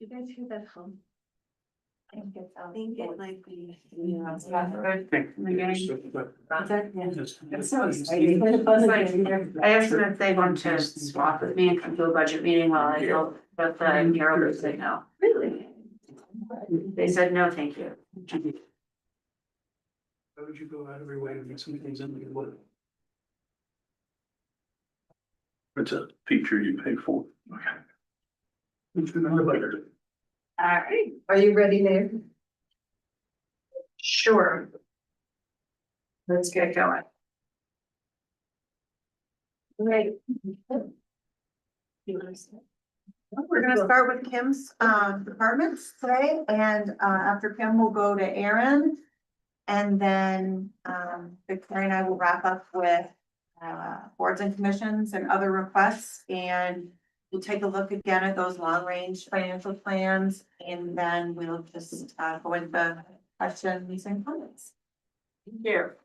You guys hear that hum? I think it's I think it might be. Yeah. It's so exciting. I asked them if they want to swap with me and come to a budget meeting while I go, but the Harold said no. Really? They said, no, thank you. How would you go out of your way to make some things in the wood? It's a feature you pay for. Okay. It's another letter. All right, Are you ready, Mayor? sure. Let's get going. Right. We're gonna start with Kim's departments today, and after Kim, we'll go to Aaron. And then Victoria and I will wrap up with boards and commissions and other requests, and we'll take a look again at those long-range financial plans, and then we'll just go into questions and comments. Here,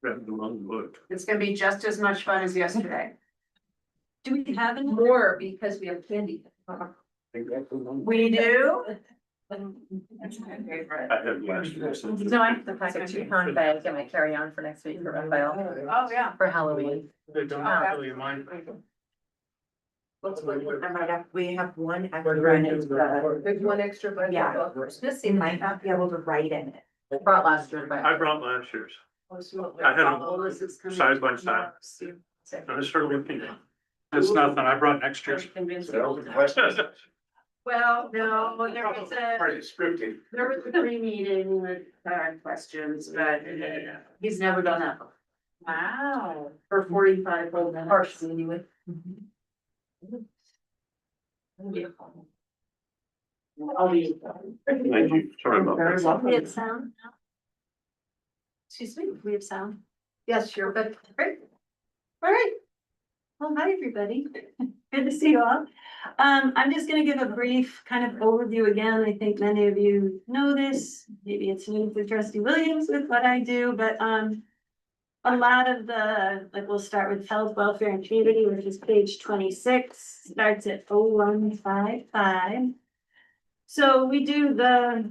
Grab the wrong book. it's gonna be just as much fun as yesterday. Do we have any more because we have candy? We do? I have last year. No, I have the So package. 2 pound bags I might carry on for next week for Raphael, Oh, yeah. for Halloween. They don't tell you mine. We have one extra, and it's, There's one extra, but Yeah. this you might not be able to write in it. I brought last year, but. I brought last year's. I had them side by side. I was sort of looking. It's nothing. I brought next year's. Well, no, there was Pretty scripted. there was a pre-meeting with questions, but he's never done that. Wow. For 45 whole minutes. Partially anyway. I'll be. Thank you. Sorry about that. We have sound now? Excuse me, we have sound? Yes, you're good. Great. All right. Well, hi, everybody. Good to see you all. I'm just gonna give a brief kind of overview again. I think many of you know this. Maybe it's new to Trustee Williams with what I do, but a lot of the, like, we'll start with health, welfare and community, which is page 26, starts at 0155. So we do the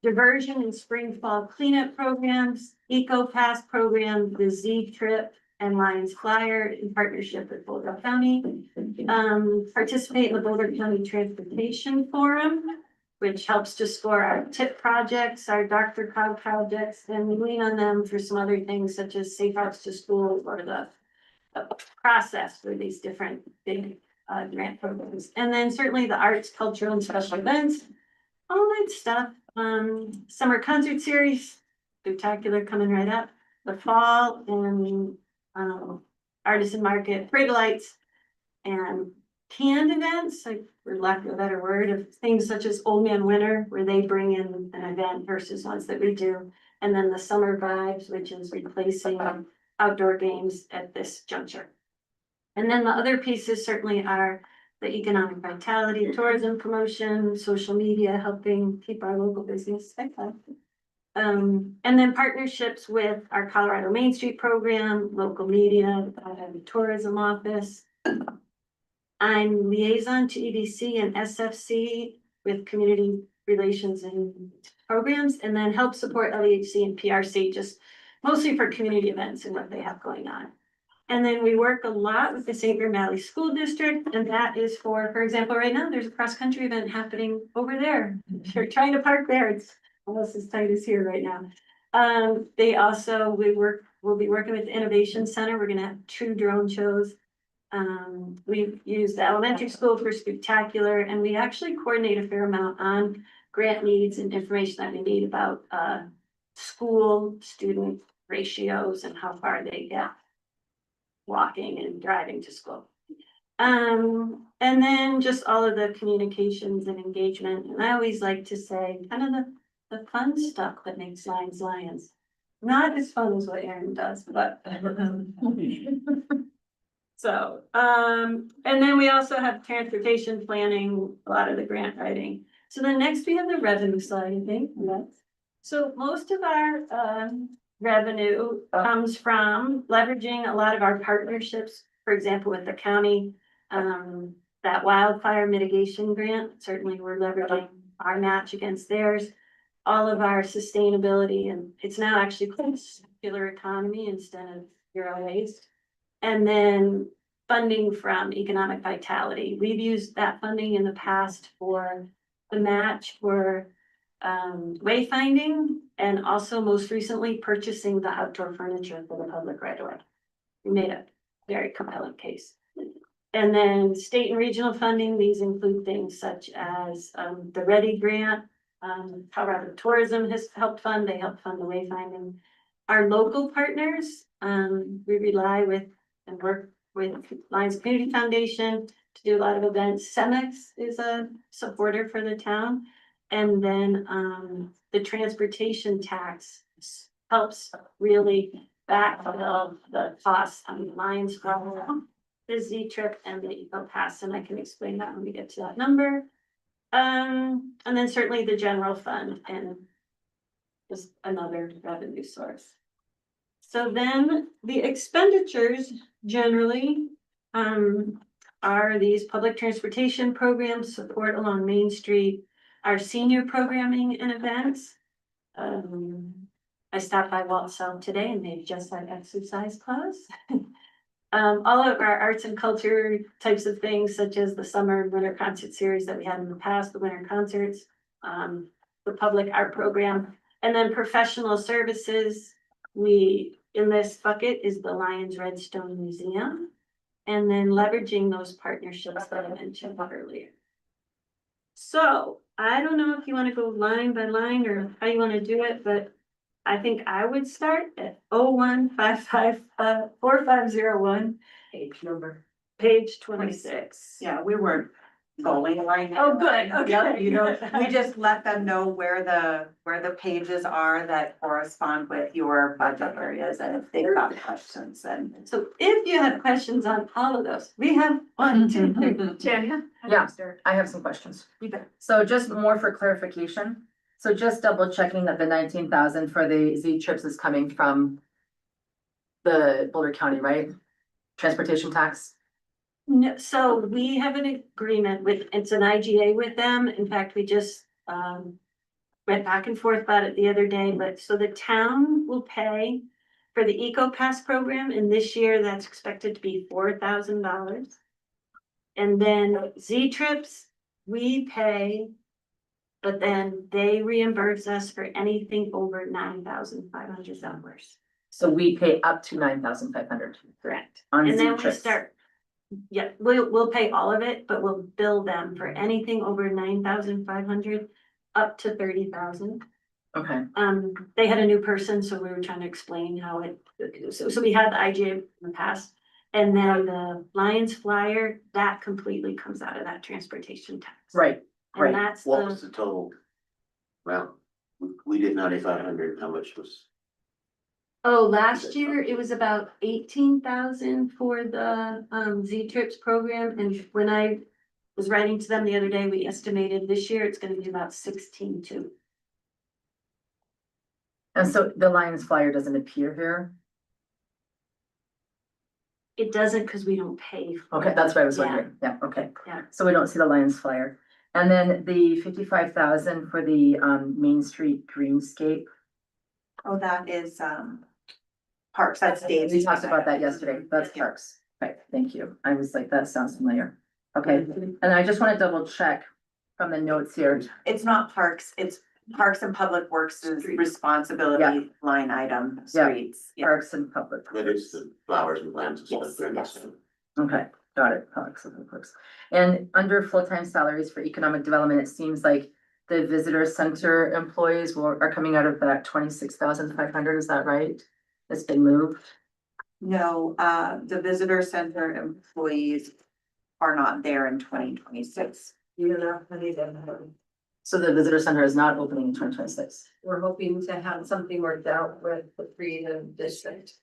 diversion and spring fall cleanup programs, Eco Pass program, the Z Trip and Lions Flyer in partnership with Boulder County. Participate in the Boulder County Transportation Forum, which helps to score our tip projects, our Dr. Cog projects, and we lean on them for some other things such as safe routes to school or the process for these different big grant programs. And then certainly the arts, cultural and special events, all that stuff. Summer concert series, spectacular coming right up. The fall and artisan market, parade lights, and canned events, like for lack of a better word, of things such as Old Man Winter, where they bring in an event versus ones that we do. And then the summer vibes, which is replacing outdoor games at this juncture. And then the other pieces certainly are the economic vitality, tourism promotion, social media, helping keep our local business active. And then partnerships with our Colorado Main Street program, local media, tourism office. I'm liaison to EDC and SFC with community relations and programs, and then help support LEHC and PRC, just mostly for community events and what they have going on. And then we work a lot with the St. Clair Valley School District, and that is for example, right now, there's a cross-country event happening over there. If you're trying to park there, it's almost as tight as here right now. They also, we'll be working with the Innovation Center. We're gonna have 2 drone shows. We've used the elementary school for spectacular, and we actually coordinate a fair amount on grant needs and information that we need about school student ratios and how far they get walking and driving to school. And then just all of the communications and engagement. And I always like to say kind of the fun stuff that makes Lions Lions. Not as fun as what Aaron does, but so, and then we also have transportation planning, a lot of the grant writing. So then next we have the revenue slide, I think. So most of our revenue comes from leveraging a lot of our partnerships, for example, with the county. that wildfire mitigation grant, certainly we're leveraging our match against theirs. All of our sustainability, and it's now actually called circular economy instead of zero waste. And then funding from economic vitality. We've used that funding in the past for the match for wayfinding and also most recently purchasing the outdoor furniture for the public right away. We made a very compelling case. And then state and regional funding, these include things such as the Ready Grant. Colorado Tourism has helped fund, they help fund the wayfinding. Our local partners, we rely with and work with Lions Community Foundation to do a lot of events. Cemex is a supporter for the town. And then the transportation tax helps really backfill the costs on the Lions Club, the Z Trip and the Eco Pass, and I can explain that when we get to that number. And then certainly the general fund and just another revenue source. So then the expenditures generally are these public transportation programs, support along Main Street, our senior programming and events. I stopped by Walt South today and they've just had exercise class. All of our arts and culture types of things, such as the summer and winter concert series that we had in the past, the winter concerts, the public art program, and then professional services. In this bucket is the Lions Redstone Museum, and then leveraging those partnerships that I mentioned earlier. So I don't know if you want to go line by line or how you want to do it, but I think I would start at 4501, Page number. page 26. Yeah, we weren't going line. Oh, good, okay. Yeah, you know, we just let them know where the pages are that correspond with your budget areas, and if they've got questions, then. So if you have questions on all of those, we have 1, 2, 3. Tanya? Yeah, I have some questions. You bet. So just more for clarification. So just double checking that the 19,000 for the Z trips is coming from the Boulder County, right? Transportation tax? No, so we have an agreement with, it's an IGA with them. In fact, we just went back and forth about it the other day, but so the town will pay for the Eco Pass program, and this year that's expected to be $4,000. And then Z Trips, we pay, but then they reimburse us for anything over $9,500. So we pay up to 9,500 Correct. on And Z then we trips. start, yeah, we'll pay all of it, but we'll bill them for anything over 9,500 up to 30,000. Okay, They had a new person, so we were trying to explain how it, so we had the IGA in the past. And then the Lions Flyer, that completely comes out of that transportation tax. right, And right. that's What the, was the total? Well, we did 9,500, how much was? oh, last year it was about 18,000 for the Z Trips program, and when I was writing to them the other day, we estimated this year it's gonna be about 16.2. And so the Lions flyer doesn't appear here? It doesn't, because we don't pay. for Okay, it. that's what I was Yeah. wondering. Yeah, okay. Yeah. So we don't see the Lions flyer. And then the 55,000 for the Main Street Dreamscape. Oh, that is, Parks, that's Dave's. We talked about that yesterday. That's Parks. Right, thank you. I was like, that sounds familiar. Okay, and I just want to double check from the notes here. It's not Parks, it's Parks and Public Works' responsibility line item, Yeah. streets. Yeah. Parks and Public. That is the flowers and plants and stuff. Yes, yes. Okay, got it. Parks and Public Works. And under full-time salaries for economic development, it seems like the visitor center employees are coming out of that 26,500, is that right? It's been moved. No, the visitor center employees are not there in 2026. So the visitor center is not opening in 2026. We're hoping to have something worked out with the Freedom District.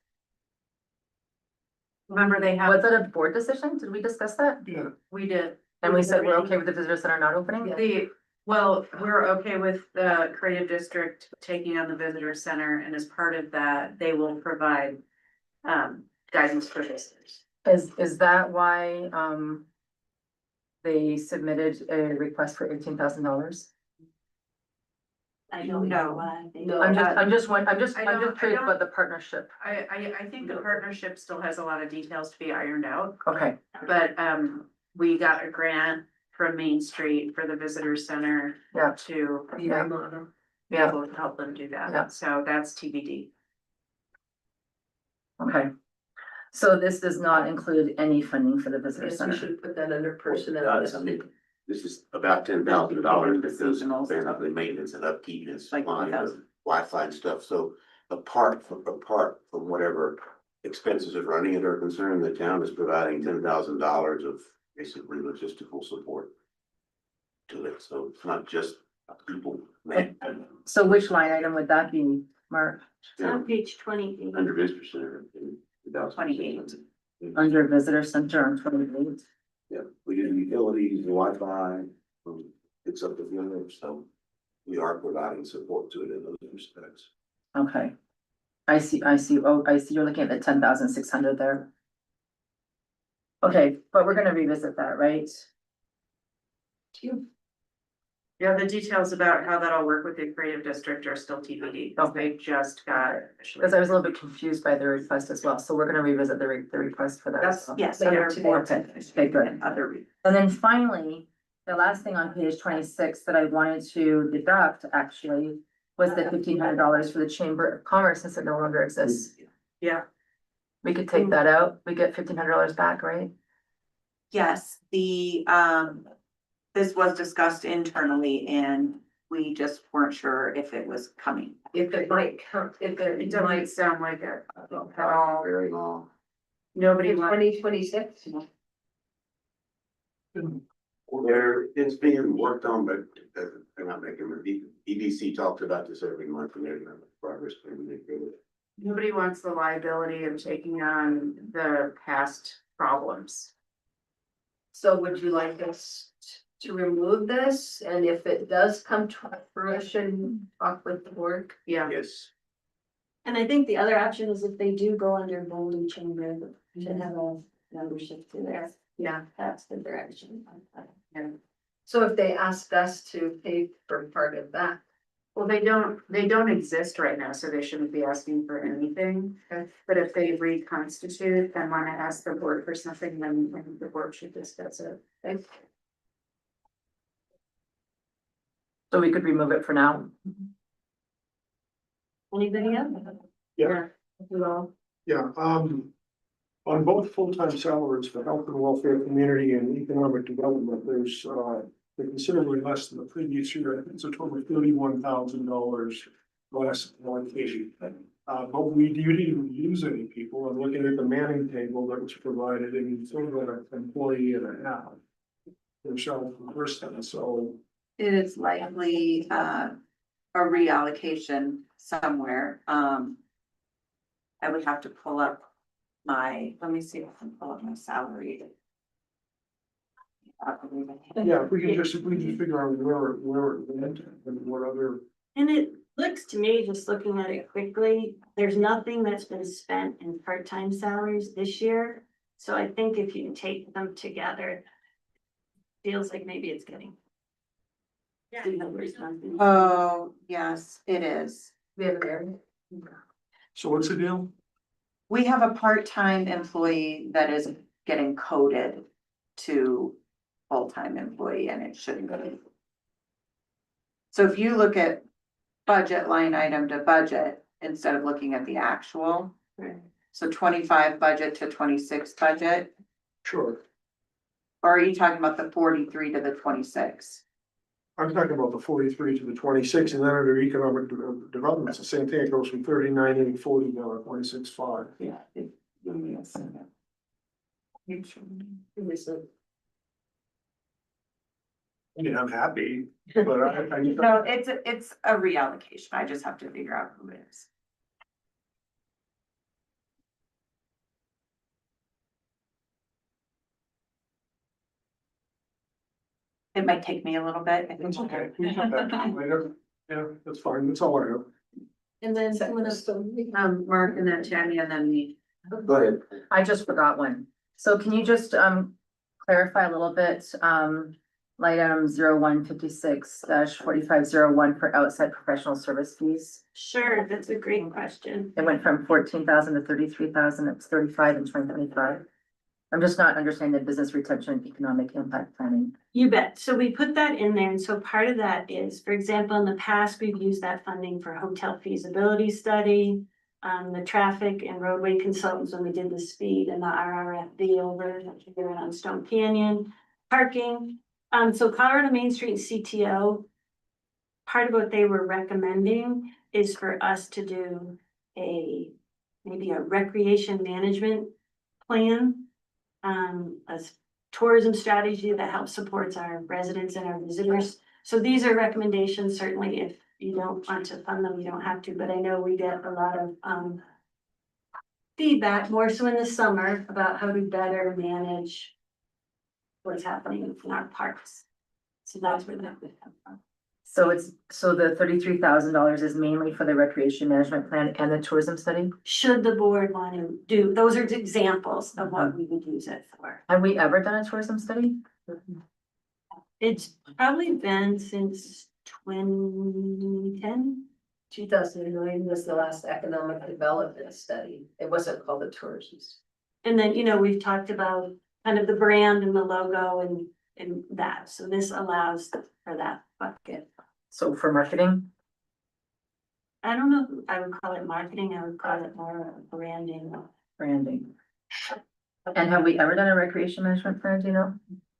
Remember they have, Was that a board decision? Did we discuss that? we did, And we said we're okay with the visitor center not opening? we're okay with the creative district taking on the visitor center, and as part of that, they will provide guidance for visitors. Is that why, they submitted a request for $18,000? I don't know why. they- No. I'm just I don't- curious about the partnership. I think the partnership still has a lot of details to be ironed out, Okay, but, we got a grant from Main Street for the visitor center yeah, to be Yeah. yeah, able to help them do Yeah. that, so that's TBD. okay. So this does not include any funding for the visitor Yes, we center. should put that under personnel. Does, I mean, this is about $10,000 because of the maintenance and upkeep and supplying of Wi-Fi and stuff, so apart from whatever expenses of running it are concerned, the town is providing $10,000 of basically logistical support to it, so it's not just people, man, So which line item would that be, Mark? It's on page 20. under visitor center. in 28. Under visitor center on 28? Yeah, we do utilities, Wi-Fi, it's up to them, so we are providing support to it in those respects. Okay. I see, oh, I see, you're looking at the 10,600 there. Okay, but we're gonna revisit that, right? Yeah, the details about how that'll work with the creative district are still TBD, because they just got it officially. Because I was a little bit confused by the request as well, so we're gonna revisit the request for that as That's, well. Yes. later under today. board Okay, okay, good. and other re- And then finally, the last thing on page 26 that I wanted to deduct actually was the $1,500 for the Chamber of Commerce since it no longer exists. Yeah, We could take that out, we get $1,500 back, right? Yes, this was discussed internally and we just weren't sure if it was coming. If it might come, if it it doesn't might, sound like it at all. Very long. Nobody in wants. 2026. It's being worked on, but they're not making the EDC talked about this every month and there's not progress being made with it. Nobody wants the liability of taking on the past problems. So would you like us to remove this? And if it does come to fruition, talk with the board? Yeah, Yes, And I think the other option is if they do go under Golden Chamber, to have a membership to there. yeah, That's the direction. yeah. So if they asked us to pay for part of that, Well, they don't exist right now, so they shouldn't be asking for anything. But if they reconstitute and wanna ask the board for something, then the board should discuss it. So we could remove it for now. Anybody else? Yeah. Well, Yeah, on both full-time salaries for health and welfare, community and economic development, there's, they're considerably less than the previous year. I think it's a total of $31,000 less allocation. But we didn't use any people. I'm looking at the manning table that was provided and it's only got an employee and a half. Michelle Kristen, so It is likely a reallocation somewhere. I would have to pull up let me see if I can pull up my salary. yeah, if we can just figure out where it went and what other. and it looks to me, just looking at it quickly, there's nothing that's been spent in part-time salaries this year. So I think if you take them together, feels like maybe it's getting. Yeah. Oh, yes, it is. we have an area. So what's the deal? We have a part-time employee that is getting coded to full-time employee and it shouldn't be. So if you look at budget line item to budget, instead of looking at the actual. Right. So 25 budget to 26 budget, Sure. or are you talking about the 43 to the 26? I'm talking about the 43 to the 26, and then under economic development, it's the same thing, it goes from 39,840 down to 26,5. Yeah. I mean, I'm happy, but I. No, it's a reallocation. I just have to figure out who it is. It might take me a little bit. if That's it's okay, we can come back to it later, yeah, that's fine, that's all I have. And then someone else. Mark and then Tanya and then me. go ahead. I just forgot one. So can you just clarify a little bit, line item 0156-4501 for outside professional service fees. Sure, that's a great question. It went from 14,000 to 33,000, it's 35 in 2025. I'm just not understanding the business retention and economic impact planning. You bet. So we put that in there. And so part of that is, for example, in the past, we've used that funding for hotel feasibility study. The traffic and roadway consultants when we did the speed and the RRFB over here on Stone Canyon, parking. So Colorado Main Street CTO. Part of what they were recommending is for us to do maybe a recreation management plan. A tourism strategy that helps supports our residents and our visitors. So these are recommendations, certainly if you don't want to fund them, you don't have to, but I know we get a lot of feedback, more so in the summer, about how to better manage what's happening in our parks. So that's where that would come from. So the $33,000 is mainly for the recreation management plan and the tourism study? Should the board want to do, those are examples of what we would use it for. Have we ever done a tourism study? It's probably been since 2010. 2009 was the last economic development study. It wasn't called the tourism. And then, we've talked about kind of the brand and the logo and that, so this allows for that bucket. So for marketing? I don't know, if I would call it marketing, I would call it more branding, Branding. And have we ever done a recreation management plan, do you know?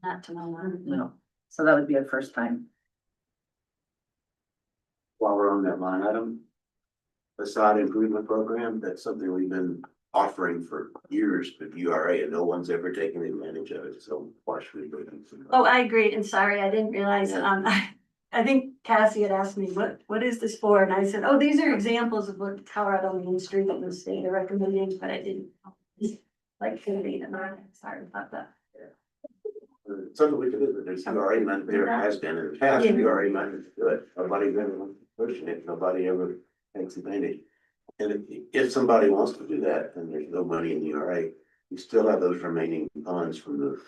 not to my knowledge. No. So that would be a first time. While we're on that line item, facade improvement program, that's something we've been offering for years with URA and no one's ever taken advantage of it, so why should we? Oh, I agree, and sorry, I didn't realize, Yeah. I think Cassie had asked me, what is this for? And I said, oh, these are examples of what Colorado Main Street and the state are recommending, but I didn't. Like, read them, sorry about that. Something we could do, there's URA money, there has been in the past, Yeah. URA money, but nobody been pushing it, nobody ever takes advantage. And if somebody wants to do that, and there's no money in the URA, you still have those remaining funds from the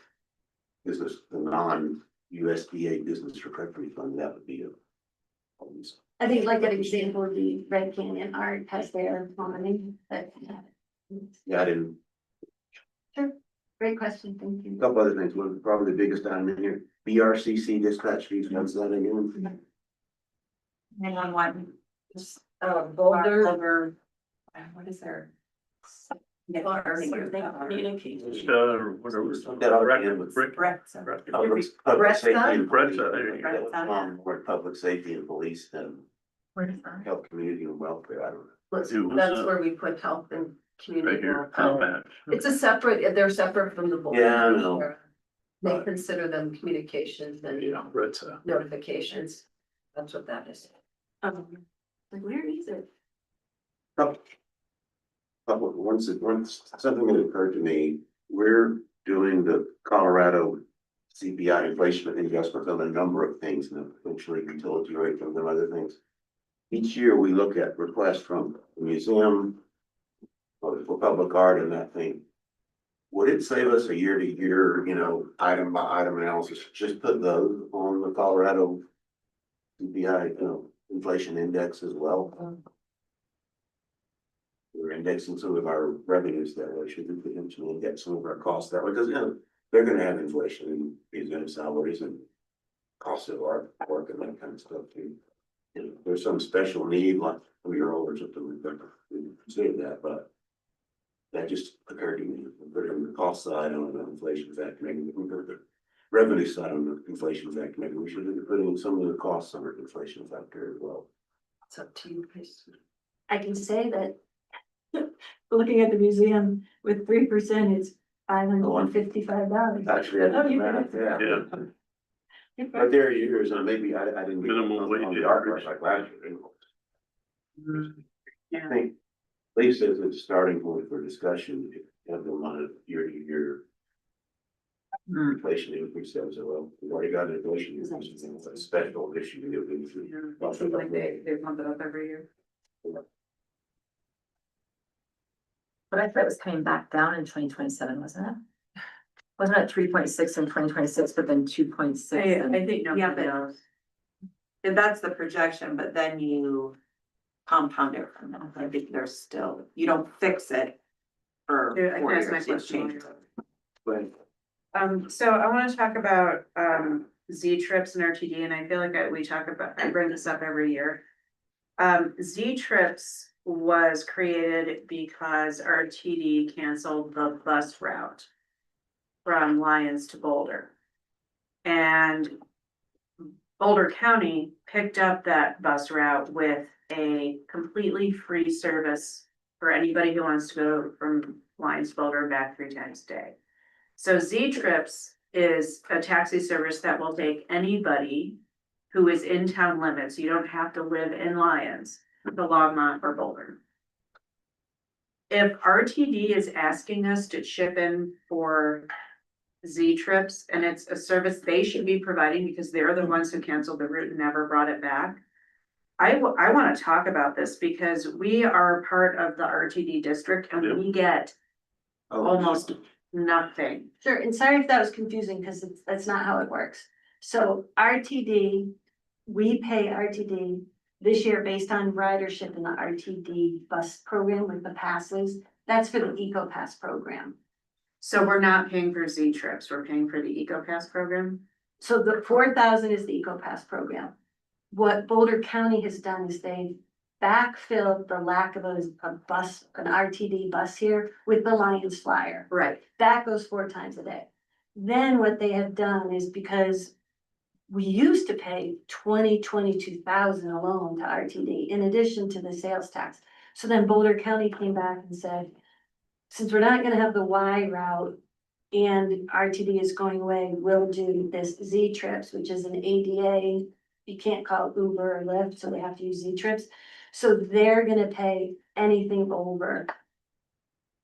business, the non-USDA business recovery fund, that would be a. I think like an example would be Red Canyon Art has their money, but. Yeah, I didn't, Sure, great question, thank a you. couple other things, one, probably the biggest item in here, BRCC dispatch fees, what's that again? 911. Boulder. What is their? Communication. Whatever. That ought to end with Brett. public safety and Brett's, police. there you go. That would come more public safety and police than Where is that? health, community and welfare, I don't know. Who was That's that? where we put health and Right community. here, welfare. dispatch. It's a separate, they're separate from the board. Yeah, I know. They consider them communications and Yeah, Brett's, notifications. That's what that is. Like, where is it? Once, something that occurred to me, we're doing the Colorado CPI inflation adjustment on a number of things, and eventually utility rate and other things. Each year, we look at requests from the museum, for public art and that thing. Would it save us a year to year, item by item analysis, just put those on the Colorado CPI, inflation index as well? We're indexing some of our revenues that way, should we potentially index some of our costs that way, because, they're gonna have inflation in museum salaries and cost of art, work and that kind of stuff too. If there's some special need, like 3-year-old or something, we've got to consider that, but that just occurred to me, put it on the cost side on the inflation factor, maybe we can put the revenue side on the inflation factor, maybe we should be putting some of the costs on the inflation factor as well. It's up to you, Chris. I can say that. Looking at the museum with 3%, it's $555. Actually, I Oh, you did did that, yeah. Yeah. But there are years, and maybe I didn't. get Minimum on wage the art rush like last year. I think Lisa is a starting point for discussion, if you have them on a year to year. Inflation increase, that was well, we've already got an inflation increase, it's a special issue. Seems like they bump it up every year. But I thought it was coming back down in 2027, wasn't it? Wasn't it 3.6 in 2026, but then 2.6? I think nobody Yeah, but- knows. And that's the projection, but then you compound it from that. I think there's still, you don't fix it for Yeah, I 4 guess years, my it's question changed. So I wanna talk about, Z trips and RTD, and I feel like I bring this up every year. Z trips was created because RTD canceled the bus route from Lyons to Boulder. And Boulder County picked up that bus route with a completely free service for anybody who wants to go from Lyons to Boulder back 3 times a day. So Z Trips is a taxi service that will take anybody who is in town limits. You don't have to live in Lyons, to Longmont or Boulder. If RTD is asking us to chip in for Z Trips, and it's a service they should be providing because they're the ones who canceled the route and never brought it back. I wanna talk about this because we are part of the RTD district and we get almost nothing. Sure, and sorry if that was confusing, because that's not how it works. So RTD, we pay RTD this year based on ridership in the RTD bus program with the passes. That's for the Eco Pass program. So we're not paying for Z Trips, we're paying for the EcoPass program. So the 4,000 is the Eco Pass program. What Boulder County has done is they backfilled the lack of a bus, an RTD bus here with the Lions Flyer. Right. That goes 4 times a day. Then what they have done is because we used to pay 22,000 alone to RTD in addition to the sales tax. So then Boulder County came back and said, since we're not gonna have the Y route and RTD is going away, we'll do this Z Trips, which is an ADA. You can't call it Uber or Lyft, so they have to use Z Trips. So they're gonna pay anything over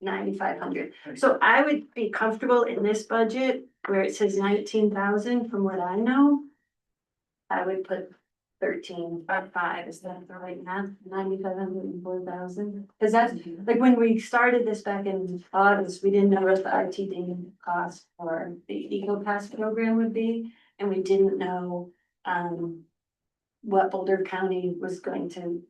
9,500. So I would be comfortable in this budget where it says 19,000 from what I know. I would put 13.5, is that the right math? 9,500 and 4,000? Cause that's, like, when we started this back in August, we didn't know what the RTD cost for the Eco Pass program would be. And we didn't know, what Boulder County was going to,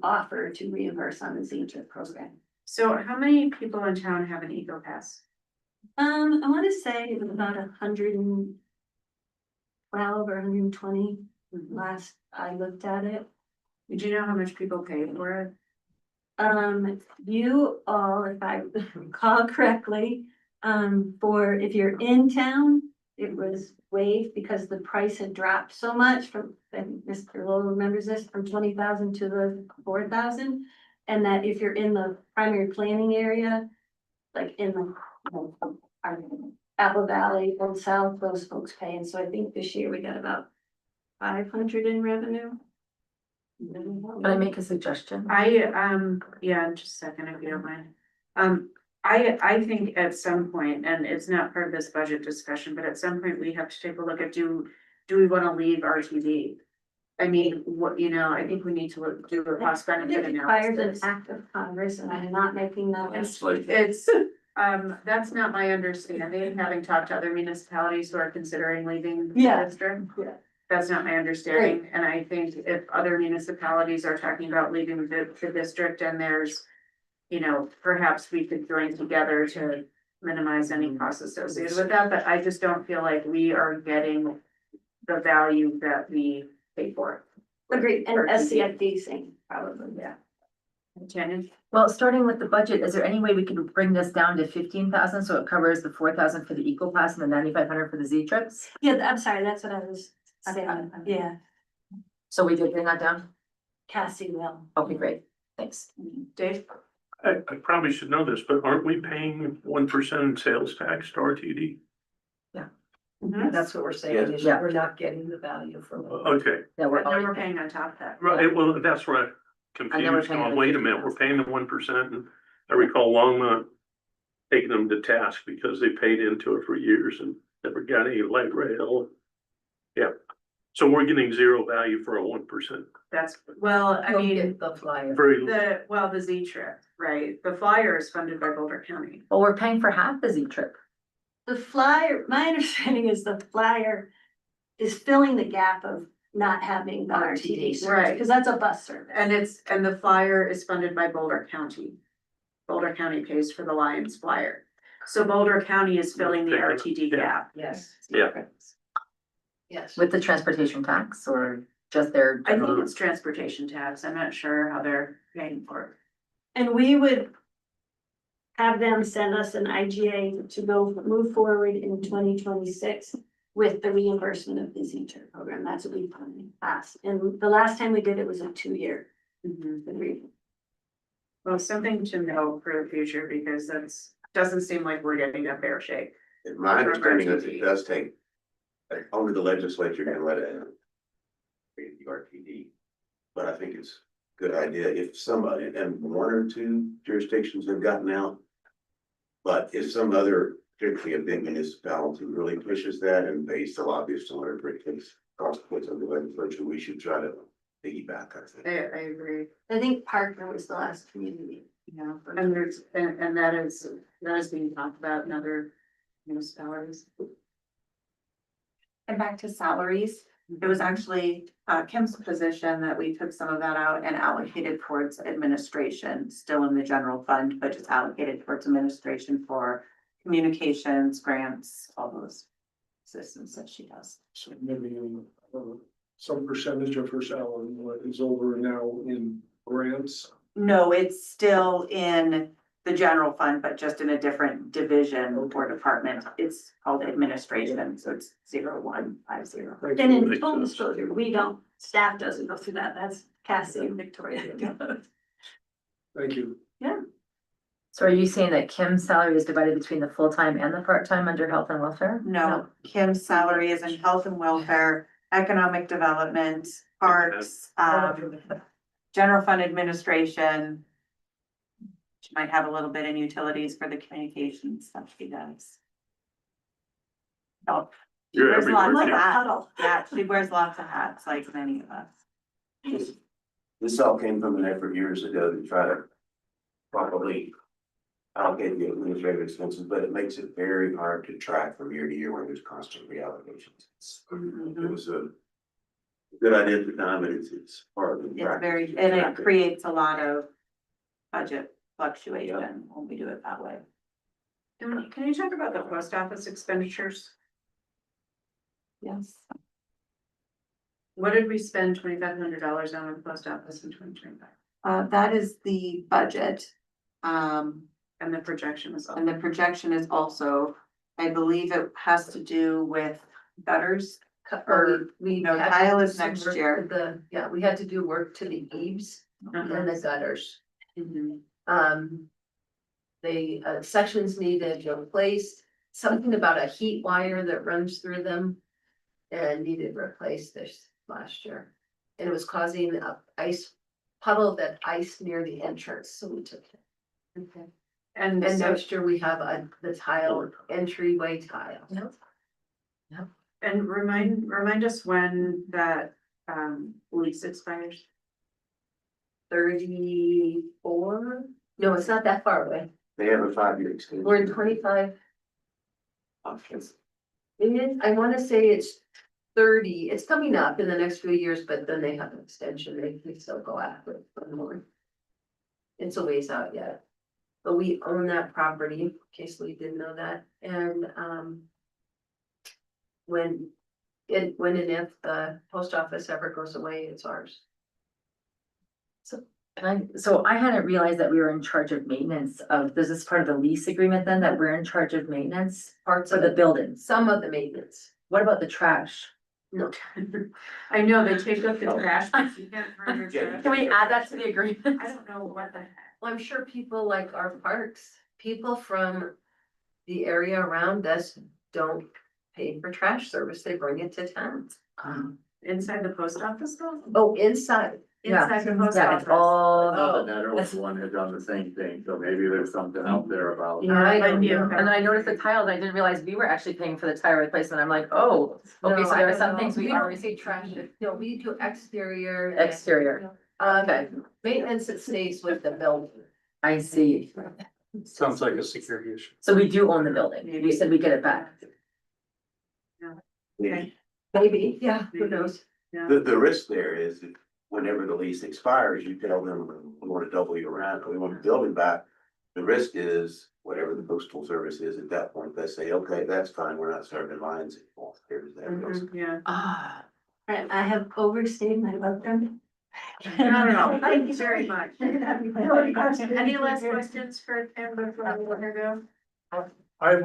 offer to reimburse on the Z-Trip program. So how many people in town have an EcoPass? I wanna say it was about 112 or 120 last I looked at it. Did you know how much people pay for it? You all, if I recall correctly, for if you're in town, it was waived because the price had dropped so much from, and Mr. Lowell remembers this, from 20,000 to the 4,000. And that if you're in the primary planning area, like in the Apple Valley, Old South, those folks pay. And so I think this year we got about 500 in revenue. Can I make a suggestion? Yeah, just a second, if you don't mind. I think at some point, and it's not part of this budget discussion, but at some point we have to take a look at, do we wanna leave RTD? I mean, what, I think we need to do a cost benefit It requires an analysis. act of Congress and I'm not making that. It's like, It's, that's not my understanding, having talked to other municipalities who are considering leaving the Yeah. district. Yeah. That's not my understanding, and I think if other municipalities are talking about leaving the district and there's, perhaps we could join together to minimize any costs associated with that, but I just don't feel like we are getting the value that we pay for. Agreed, and SCFD same, probably, yeah. Shannon? Well, starting with the budget, is there any way we could bring this down to 15,000 so it covers the 4,000 for the Eco Pass and the 9,500 for the Z Trips? Yeah, I'm sorry, that's what I was saying, yeah, So we did bring that down? Cassie will. Okay, great, thanks. Dave? I probably should know this, but aren't we paying 1% sales tax to RTD? That's what we're saying, is Yeah. we're not getting the value from it. Okay, Yeah, we're But then we're already paying. paying on top of that. right, well, that's where I'm confused, paying going, the wait a minute, we're 15,000. paying the 1%, and I recall Longmont taking them to task because they paid into it for years and never got any light rail. Yeah, so we're getting zero value for a 1%, That's, well, I You'll mean, get the flyer. very, the Z trip, right? The flyer is funded by Boulder County. Well, we're paying for half the Z Trip. The flyer, my understanding is the flyer is filling the gap of not having the RTD service, Right. because that's a bus service. And the flyer is funded by Boulder County. Boulder County pays for the Lions flyer. So Boulder County is filling the RTD gap. Yes. Yeah. Yes. With the transportation tax or just their? I think general- it's transportation tax. I'm not sure how they're paying for it. And we would have them send us an IGA to go move forward in 2026 with the reimbursement of the Z-Trip program. That's what we've done in the past. And the last time we did it was a 2-year agreement. Well, something to know for the future because doesn't seem like we're getting a fair shake. And my understanding is it does take, like, only the legislature can let it. Create the RTD, but I think it's a good idea if somebody, and 1 or 2 jurisdictions have gotten out. But if some other, particularly a big municipality really pushes that and pays the lobbyists or whatever it takes, consequence of the legislature, we should try to piggyback, I think. I agree. I think Parker was the last community. Yeah, and that is being talked about in other municipalities. And back to salaries, it was actually Kim's position that we took some of that out and allocated towards administration, still in the general fund, but just allocated towards administration for communications, grants, all those assistance that she does. So maybe some percentage of her salary is over now in grants. No, it's still in the general fund, but just in a different division or department. It's called administration, so it's 0150. Thank And you. in Makes full sense. disclosure, we don't, staff doesn't go through that. That's Cassie and Victoria. Thank you. So are you saying that Kim's salary is divided between the full-time and the part-time under health and welfare? No, Kim's salary is in health and welfare, economic development, parks, general fund administration. She might have a little bit in utilities for the communications stuff she does. Oh, she You're wears lots everywhere, of Kim. hats. Yeah, she wears lots of hats like many of us. This all came from an effort years ago to try to properly allocate the administrative expenses, but it makes it very hard to track from year to year when there's constant reallocations. It was a good idea at the time, but it's hard. to It's track. very, and it creates a lot of budget fluctuation when we do it that way. Can you talk about the post office expenditures? Yes. What did we spend $2,500 on the post office in 2025? That is the budget. And the projection was. And the projection is also, I believe it has to do with gutters. Or, We no, had to tile do is some next work year. to we had to do work to the eaves and the gutters. Mhm. The sections needed replaced, something about a heat wire that runs through them. And needed replaced this last year. And it was causing a ice puddle that ice near the entrance, so we took it. Okay. And And so, next year we have the tile, entryway tile. and remind us when that lease expires. 34? No, it's not that far away. They have a 5-year extension. We're in 25. Options. It is, I wanna say it's 30, it's coming up in the next few years, but then they have an extension, they can still go after it for more. It's a ways out yet, but we own that property, in case we didn't know that, and, when and if the post office ever goes away, it's ours. So I hadn't realized that we were in charge of maintenance of, this is part of the lease agreement then, that we're in charge of maintenance Parts for of the the, buildings. some of the maintenance, What about the trash? no. I know, they take up the trash. But you can't throw your trash. Can we add that to the agreement? I don't know what the heck. Well, I'm sure people like our parks, people from the area around us don't pay for trash service, they bring it to town. Inside the post office though? Oh, inside, Yeah. Inside the post Yeah, office. it's all, Oh. The Netherlands one had done the same thing, so maybe there's something out there about. yeah, I don't Might be a know. fair- and then I noticed the tiles, I didn't realize we were actually paying for the tile replacement, I'm like, oh, okay, No, so I there are don't some know. things we don't already pay trash, no, we do exterior. and, exterior, okay, Maintenance that stays with the building. I see. Sounds like a security issue. So we do own the building. You said we get it back. Maybe, yeah, who knows? The risk there is that whenever the lease expires, you tell them, we want to double your rent, or we want the building back. The risk is whatever the postal service is at that point, they say, okay, that's fine, we're not serving lines anymore. Here's that risk. Yeah. Ah. Right, I have overstayed my welcome. Not at all. Thank you very much. Any Any last questions for Kim before we let her go? I have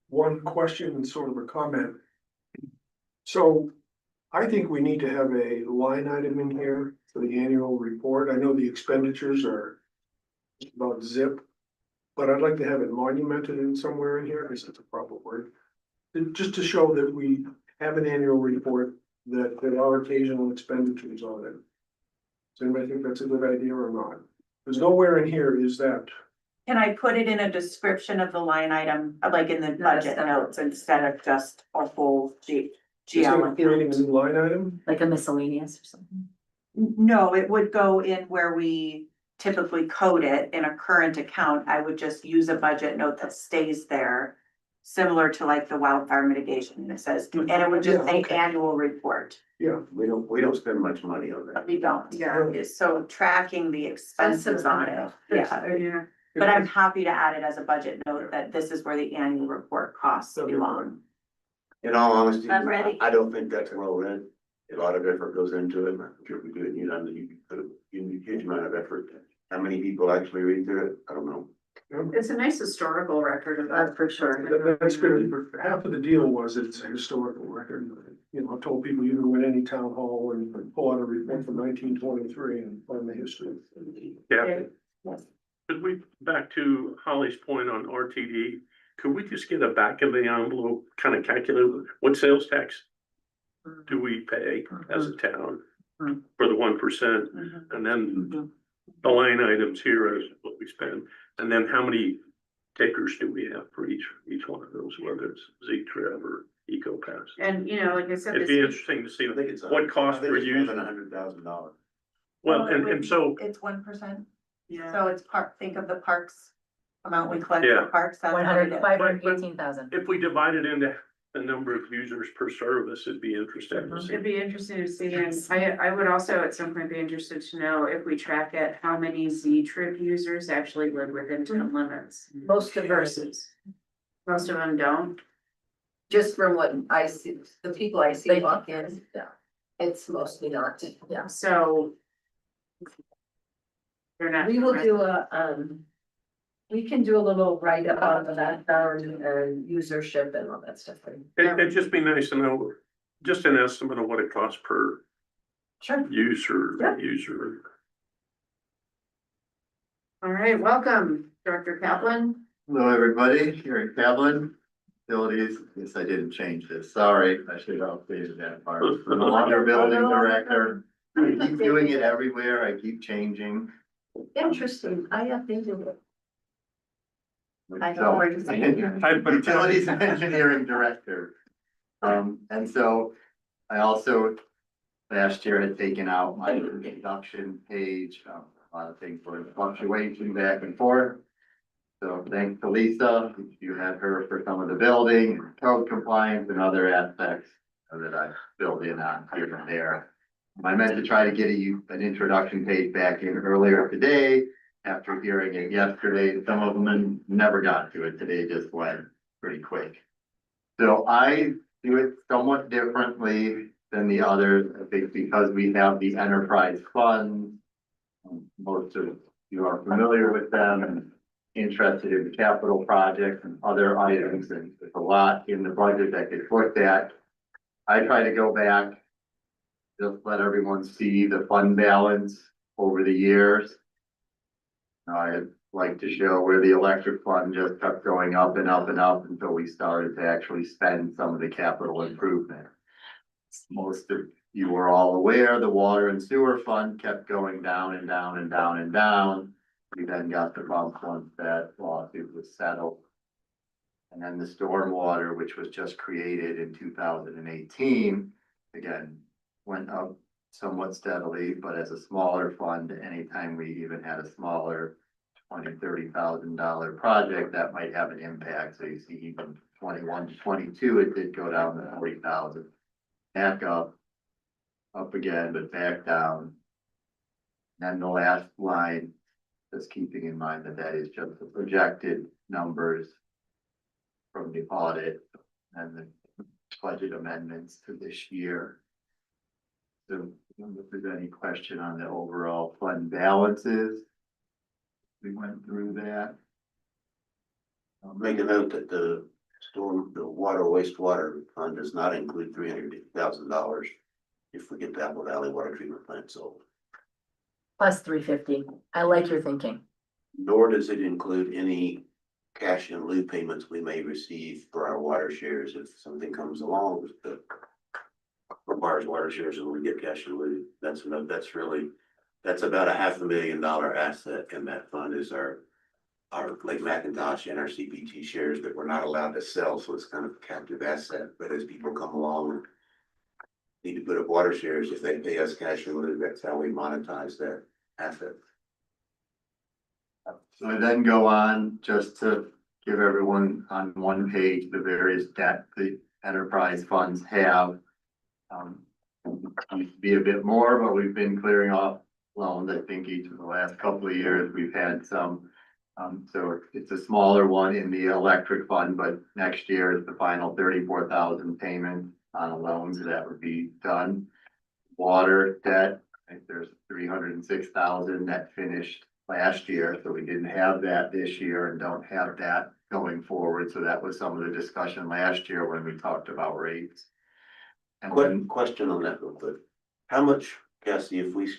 one question and sort of a comment. So I think we need to have a line item in here for the annual report. I know the expenditures are about zip, but I'd like to have it monumented in somewhere in here, because it's a proper word. Just to show that we have an annual report, that there are occasional expenditures on it. Does anybody think that's a good idea or not? There's nowhere in here is that. Can I put it in a description of the line item, like in the budget notes, instead of just a whole Instead GL of creating a account? new line item? Like a miscellaneous or something. No, it would go in where we typically code it in a current account. I would just use a budget note that stays there. Similar to like the wildfire mitigation, it says, and it would just Yeah, say okay. annual report. Yeah. We don't spend much money on that. We don't, Yeah. so tracking the expenses on it, yeah. Yeah. But I'm happy to add it as a budget note that this is where the annual report costs belong. In all honesty, I'm ready. I don't think that's well read. A lot of effort goes into it. I'm sure we do it, you know, you put a huge amount of effort. How many people actually read through it? I don't know. It's a nice historical record of that. For sure. That's good. Half of the deal was it's a historical record. You know, I told people you can go in any town hall and pull out a report from 1923 and find the history. Yeah. Could we, back to Holly's point on RTD, could we just get a back of the envelope kind of calculate what sales tax do we pay as a town for the 1%? And then the line items here is what we spend, and then how many takers do we have for each one of those, whether it's Z-Trip or EcoPass? And, you know, like I said, It'd be this, interesting to see I think it's. what cost per user. $100,000. Well, and so, It's 1%, yeah, so it's think of the parks amount we collect Yeah. for parks, that's what it is. 518,000. if we divide it into the number of users per service, it'd be interesting to see. it'd be interesting to see, and I would also at some point be interested to know if we track it, how many Z-Trip users actually live within town limits. Most of verses, Most of them don't. just from what I see, the people I see They- walk in, Yeah. it's mostly not, yeah. So. They're not. We will do we can do a little write-up on the background and usership and all that stuff. It'd just be nice to know, just an estimate of what it costs per Sure. user. All right, welcome, Director Kaplan. Hello, everybody, here in Kevlin, facilities, yes, I didn't change this, sorry, I should have updated that part. I'm no longer building director, I keep doing it everywhere, I keep changing. Interesting, I updated it. I So, know where to say it. Utilities engineering director. And so I also last year had taken out my introduction page, a lot of things were in fluctuation back and forth. So thanks to Lisa, you had her for some of the building, code compliance and other aspects that I filled in on here and there. I meant to try to get an introduction page back in earlier today. After hearing it yesterday, some of them never got to it. Today just went pretty quick. So I do it somewhat differently than the others, I think, because we have the enterprise funds. Most of you are familiar with them and interested in the capital projects and other items, and there's a lot in the budget that gets looked at. I try to go back, just let everyone see the fund balance over the years. I'd like to show where the electric fund just kept going up and up and up until we started to actually spend some of the capital improvement. Most of you are all aware, the water and sewer fund kept going down and down and down and down. We then got the bump once that lawsuit was settled. And then the stormwater, which was just created in 2018, again, went up somewhat steadily, but as a smaller fund, anytime we even had a smaller $20,000-30,000 project, that might have an impact. So you see even 21 to 22, it did go down to 40,000. Back up again, but back down. And the last line, just keeping in mind that that is just the projected numbers from the audit and the budget amendments to this year. So if there's any question on the overall fund balances, we went through that. Make a note that the water wastewater fund does not include $350,000 if we get the Apple Valley Water Treatment Plant sold. Plus 350. I like your thinking. Nor does it include any cash in lieu payments we may receive for our water shares if something comes along that requires water shares and we get cash in lieu. That's about a $500,000 asset in that fund is our Lake McIntosh and our CPT shares that we're not allowed to sell, so it's kind of a captive asset. But as people come along and need to put up water shares, if they pay us cash in lieu, that's how we monetize that asset. So I then go on just to give everyone on one page the various debt the enterprise funds have. Used to be a bit more, but we've been clearing off loans. I think each of the last couple of years we've had some. So it's a smaller one in the electric fund, but next year is the final 34,000 payment on a loans that would be done. Water debt, I think there's 306,000 that finished last year, so we didn't have that this year and don't have that going forward. So that was some of the discussion last year when we talked about rates. And then Question on that real quick. How much, Cassie, if we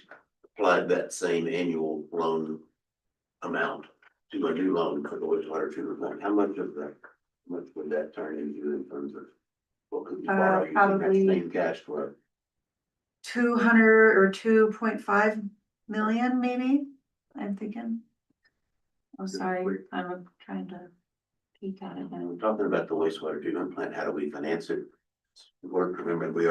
applied that same annual loan amount to a new loan for the wastewater treatment plant, how much would that turn into in terms of what could we borrow using that Probably same cash flow? 200 or 2.5 million, maybe, I'm thinking. Oh, sorry, I'm trying to peek at it. And we're talking about the wastewater treatment plant, how do we finance it? Remember, we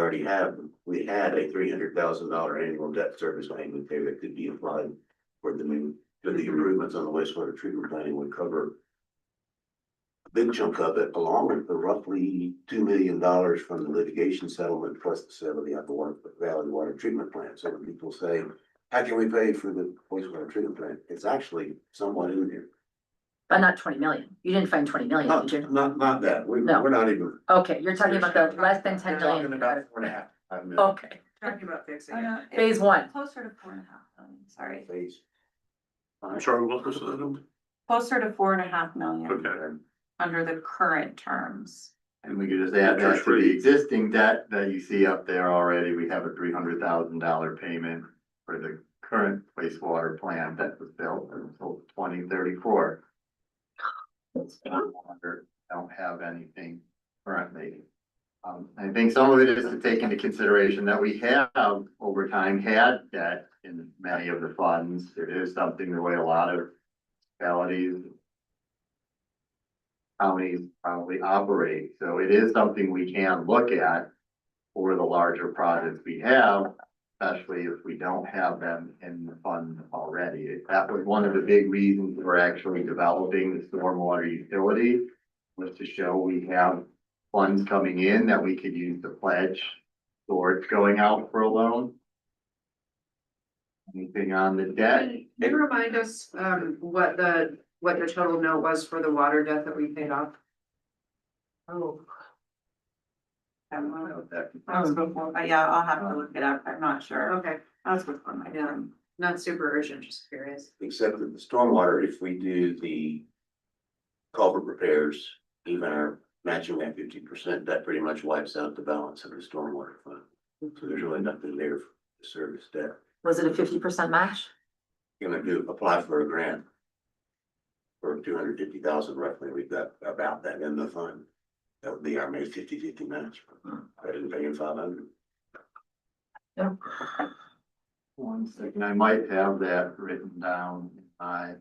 had a $300,000 annual debt service payment there that could be applied for the improvements on the wastewater treatment plant. It would cover a big chunk of it, along with the roughly $2 million from the litigation settlement plus the sale of the Apple Valley Water Treatment Plant. So when people say, how can we pay for the wastewater treatment plant? It's actually somewhat in there. But not 20 million. You didn't find 20 million, did you? Not that, No. we're not even. Okay, you're talking about the less than 10 We're talking million. about 4.5, 5 million. Okay, Talking about fixing Oh, it. no, it's phase one. Closer to 4.5 million, sorry, Phase. I'm sorry, what was that? closer to 4.5 million Okay. under the current terms. And we could just add that to the existing debt that you see up there already. We have a $300,000 payment for the current wastewater plant that was built until 2034. Don't have anything currently. I think some of it is to take into consideration that we have over time had debt in many of the funds. It is something the way a lot of municipalities, counties probably operate. So it is something we can look at for the larger projects we have, especially if we don't have them in the fund already. That was one of the big reasons we're actually developing the stormwater utility, was to show we have funds coming in that we could use to pledge towards going out for a loan. Anything on the debt? Can you remind us, what the total note was for the water debt that we paid off? Oh, That was before, but yeah, I'll have to look it up, I'm not sure. Okay, That was before my time. not super urgent, just curious. Except that the stormwater, if we do the culvert repairs, even our matching that 50%, that pretty much wipes out the balance of the stormwater fund. So there's really nothing there for the service debt. Was it a 50% match? You're gonna apply for a grant for 250,000 roughly. We've got about that in the fund. That would be our May 50/50 match. I didn't pay him 500. Yeah. One second, I might have that written down in my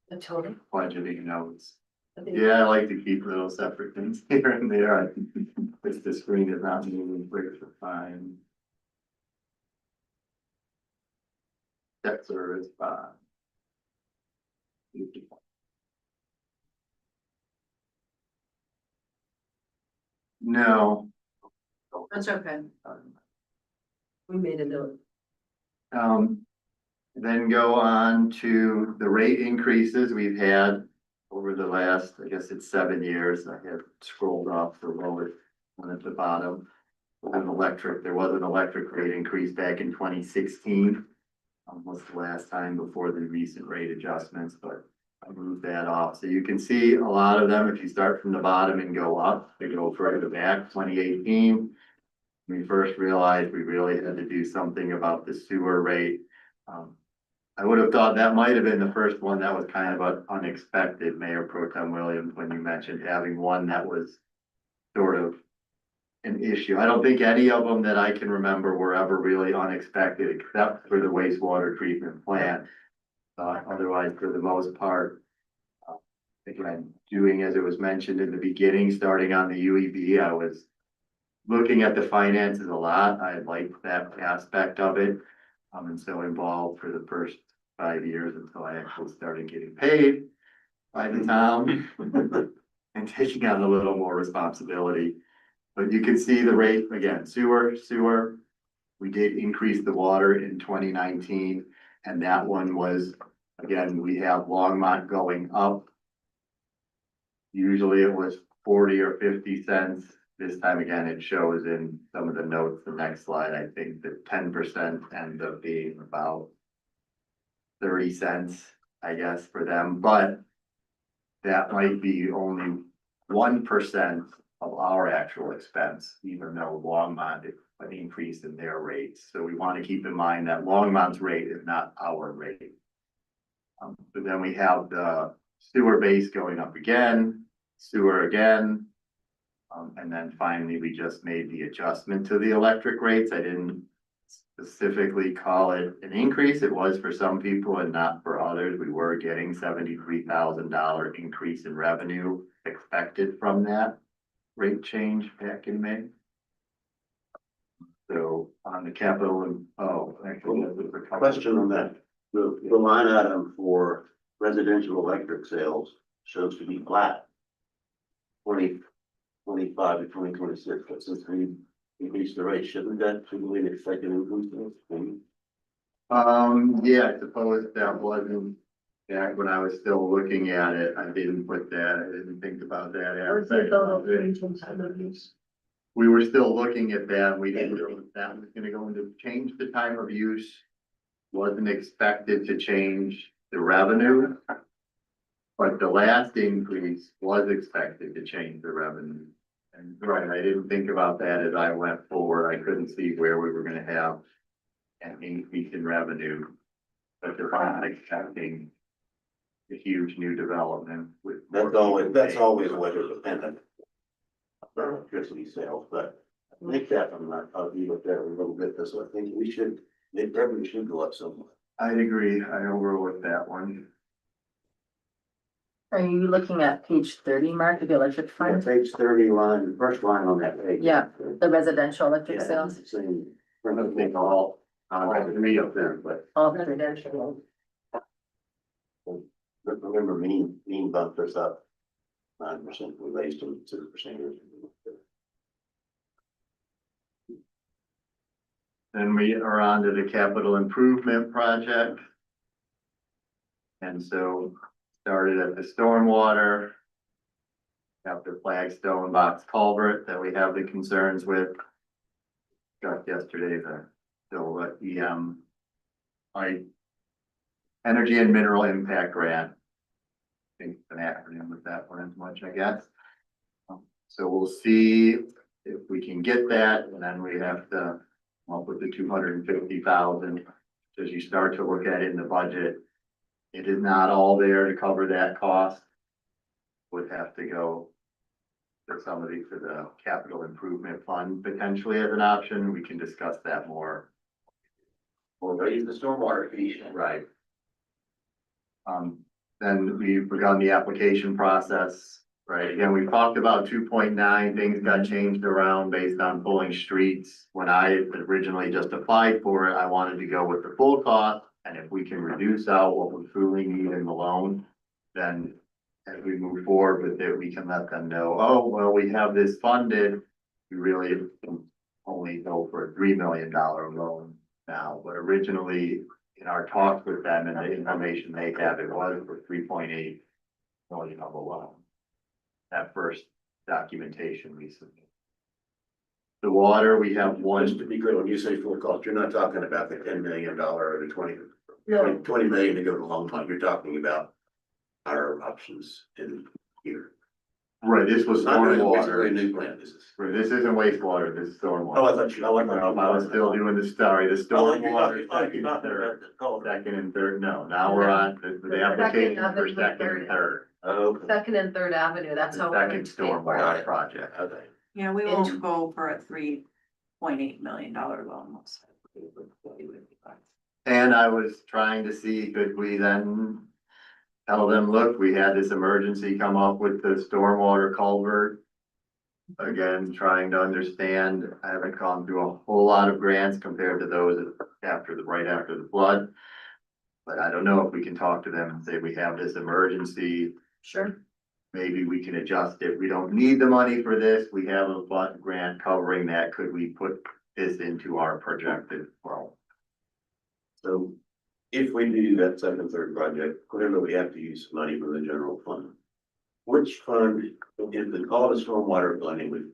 the total? budgeting notes. I think- Yeah, I like to keep little separate things here and there. If the screen is not moving quick to find. Debt service bond. No. That's okay. We made a note. Um, then go on to the rate increases we've had over the last, I guess it's 7 years. I have scrolled off the lowest one at the bottom. There was an electric rate increase back in 2016. Was the last time before the recent rate adjustments, but I moved that off. So you can see a lot of them, if you start from the bottom and go up, they go further back, 2018. We first realized we really had to do something about the sewer rate. I would have thought that might have been the first one that was kind of unexpected, Mayor Pro Tem Williams, when you mentioned having one that was sort of an issue. I don't think any of them that I can remember were ever really unexpected, except for the wastewater treatment plant. Otherwise, for the most part, again, doing as it was mentioned in the beginning, starting on the UEB, I was looking at the finances a lot. I liked that aspect of it. And so involved for the first 5 years until I actually started getting paid by the town and taking on a little more responsibility. But you can see the rate again, sewer. We did increase the water in 2019, and that one was, again, we have Longmont going up. Usually it was 40 or 50 cents. This time again, it shows in some of the notes, the next slide, I think that 10% ends up being about 30 cents, I guess, for them, but that might be only 1% of our actual expense, even though Longmont did an increase in their rates. So we want to keep in mind that Longmont's rate is not our rate. But then we have the sewer base going up again, sewer again. And then finally, we just made the adjustment to the electric rates. I didn't specifically call it an increase. It was for some people and not for others. We were getting $73,000 increase in revenue expected from that rate change back in May. So on the capital and, actually, that was a couple- Question on that, the line item for residential electric sales shows to be flat. 2025 to 2026, but since we increased the rate, shouldn't we expect an increase? Yeah, I suppose that wasn't back when I was still looking at it. I didn't put that, I didn't think about that aspect of it. We were still looking at that. We didn't know if that was gonna go into change the time of use. Wasn't expected to change the revenue. But the last increase was expected to change the revenue. And right, I didn't think about that as I went forward. I couldn't see where we were gonna have an increase in revenue. But they're not expecting a huge new development with. That's always weather dependent. Electricity sales, but I think that from that, I'll be with that a little bit, so I think the revenue should go up somewhat. I'd agree. I overlooked that one. Are you looking at page 30, Mark, of the electric fund? Page 30 line, the first line on that page. Yeah. The residential electric Yeah, sales? it's saying, I don't think all, three of them, but All residential. remember mean bumped us up 9%, we raised them 6%. then we are on to the capital improvement project. And so started at the stormwater. Got the Flagstone box culvert that we have the concerns with. Got yesterday the EM. Energy and Mineral Impact Grant. I think it's an acronym with that one as much, I guess. So we'll see if we can get that, and then we have to come up with the 250,000. As you start to look at it in the budget, it is not all there to cover that cost. Would have to go for somebody for the capital improvement fund potentially as an option. We can discuss that more. We'll raise the stormwater fee. Right. Then we've begun the application process, right? Again, we talked about 2.9, things got changed around based on pulling streets. When I originally just applied for it, I wanted to go with the full cost. And if we can reduce out what we truly need in the loan, then as we move forward with it, we can let them know, oh, well, we have this funded. We really can only go for a $3 million loan now, but originally in our talks with them and the information they have, it was for 3.8 million of a loan. That first documentation we submitted. The water, we have Just one, to be clear, when you say full cost, you're not talking about the $10 million or the 20 No, 20 million to go to long time, you're talking about our options in here. right, this was It's not really a stormwater. new plan, this is. Right, this isn't wastewater, this is Oh, stormwater. I thought you, I like. I was still doing the story, the Oh, you're stormwater, talking second, about third, the. second and third, no, now we're on the application for second and third. Oh, Second and Third Avenue, that's The how we're going second to pay for stormwater it. project. okay. Yeah, we In won't tw- go for a $3.8 million loan. Most likely. And I was trying to see, could we then tell them, look, we had this emergency come up with the stormwater culvert. Again, trying to understand, I haven't gone through a whole lot of grants compared to those right after the flood. But I don't know if we can talk to them and say, we have this emergency, Sure. maybe we can adjust it. We don't need the money for this. We have a grant covering that. Could we put this into our projected, well, So if we do that second, and third project, clearly we have to use money from the general fund. Which fund, if the call the stormwater fund, it would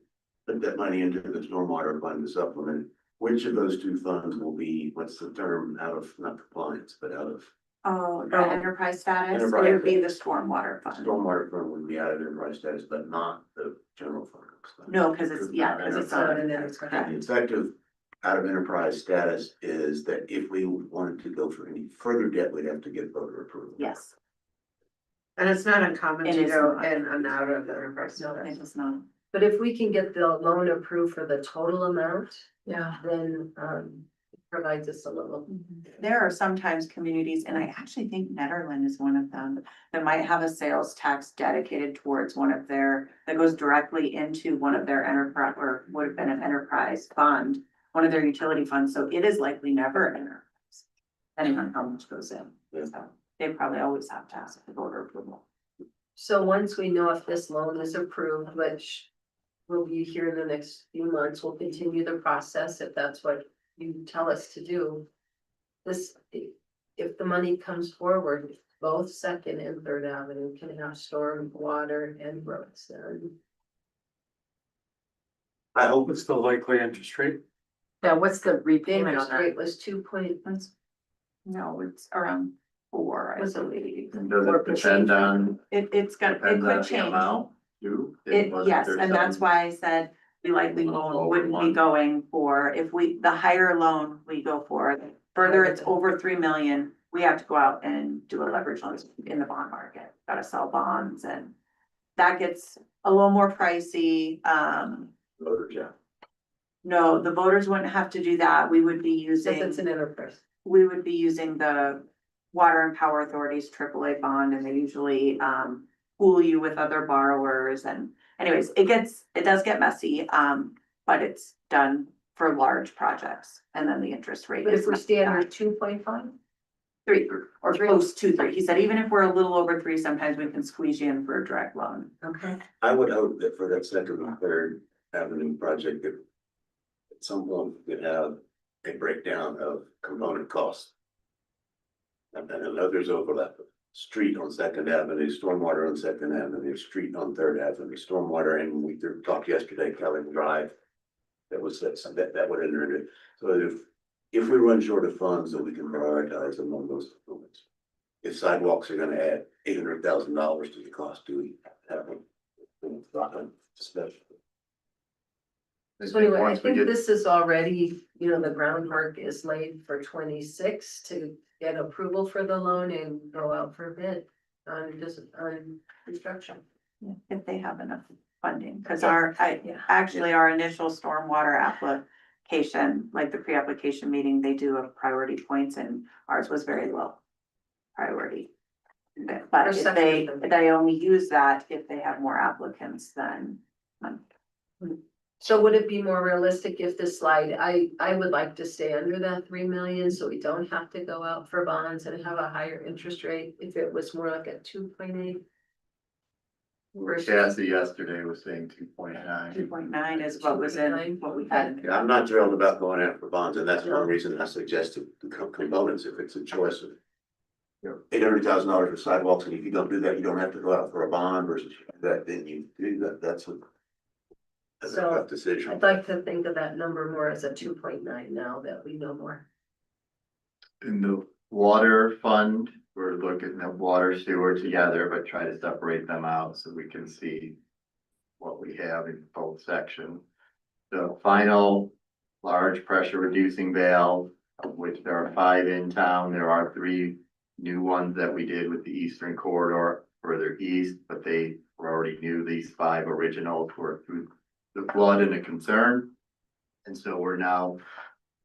put that money into the stormwater fund to supplement. Which of those two funds will be, what's the term, out of, not compliance, but out of, Oh, the enterprise status, it Enterprise. would be the stormwater fund. stormwater fund would be out of enterprise status, but not the general fund. No, because it's, yeah, because it's not. And then it's And correct. the effective out of enterprise status is that if we wanted to go for any further debt, we'd have to get voter approval. Yes, And it's not uncommon It to is go not. in and out of the enterprise. no, it is not. But if we can get the loan approved for the total amount, Yeah. then it provides us a little. There are sometimes communities, and I actually think Netherland is one of them, that might have a sales tax dedicated towards one of their, that goes directly into one of their enterprise, or would have been an enterprise fund, one of their utility funds, so it is likely never an enterprise. Depending on how much goes in, Yeah. so they probably always have to ask for voter approval. So once we know if this loan is approved, which will be here in the next few months, we'll continue the process if that's what you tell us to do. This, if the money comes forward, both Second and Third Avenue can have storm, water and roads done. I hope What's the likely interest rate? Yeah, what's the The repayment on interest rate that? was 2.1. No, it's around 4, I Was it- believe. and does it depend on, It's got, it depends on could the change. amount too? It, yes, and that's why I said we likely Lower wouldn't be one. going for, if we, the higher loan we go for, the further it's over 3 million, we have to go out and do a leverage loan in the bond market, gotta sell bonds, and that gets a little more pricey, voters, yeah. no, the voters wouldn't have to do that, we would be Since it's using, an enterprise. we would be using the Water and Power Authority's AAA bond, and they usually, pool you with other borrowers, and anyways, it does get messy, but it's done for large projects, and then the interest rate But is if we not stay that. under 2.5, 3, or close to 3, he said, even if we're a little over 3, sometimes we can squeeze you in for a direct loan. okay. I would hope that for that second and third avenue project, that at some point we could have a breakdown of component costs. And then I know there's overlap, street on Second Avenue, stormwater on Second Avenue, street on Third Avenue, stormwater, and we talked yesterday, Kelly Drive. That was, that would enter into, so if we run short of funds, then we can prioritize among those components. If sidewalks are gonna add $800,000 to the cost, do we have them? Special. So anyway, I Once we think get- this is already, the groundwork is laid for 26 to get approval for the loan and go out for bid on construction. If they have enough funding, because Yeah. actually, our initial stormwater application, like the pre-application meeting, they do a priority points, and ours was very low priority. But if they only use that if they have more applicants than. So would it be more realistic if the slide, I would like to stay under that 3 million, so we don't have to go out for bonds and have a higher interest rate, if it was more like a 2.8? Versus, Cassie yesterday was saying 2.9. 2.9 is what was in, what we had. Yeah, I'm not thrilled about going out for bonds, and that's one reason I suggested the components, if it's a choice of. $800,000 for sidewalks, and if you don't do that, you don't have to go out for a bond versus you do that, then you do that, that's a So, tough decision. I'd like to think of that number more as a 2.9 now that we know more. In the water fund, we're looking at water sewer together, but try to separate them out so we can see what we have in both sections. The final large pressure reducing valve, of which there are 5 in town, there are 3 new ones that we did with the eastern corridor further east, but they were already knew these 5 originals were through the flood and a concern. And so we're now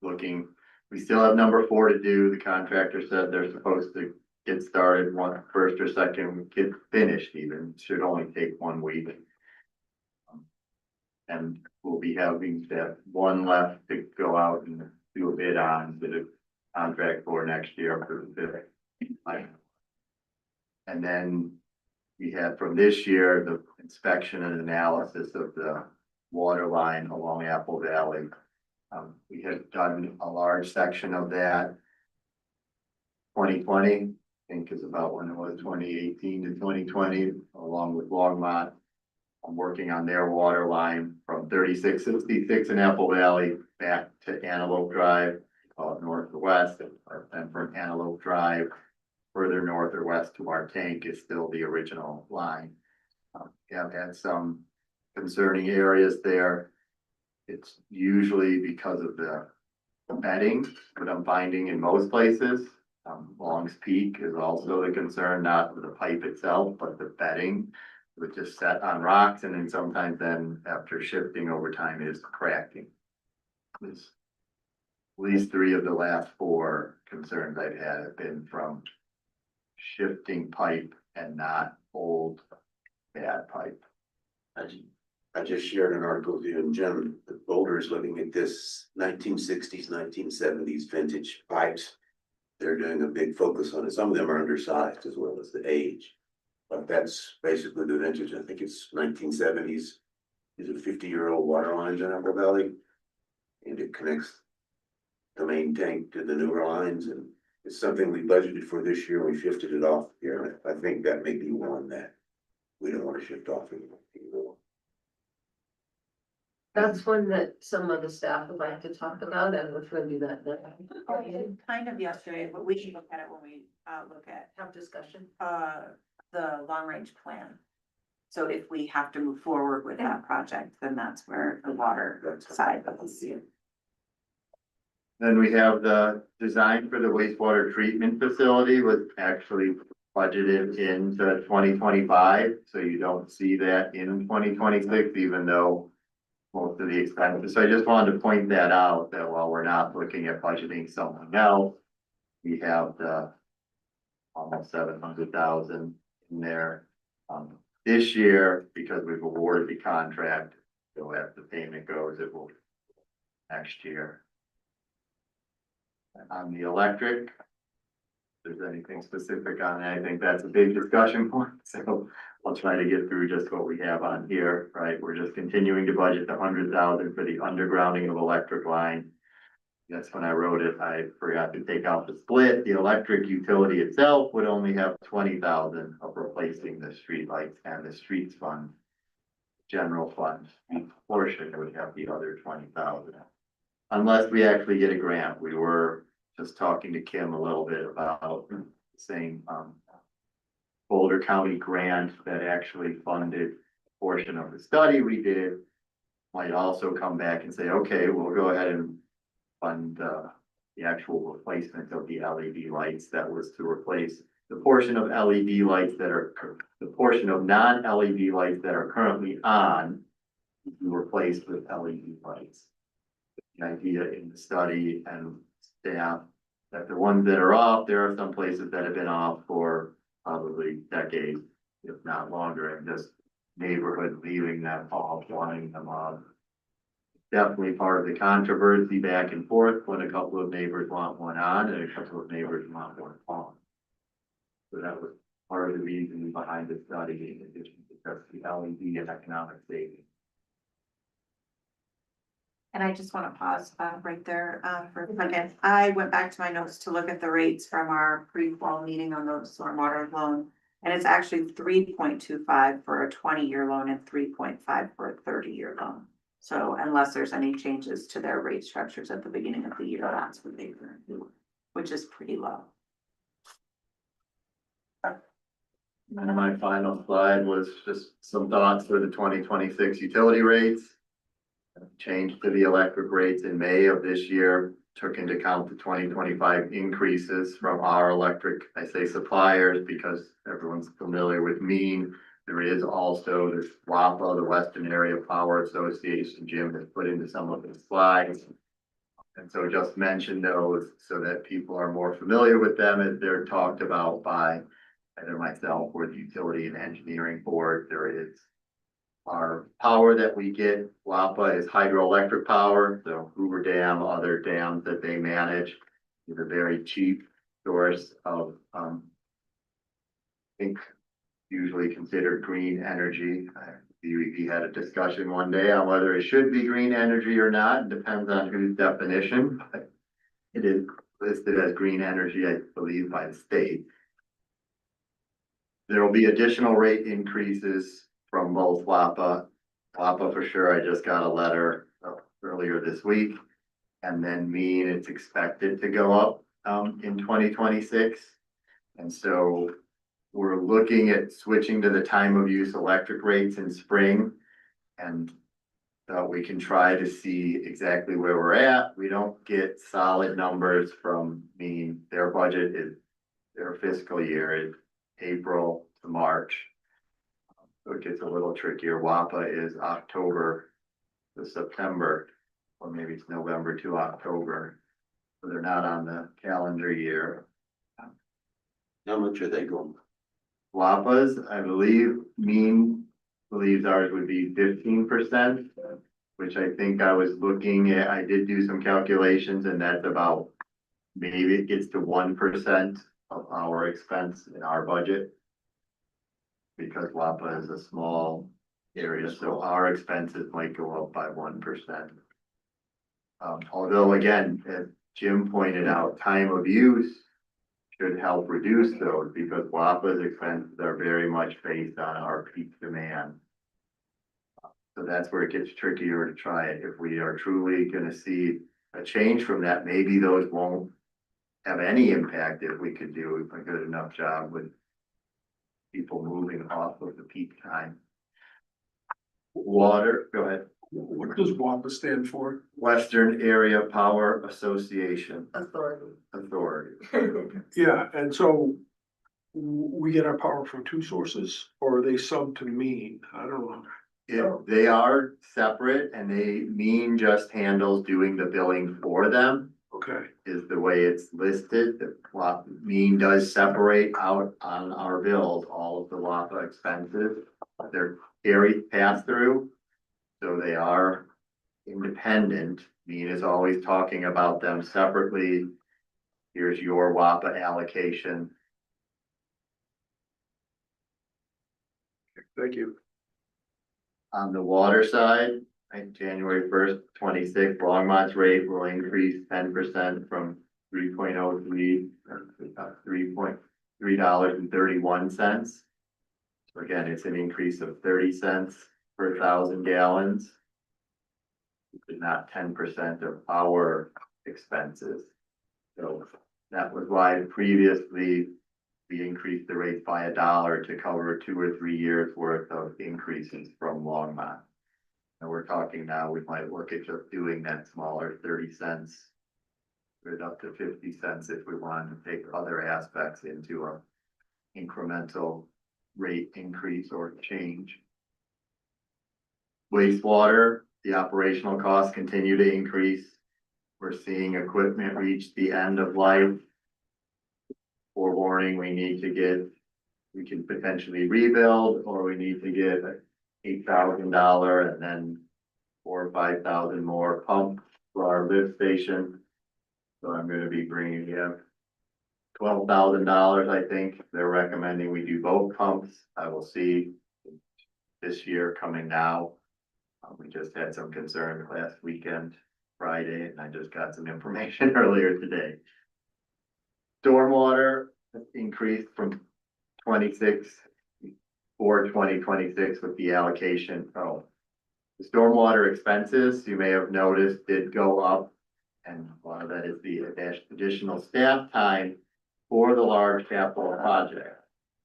looking, we still have number 4 to do. The contractor said they're supposed to get started first or second, get finished even, should only take 1 week. And we'll be having that 1 left to go out and do a bid on the contract for next year for the 5th. And then we had from this year, the inspection and analysis of the water line along Apple Valley. We had done a large section of that. 2020, I think is about when it was 2018 to 2020, along with Longmont. I'm working on their water line from 3666 in Apple Valley back to Antelope Drive, call it north to west, and from Antelope Drive further north or west to our tank is still the original line. We have had some concerning areas there. It's usually because of the bedding that I'm finding in most places. Long's Peak is also the concern, not the pipe itself, but the bedding, which is set on rocks, and then sometimes then after shifting over time is cracking. There's at least 3 of the last 4 concerns I've had have been from shifting pipe and not old bad pipe. I just shared an article with you and Jim, the Boulder is looking at this 1960s, 1970s vintage pipes. They're doing a big focus on it. Some of them are undersized as well as the age. But that's basically the vintage. I think it's 1970s. These are 50-year-old water lines in Apple Valley. And it connects the main tank to the newer lines, and it's something we budgeted for this year. We shifted it off here. I think that may be one that we don't want to shift off anymore. That's one that some of the staff would like to talk about, and we're gonna do that then. Kind of yesterday, but we can look at it when we, look at, Have discussion. the long range plan. So if we have to move forward with that project, then that's where the water side of the. Then we have the design for the wastewater treatment facility was actually budgeted into 2025. So you don't see that in 2026, even though most of the expenses. So I just wanted to point that out, that while we're not looking at budgeting something else, we have the almost 700,000 in there. This year, because we've awarded the contract, so as the payment goes, it will next year. On the electric, if there's anything specific on that, I think that's a big discussion point, so I'll try to get through just what we have on here, right? We're just continuing to budget the 100,000 for the undergrounding of electric line. That's when I wrote it, I forgot to take out the split. The electric utility itself would only have 20,000 of replacing the streetlights and the streets fund. General fund portion would have the other 20,000. Unless we actually get a grant. We were just talking to Kim a little bit about saying, Boulder County grant that actually funded a portion of the study we did. Might also come back and say, okay, we'll go ahead and fund the actual replacement of the LED lights. That was to replace the portion of LED lights that are, the portion of non-LED lights that are currently on, to be replaced with LED lights. The idea in the study and staff that the ones that are off, there are some places that have been off for probably decades, if not longer, and just neighborhood leaving them off, wanting them on. definitely part of the controversy back and forth when a couple of neighbors want one on and a couple of neighbors want one off. So that was part of the reason behind the study, in addition to just the LED and economic savings. And I just want to pause right there for a second. I went back to my notes to look at the rates from our pre-fall meeting on the stormwater loan. And it's actually 3.25 for a 20-year loan and 3.5 for a 30-year loan. So unless there's any changes to their rate structures at the beginning of the year, that's what they do, which is pretty low. And my final slide was just some thoughts for the 2026 utility rates. Change to the electric rates in May of this year took into account the 2025 increases from our electric, I say suppliers, because everyone's familiar with Mean. There is also this WAPA, the Western Area Power Association. Jim has put into some of his slides. And so just mention those so that people are more familiar with them as they're talked about by either myself or the Utility and Engineering Board. There is our power that we get. WAPA is hydroelectric power, so Hoover Dam, other dams that they manage is a very cheap source of, I think usually considered green energy. We had a discussion one day on whether it should be green energy or not. It depends on whose definition, but it is listed as green energy, I believe, by the state. There will be additional rate increases from both WAPA for sure. I just got a letter earlier this week. And then Mean, it's expected to go up in 2026. And so we're looking at switching to the time of use electric rates in spring. And we can try to see exactly where we're at. We don't get solid numbers from Mean. Their budget is, their fiscal year is April to March. So it gets a little trickier. WAPA is October to September, or maybe it's November to October. So they're not on the calendar year. How much are they going? WAPA's, I believe, Mean believes ours would be 15%, which I think I was looking at. I did do some calculations and that's about, maybe it gets to 1% of our expense in our budget. Because WAPA is a small area, so our expenses might go up by 1%. Although again, as Jim pointed out, time of use should help reduce those because WAPA's expenses are very much based on our peak demand. So that's where it gets trickier to try it. If we are truly gonna see a change from that, maybe those won't have any impact if we could do a good enough job with people moving off of the peak time. Water, go ahead. What does WAPA stand for? Western Area Power Association Authority. Authority. Yeah, and so we get our power from two sources, or are they sub to Mean? I don't know. They are separate and Mean just handles doing the billing for them. Okay, Is the way it's listed. The Mean does separate out on our bills all of the WAPA expenses. They're carried pass through. So they are independent. Mean is always talking about them separately. Here's your WAPA allocation. thank you. On the water side, January 1st, 26, Longmont's rate will increase 10% from 3.03 $3.31. So again, it's an increase of 30 cents per 1,000 gallons. But not 10% of our expenses. So that was why previously we increased the rate by $1 to cover 2 or 3 years worth of increases from Longmont. And we're talking now, we might look at just doing that smaller 30 cents. Right up to 50 cents if we want to take other aspects into a incremental rate increase or change. Wastewater, the operational costs continue to increase. We're seeing equipment reach the end of life. Forewarning, we can potentially rebuild, or we need to get $8,000 and then or 5,000 more pump for our lift station. So I'm gonna be bringing you $12,000, I think. They're recommending we do both pumps. I will see this year coming now. We just had some concern last weekend, Friday, and I just got some information earlier today. Stormwater increased from 26 for 2026 with the allocation. Oh, the stormwater expenses, you may have noticed, did go up. And a lot of that is the additional staff time for the large capital project.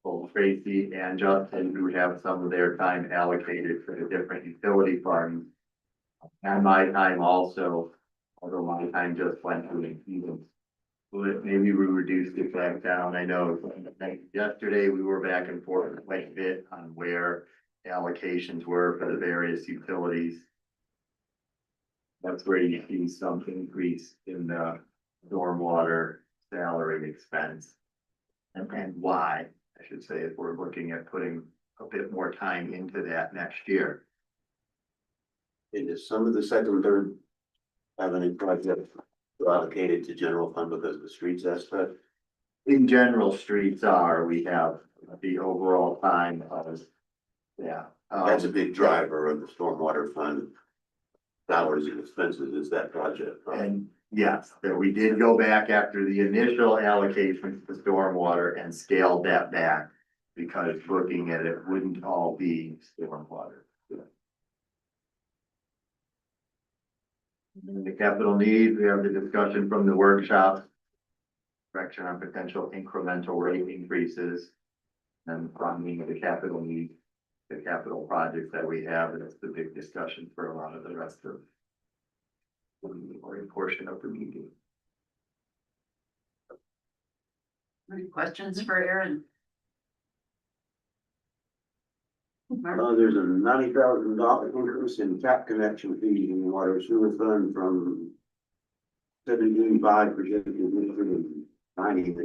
Both Tracy and Justin, who have some of their time allocated for the different utility funds. And my time also, although my time just went to infusions. Maybe we reduced it back down. I know yesterday we were back and forth quite a bit on where allocations were for the various utilities. That's where you see some increase in the stormwater salary expense. And why, I should say, if we're looking at putting a bit more time into that next year. And is some of the second, third have any projects allocated to general fund because of the streets aspect? In general, streets are, we have the overall time of, yeah. That's a big driver of the stormwater fund. Salaries and expenses is that project. Right? And yes, that we did go back after the initial allocation to stormwater and scaled that back. Because looking at it wouldn't all be stormwater. And the capital needs, we have the discussion from the workshop. Direction on potential incremental rate increases. And funding of the capital needs, the capital projects that we have, and it's the big discussion for a lot of the rest of. Or a portion of the meeting. Any questions for Aaron? There's a $90,000 increase in tap connection fees in the water sewer fund from 75 projected to 90.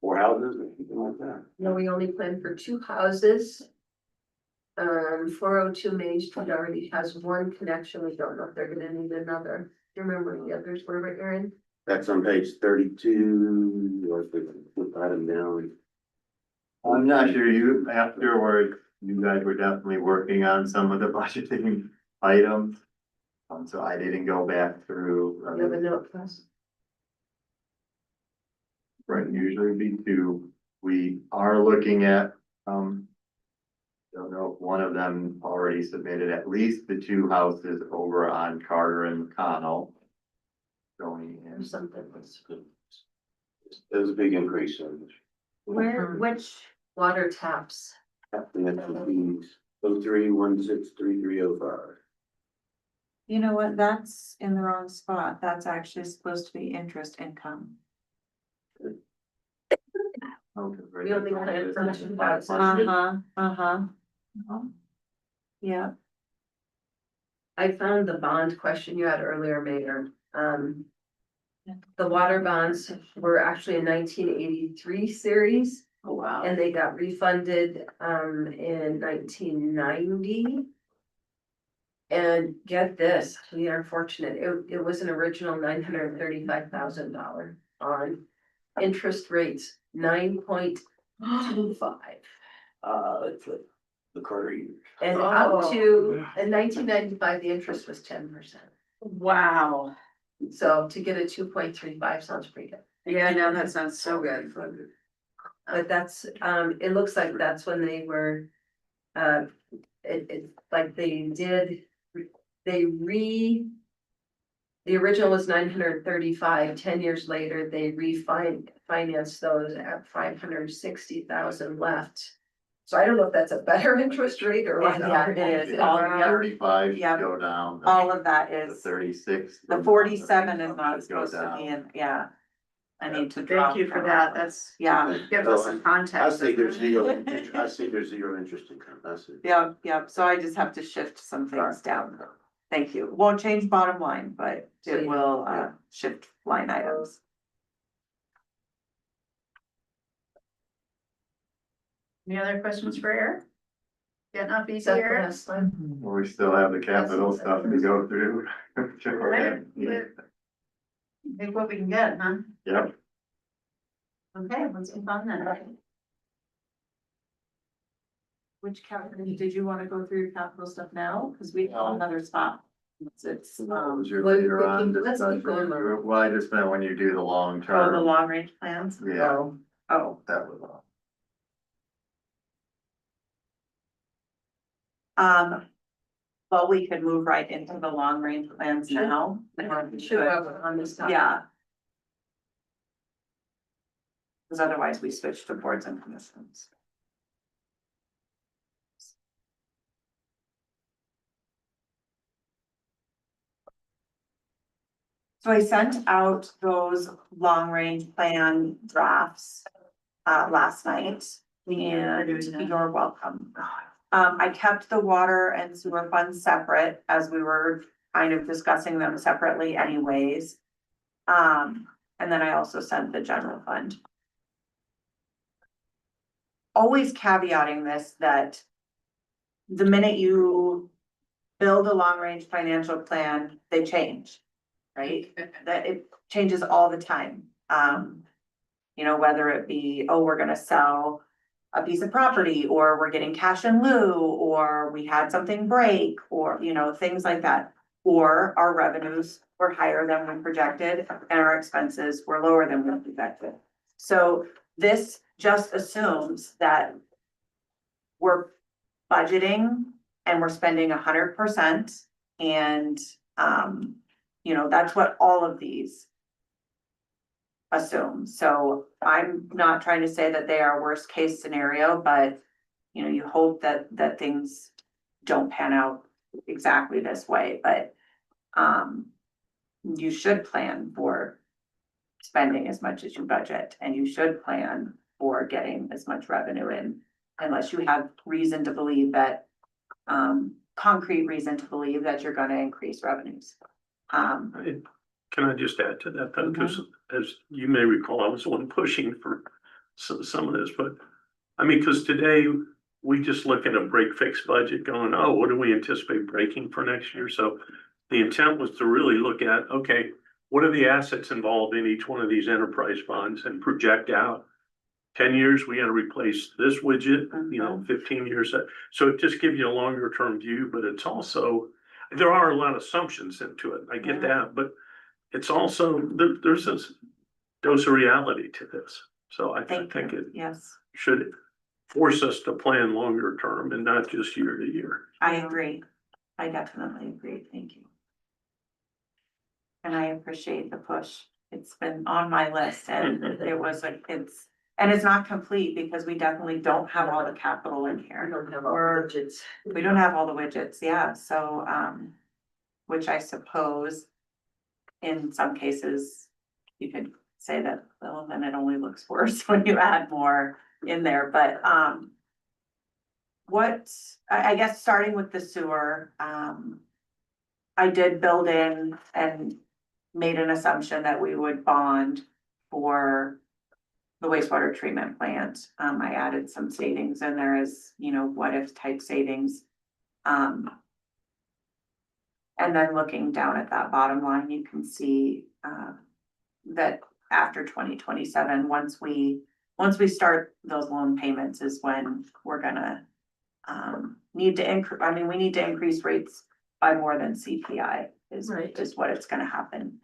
4 houses or something like that. No, we only plan for 2 houses. 402 Main Street already has 1 connection. We don't know if they're gonna need another. Do you remember the others were, Aaron? That's on page 32, or if we put item down. I'm not sure you, afterwards, you guys were definitely working on some of the budgeting items. So I didn't go back through. You have a note for us? Right, usually be 2. We are looking at, don't know if one of them already submitted at least the 2 houses over on Carter and McConnell. Going Or in. something. It was a big increase in Where, which, Water taps. tap connection fees, 03163305. you know what, that's in the wrong spot. That's actually supposed to be interest income. We only plan for 2,000. Yeah, I found the bond question you had earlier, Mayor. The water bonds were actually a 1983 series. Oh, wow. And they got refunded in 1990. And get this, we are fortunate, it was an original $935,000 on interest rates 9.25. It's like the Carter years. And Oh. up to, in 1995, the interest was 10%. Wow. So to get a 2.35 sounds pretty good. Yeah, no, that sounds so good. But that's, it looks like that's when they were, it's like the original was 935. 10 years later, they financed those at 560,000 left. So I don't know if that's a better interest rate or what. Yeah, it is. All, yep, 35 Yep. go down. all of that The is, 36. the 47 is not Go supposed to down. be in, yeah. I need to drop. Thank you for that. That's, Yeah, gives us some I context. see there's zero, I see there's zero interest income, that's it. yeah, so I just have to shift some things down. Thank you. Won't change bottom line, but it will, shift line items. Any other questions for Eric? getting up Is that the easier. last one? We still have the capital stuff to go through. Right. Take what we can get, huh? Yep. Okay, let's move on then. Which capital, did you wanna go through your capital stuff now? Cause we have another spot. It's, What was your Well, later on let's keep discussion? going. Well, I just meant when you do the long oh, term. the long range plans? Yeah, Oh, that was all. well, we could move right into the long range plans now. Sure, on this topic. Yeah. Cause otherwise we switch to boards and commissions. So I sent out those long range plan drafts last night and you're welcome. I kept the water and sewer funds separate as we were kind of discussing them separately anyways. And then I also sent the general fund. Always caveating this that the minute you build a long range financial plan, they change. Right? That it changes all the time. You know, whether it be, oh, we're gonna sell a piece of property, or we're getting cash in lieu, or we had something break, or, you know, things like that. Or our revenues were higher than we projected and our expenses were lower than we projected. So this just assumes that we're budgeting and we're spending 100% and, you know, that's what all of these assume. So I'm not trying to say that they are worst case scenario, but you know, you hope that things don't pan out exactly this way, but you should plan for spending as much as you budget, and you should plan for getting as much revenue in, unless you have reason to believe that concrete reason to believe that you're gonna increase revenues. Can I just add to that though, because as you may recall, I was the one pushing for some of this, but I mean, because today we just look at a break fix budget going, oh, what do we anticipate breaking for next year? So the intent was to really look at, okay, what are the assets involved in each one of these enterprise funds and project out 10 years, we gotta replace this widget, you know, 15 years. So it just gives you a longer term view, but it's also, there are a lot of assumptions into it. I get that, but it's also, there's this dose of reality to this. So I think it Yes, should force us to plan longer term and not just year to year. I agree. I definitely agree. Thank you. And I appreciate the push. It's been on my list and it's not complete because we definitely don't have all the capital in We here. don't have our budgets. We don't have all the widgets, yeah, so, which I suppose in some cases, you could say that, well, then it only looks worse when you add more in there, but, I guess starting with the sewer, I did build in and made an assumption that we would bond for the wastewater treatment plant. I added some savings in there as, you know, what if type savings. And then looking down at that bottom line, you can see, that after 2027, once we start those loan payments is when we're gonna, need to increase rates by more than CPI is what it's gonna happen.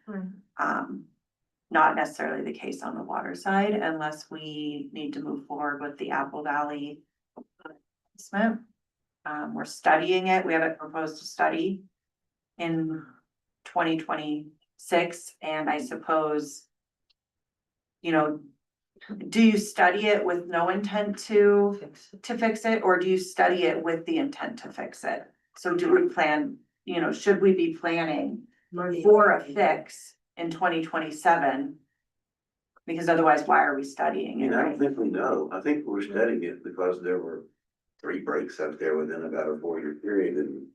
Not necessarily the case on the water side unless we need to move forward with the Apple Valley assessment. We're studying it. We have it proposed to study in 2026, and I suppose, you know, do you study it with no intent to fix it, or do you study it with the intent to fix it? So do we plan, you know, should we be planning for a fix in 2027? Because otherwise, why are we I studying it, mean, I right? don't think we know. I think we're studying it because there were 3 breaks up there within about a 4-year period and.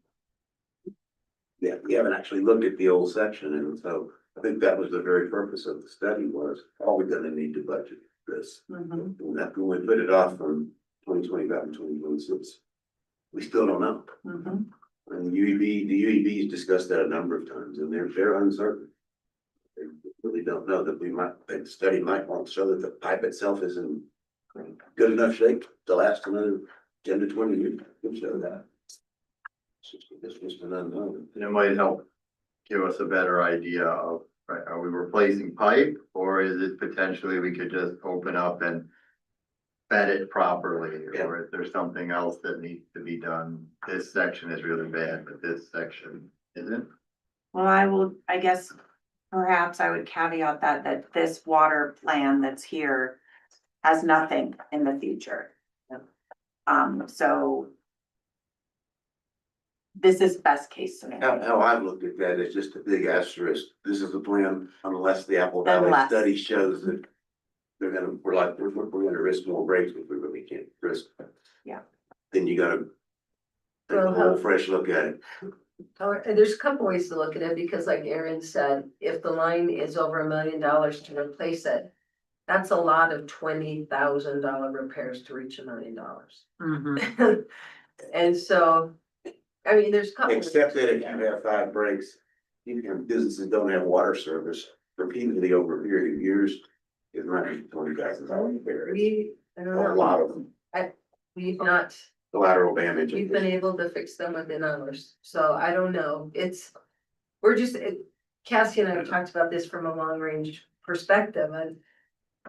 Yeah, we haven't actually looked at the old section, and so I think that was the very purpose of the study was, are we gonna need to budget this? Mhm. And that when we put it off from 2025 and 2026. We still don't know. Mhm. And the UEB's discussed that a number of times and they're uncertain. They really don't know that the study might want to show that the pipe itself is in good enough shape to last another 10 to 20 years. Could show that. It's just an unknown. And it might help give us a better idea of, right, are we replacing pipe? Or is it potentially we could just open up and bed it properly? Yeah. Or is there something else that needs to be done? This section is really bad, but this section isn't. Well, I guess perhaps I would caveat that this water plan that's here has nothing in the future. So this is best case scenario. How I've looked at that is just a big asterisk. This is the plan unless the Apple Valley Unless. study shows that we're gonna risk more breaks, if we really can't risk. Yeah. Then you gotta take a Well, whole fresh look at it. There's a couple ways to look at it, because like Aaron said, if the line is over $1 million to replace it, that's a lot of $20,000 repairs to reach $1 million. Mhm. And so, I mean, there's a couple. Except that if you have 5 breaks, businesses don't have water service repeatedly over a period of years, it might be $20,000 repair. I don't Or a know, lot of them, we've not, collateral damage. we've been able to fix them within hours, so I don't know, we're just, Cassie and I have talked about this from a long range perspective, and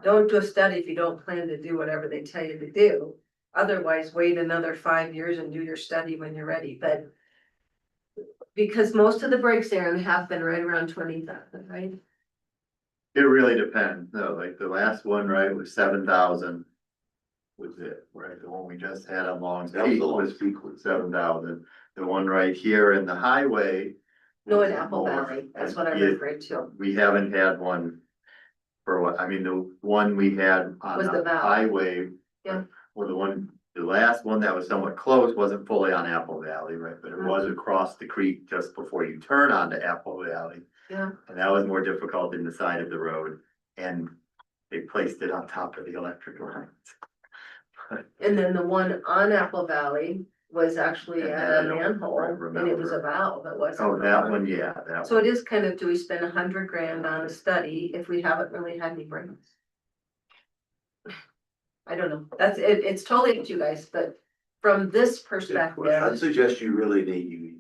don't do a study if you don't plan to do whatever they tell you to do. Otherwise, wait another 5 years and do your study when you're ready, but because most of the breaks, Aaron, have been right around 20,000, right? It really depends, no, like the last one, right, was 7,000. Was it, right, the one we just had on Long's That was Peak the was longest peak. 7,000. The one right here in the highway. No, in was Apple more. Valley, that's what I Yeah, referred to. We haven't had one for what, I mean, the one we had on Was the the valve. highway. Yeah. Or the last one that was somewhat close wasn't fully on Apple Valley, right, but it was Mm-hmm. across the creek just before you turn onto Apple Valley. Yeah. And that was more difficult in the side of the road, and they placed it on top of the electric lines. And then the one on Apple Valley was actually And at then I a don't manhole, quite and it was a remember. valve, it wasn't. Oh, that one, yeah, that So one. it is kind of, do we spend $100,000 on a study if we haven't really had any breaks? I don't know, that's, it's totally up to you guys, but from this I'd perspective, suggest you really need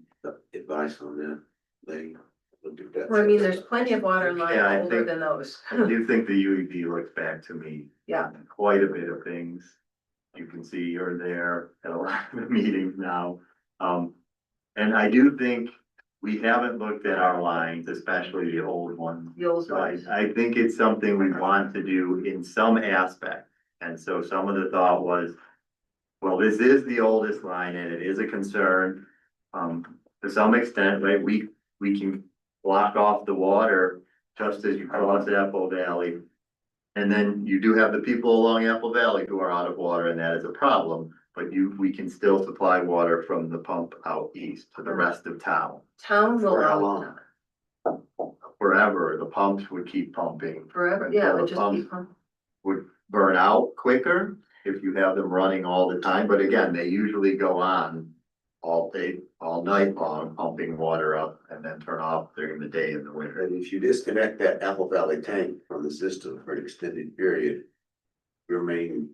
advice on that. They look at that. well, I mean, there's plenty of water lines Yeah, I older think- than those. I do think the UEP looks back to me. Yeah. Quite a bit of things. You can see you're there at a lot of the meetings now. And I do think we haven't looked at our lines, especially the old ones. The old So ones. I think it's something we want to do in some aspect. And so some of the thought was, well, this is the oldest line and it is a concern. To some extent, right, we can block off the water just as you cross Apple Valley. And then you do have the people along Apple Valley who are out of water, and that is a problem. But we can still supply water from the pump out east to the rest of town. Town will For how always long? not, Forever, the pumps would keep pumping. forever, yeah, it would Well, just the keep on. Would burn out quicker if you have them running all the time, but again, they usually go on all day, all night long, pumping water up and then turn off during the day in the winter. And if you disconnect that Apple Valley tank from the system for an extended period, your main,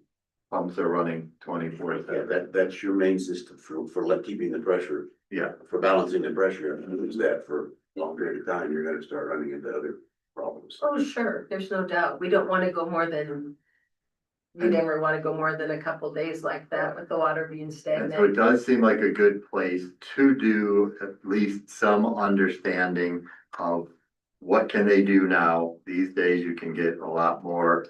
Pumps are running 24/7. that's your main system for keeping the pressure, Yeah, for balancing the pressure. If you lose that for a long period of time, you're gonna start running into other problems. Oh, sure, there's no doubt, we don't wanna go more than. We never wanna go more than a couple days like that with the water being and so it stagnant. does seem like a good place to do at least some understanding of what can they do now. These days, you can get a lot more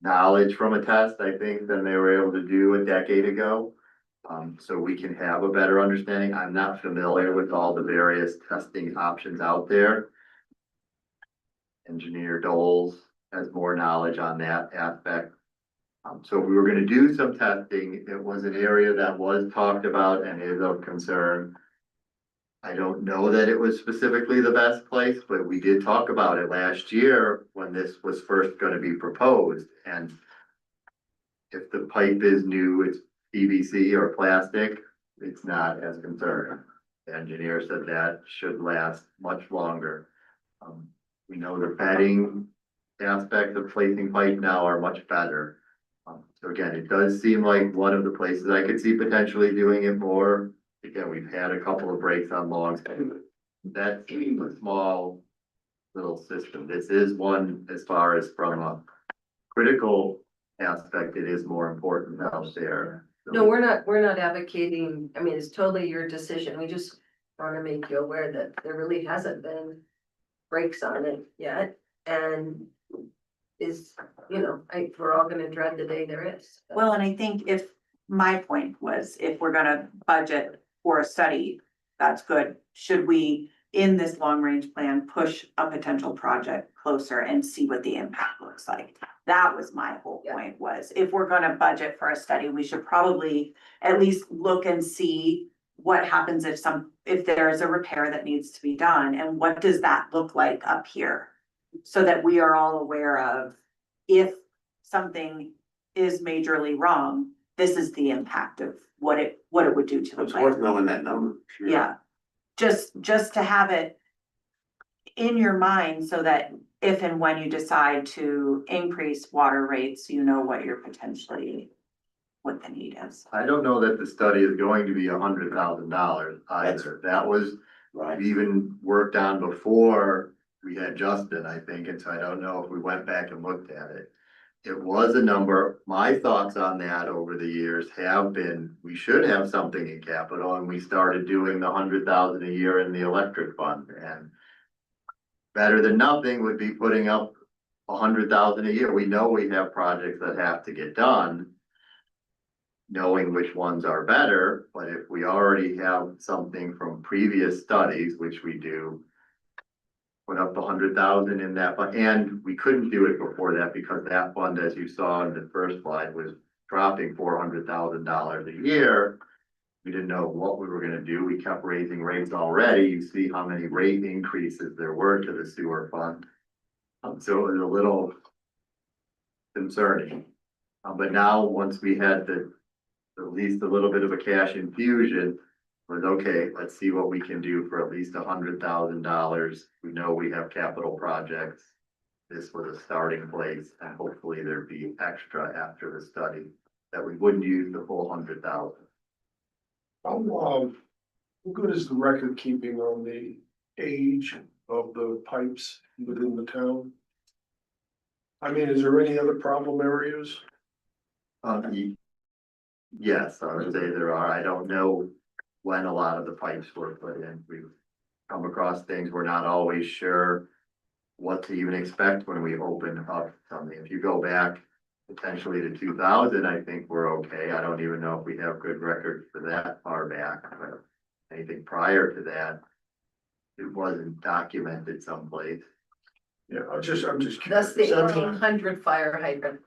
knowledge from a test, I think, than they were able to do a decade ago. So we can have a better understanding. I'm not familiar with all the various testing options out there. Engineer Doles has more knowledge on that aspect. So if we were gonna do some testing, it was an area that was talked about and is of concern. I don't know that it was specifically the best place, but we did talk about it last year when this was first gonna be proposed, and if the pipe is new, it's PVC or plastic, it's not as concerning. The engineer said that should last much longer. We know the bedding aspects of placing pipe now are much better. So again, it does seem like one of the places I could see potentially doing it more. Again, we've had a couple of breaks on longs. That seems a small little system. This is one as far as from a critical aspect, it is more important out there. So No, we're not advocating, I mean, it's totally your decision. We just wanna make you aware that there really hasn't been breaks on it yet. And is, you know, we're all gonna dread the day there is. Well, and I think if, my point was, if we're gonna budget for a study, that's good. Should we, in this long range plan, push a potential project closer and see what the impact looks like? That was my whole Yeah. point, was if we're gonna budget for a study, we should probably at least look and see what happens if there is a repair that needs to be done, and what does that look like up here? So that we are all aware of, if something is majorly wrong, this is the impact of what it would do to the It's worth plant. knowing that number. Sure. Yeah, just to have it in your mind so that if and when you decide to increase water rates, you know what you're potentially, what the need is. I don't know that the study is going to be $100,000 either. That was Right. even worked on before we had Justin, I think, and so I don't know if we went back and looked at it. It was a number, my thoughts on that over the years have been, we should have something in capital, and we started doing the 100,000 a year in the electric fund, and better than nothing would be putting up 100,000 a year. We know we have projects that have to get done. Knowing which ones are better, but if we already have something from previous studies, which we do. Put up 100,000 in that fund, and we couldn't do it before that because that fund, as you saw in the first slide, was dropping $400,000 a year. We didn't know what we were gonna do. We kept raising rates already. You see how many rate increases there were to the sewer fund. So it was a little concerning. But now, once we had at least a little bit of a cash infusion, was okay, let's see what we can do for at least $100,000. We know we have capital projects. This was a starting place, and hopefully there'd be extra after the study that we wouldn't use the full 100,000. How good is the record keeping on the age of the pipes within the town? I mean, is there any other problem areas? Yes, I would say there are. I don't know when a lot of the pipes were put in. We've come across things we're not always sure what to even expect when we open up something. If you go back potentially to 2000, I think we're okay. I don't even know if we have good records for that far back, but anything prior to that, it wasn't documented someplace. Yeah, I'm just That's curious. the 1800 fire hydrant.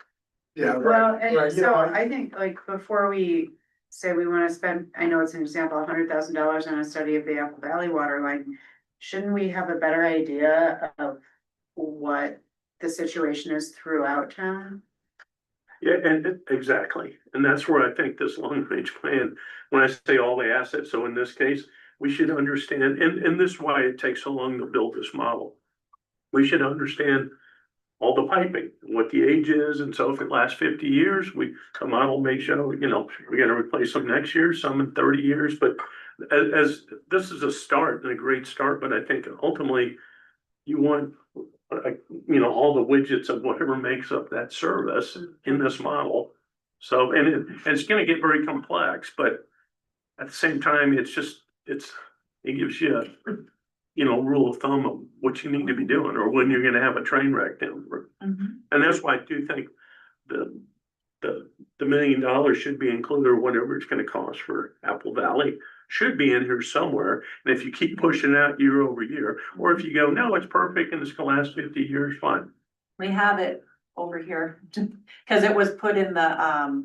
Yeah, Well, right, and right, you so know, I think like before we say we wanna spend, I know it's an example, $100,000 on a study of the Apple Valley water line. Shouldn't we have a better idea of what the situation is throughout town? Yeah, exactly, and that's where I think this long range plan, when I say all the assets, so in this case, we should understand, and this is why it takes so long to build this model. We should understand all the piping, what the age is, and so if it lasts 50 years, the model may show, you know, we're gonna replace them next year, some in 30 years, but as this is a start and a great start, but I think ultimately you want, you know, all the widgets of whatever makes up that service in this model. So, and it's gonna get very complex, but at the same time, it gives you you know, rule of thumb of what you need to be doing, or when you're gonna have a train wreck down the road. And that's why I do think the $1 million should be included, or whatever it's gonna cost for Apple Valley should be in here somewhere. And if you keep pushing out year over year, or if you go, no, it's perfect and it's gonna last 50 years, fine. We have it over here, cause it was put in the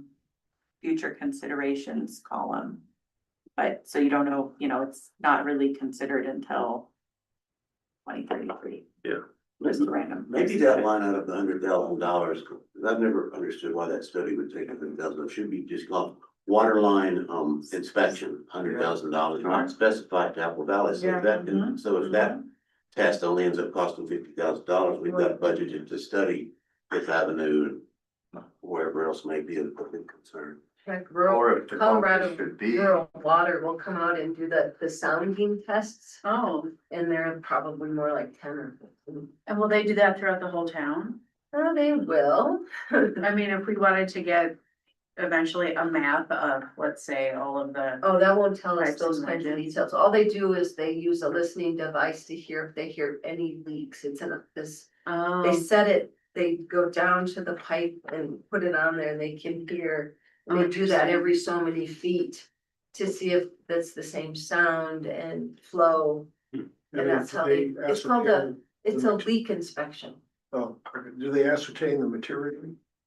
future considerations column. But, so you don't know, you know, it's not really considered until 2033. Yeah. Just random. Maybe that line out of the $100,000, because I've never understood why that study would take $100,000. It should be just gone water line, inspection, $100,000, not specified to Apple Valley, so Yeah. if that, can- so if that test only ends up costing $50,000, we've got budgeted to study Fifth Avenue and wherever else may be of concern. Like Or rural, if the Colorado focus should be, rural water will come out and do the sounding tests, Oh, and they're probably more like 10 or 15. and will they do that throughout the whole town? Oh, they will. I mean, if we wanted to get eventually a map of, let's say, all of the. Oh, that won't tell us Pipes those and kinds of legends. details. All they do is they use a listening device to hear if they hear any leaks. It's in this, they set it, they go down to the pipe and put it on there and they can hear. And they do that every so many feet to see if that's the same sound and flow. And that's how they, it's called it's a leak inspection. Oh, do they ascertain the material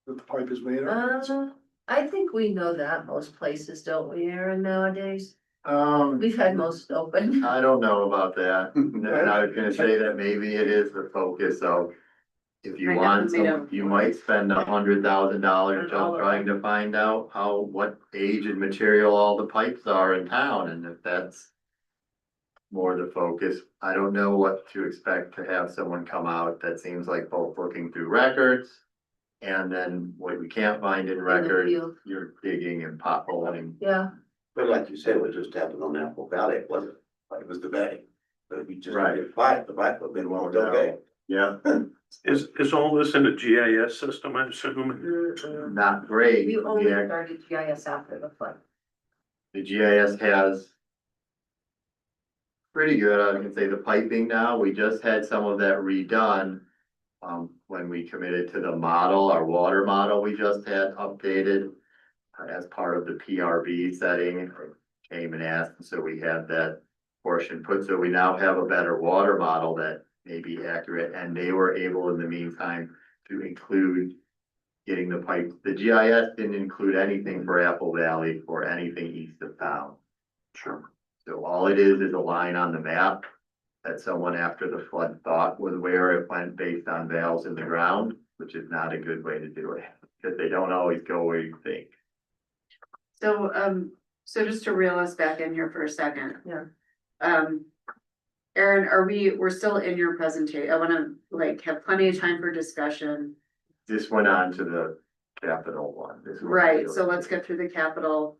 that the pipe is made of? I think we know that most places, don't we, Aaron, nowadays? um, We've had most open. I don't know about that. And I was gonna say that maybe it is the focus of. If you Right now, want, we some- don't- you might spend $100,000 On all just of trying to find out what age and material all the pipes are in town, and if that's. More the focus, I don't know what to expect to have someone come out that seems like both looking through records. And then what we can't find in records, field. you're digging and potholing. Yeah, But like you said, it just happened on Apple Valley, it wasn't, like it was the bay. But if you just Right. did fight, the fight would have been well, okay. Yeah, Is all this in a GIS system, I assume? not great. we only Yeah, started GIS after the flood. the GIS has. Pretty good, I can say the piping now, we just had some of that redone. When we committed to the model, our water model, we just had updated. As part of the PRB setting, came and asked, so we had that portion put, so we now have a better water model that may be accurate, and they were able in the meantime to include. Getting the pipes, the GIS didn't include anything for Apple Valley or anything east of town. Sure. So all it is a line on the map that someone after the flood thought was where it went based on valves in the ground, which is not a good way to do it, because they don't always go where you think. So just to reel us back in here for a second. Yeah. Erin, we're still in your presentation. I wanna have plenty of time for discussion. This went on to the capital one. This is what Right, we're so doing. let's get through the capital.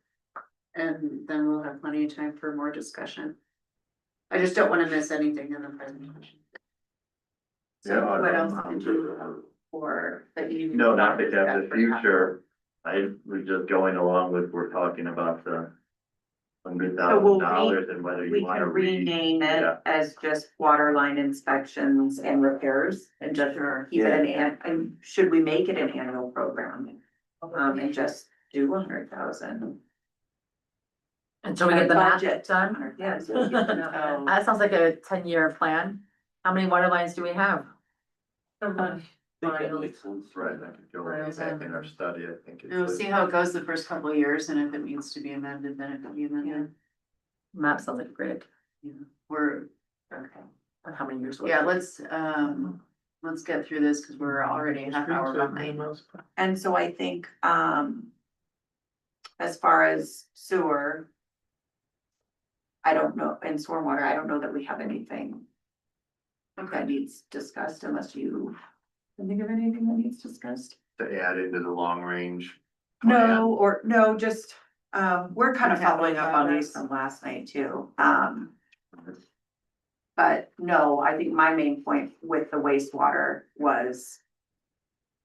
And then we'll have plenty of time for more discussion. I just don't wanna miss anything in the presentation. So Yeah, I what don't else did you have for that you? No, not to have the future. I was just going along with, we're talking about the $100,000 and whether We you wanna can read. rename it Yeah. as just water line inspections and repairs and just keep it and should we make it an annual program? And just do 100,000. Until we get the math Budget. done. Yes. That sounds like a 10-year plan. How many water lines do we have? I think that makes sense. Right, I could go right back in our study, I think. it's We'll like- see how it goes the first couple of years, and if it needs to be amended, then it can be amended. Map sounds like great. We're, okay, And how many years? yeah, let's get through this, cause we're already a half hour behind. And so I think, as far as sewer. I don't know, and stormwater, I don't know that we have anything. That needs discussed unless you can think of anything that needs discussed. To add into the long range. No, or no, just, we're kind of following up on these from last night too, But no, I think my main point with the wastewater was.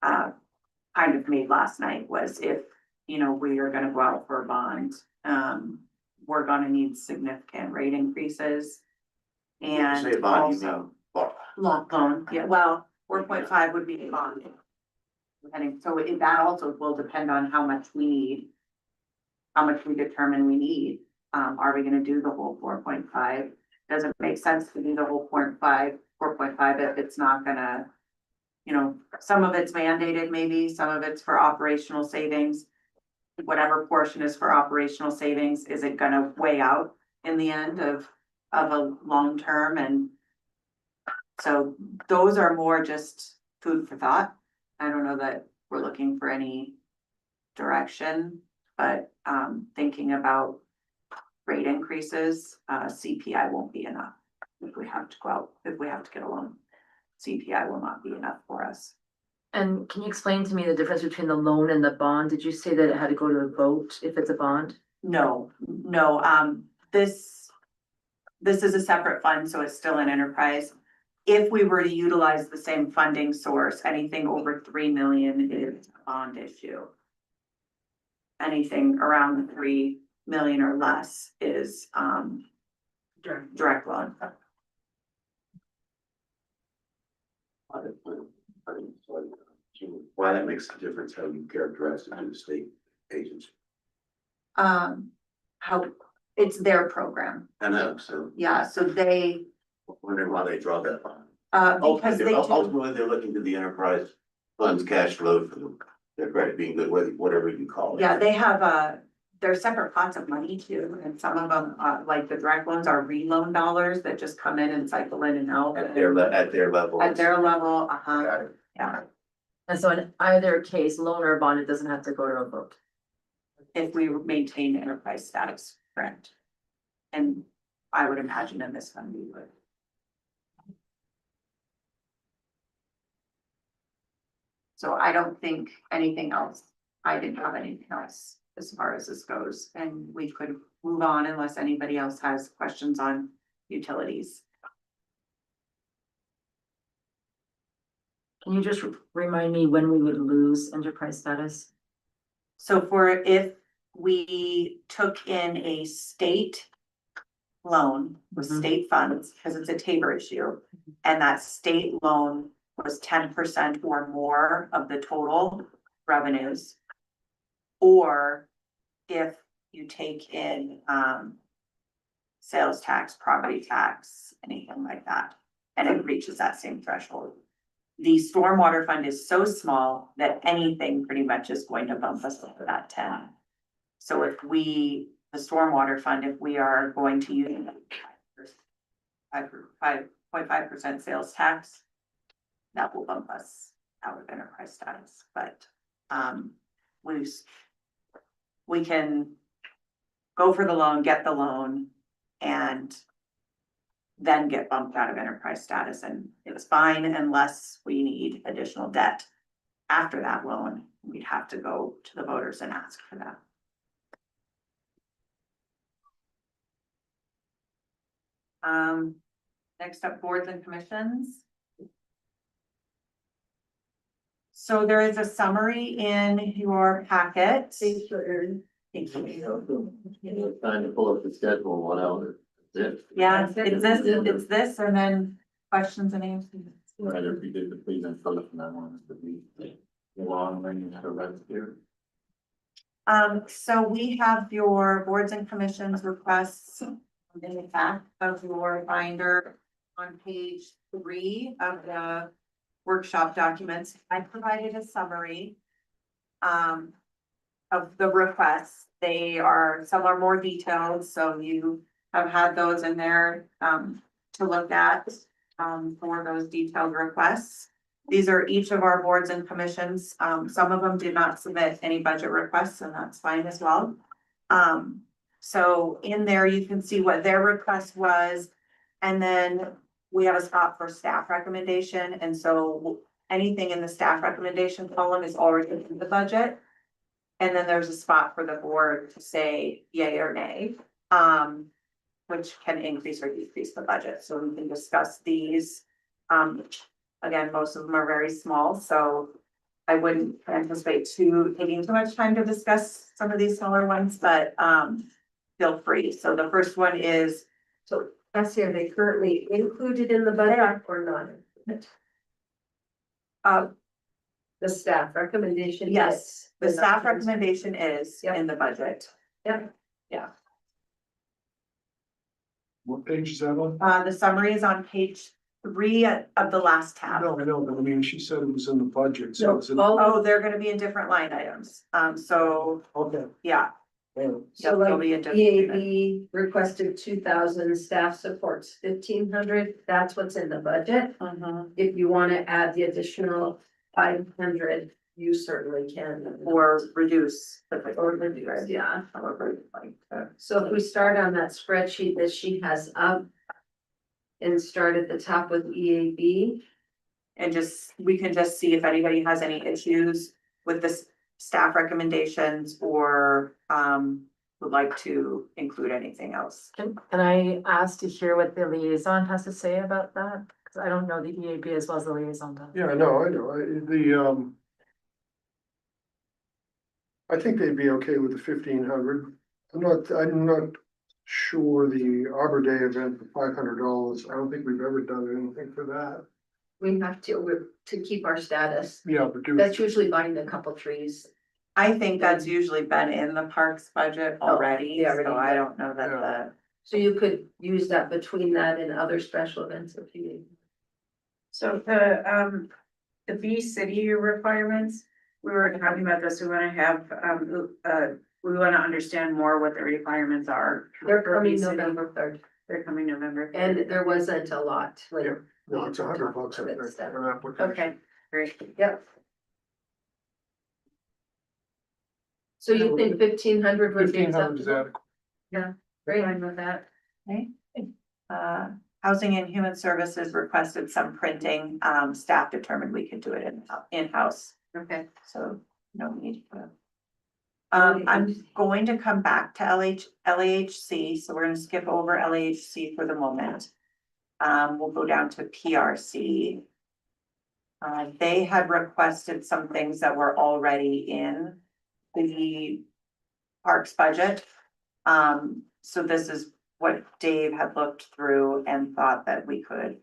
Kind of made last night was if, we are gonna go out for a bond, we're gonna need significant rate increases. And Say bond, you also. mean, well, Loan, yeah, well, 4.5 would be a bond. And so that also will depend on how much we need. How much we determine we need, are we gonna do the whole 4.5? Does it make sense to do the whole 4.5 if it's not gonna. Some of it's mandated maybe, some of it's for operational savings. Whatever portion is for operational savings, is it gonna weigh out in the end of a long term and. So those are more just food for thought. I don't know that we're looking for any direction. but, thinking about rate increases, CPI won't be enough. If we have to go out, if we have to get a loan, CPI will not be enough for us. And can you explain to me the difference between the loan and the bond? Did you say that it had to go to a vote if it's a bond? No, this is a separate fund, so it's still an enterprise. If we were to utilize the same funding source, anything over 3 million is a bond issue. Anything around 3 million or less is, direct loan. Why that makes a difference, how you characterize it to the state agency. How, it's their program, I know, so yeah, so they, wondering why they draw that line. because they do, Ultimately, they're looking to the enterprise funds cash flow for their credit being good, whatever you call it. yeah, they have, they're separate pots of money too, and some of them, like the direct loans are reloan dollars that just come in and cycle in and out. At their level. At their level, Got it. yeah, And so in either case, loan or bond, it doesn't have to go to a vote. if we maintain enterprise status, correct? And I would imagine in this one we would. So I don't think anything else, I didn't have anything else as far as this goes, and we could move on unless anybody else has questions on utilities. Can you just remind me when we would lose enterprise status? So for if we took in a state loan with Mhm. state funds, because it's a Tabor issue, and that state loan was 10% or more of the total revenues. Or if you take in, sales tax, property tax, anything like that, and it reaches that same threshold. The stormwater fund is so small that anything pretty much is going to bump us up to that 10. So if the stormwater fund, if we are going to use 5.5% sales tax, that will bump us out of enterprise status, but, we can go for the loan, get the loan, and then get bumped out of enterprise status, and it's fine unless we need additional debt. After that loan, we'd have to go to the voters and ask for that. Next up, boards and commissions. So there is a summary in your packet. Thanks for Erin. Thank you. Trying to pull up the schedule, what else? That's it. Yeah, it's this, and then questions and answers. Right, if we did the presentation, I wanted to be long range for rescue. So we have your boards and commissions requests in the back of your binder on page 3 of the workshop documents. I provided a summary of the requests. Some are more detailed, so you have had those in there to look at for those detailed requests. These are each of our boards and commissions. Some of them did not submit any budget requests, and that's fine as well. So in there, you can see what their request was, and then we have a spot for staff recommendation, and so anything in the staff recommendation column is already in the budget. And then there's a spot for the board to say yay or nay, which can increase or decrease the budget, so we can discuss these. Again, most of them are very small, so I wouldn't anticipate taking too much time to discuss some of these smaller ones, but feel free. So the first one is, So Cassie, are they currently included in the budget or not? The staff recommendation? yes, the Yes. staff recommendation is Yep. in the budget. Yep. What page is that on? The summary is on page 3 of the last tab. No, I know, but I mean, she said it was in the budget, so No, it's in, all, Oh, they're gonna be in different line items. So, okay. yeah. Well, so Yep, they'll like be in different- EAB requested 2,000, staff supports 1,500, that's what's in the budget. Mhm. If you wanna add the additional 500, you certainly can. or reduce. Or reduce, yeah, however you'd like to. So if we start on that spreadsheet that she has up. And start at the top with EAB. And just, we can just see if anybody has any issues with this staff recommendations or, would like to include anything else. Can I ask to hear what the liaison has to say about that? Cause I don't know the EAB as well as the liaison does. Yeah, I know, I think they'd be okay with the 1,500. I'm not sure the Arbor Day event for $500. I don't think we've ever done anything for that. We have to keep our status. Yeah, but That's usually buying a couple trees. I think that's usually been in the parks budget already, they already so I don't know that Yeah. So you could use that between that and other special events if you need. So the B city requirements, we were talking about this, we wanna have, we wanna understand more what the requirements are. They're for coming B City. November 3rd, They're coming November. and there wasn't a lot. when- Yeah. No, it's $100 I think, for an application. Okay, great. Yep. So you think 1,500 would be 1,500 is acceptable? adequate. Fine with that. Housing and Human Services requested some printing, staff determined we could do it in-house, Okay. so no need for. I'm going to come back to LAHC, so we're gonna skip over LAHC for the moment. We'll go down to PRC. They had requested some things that were already in the parks budget. So this is what Dave had looked through and thought that we could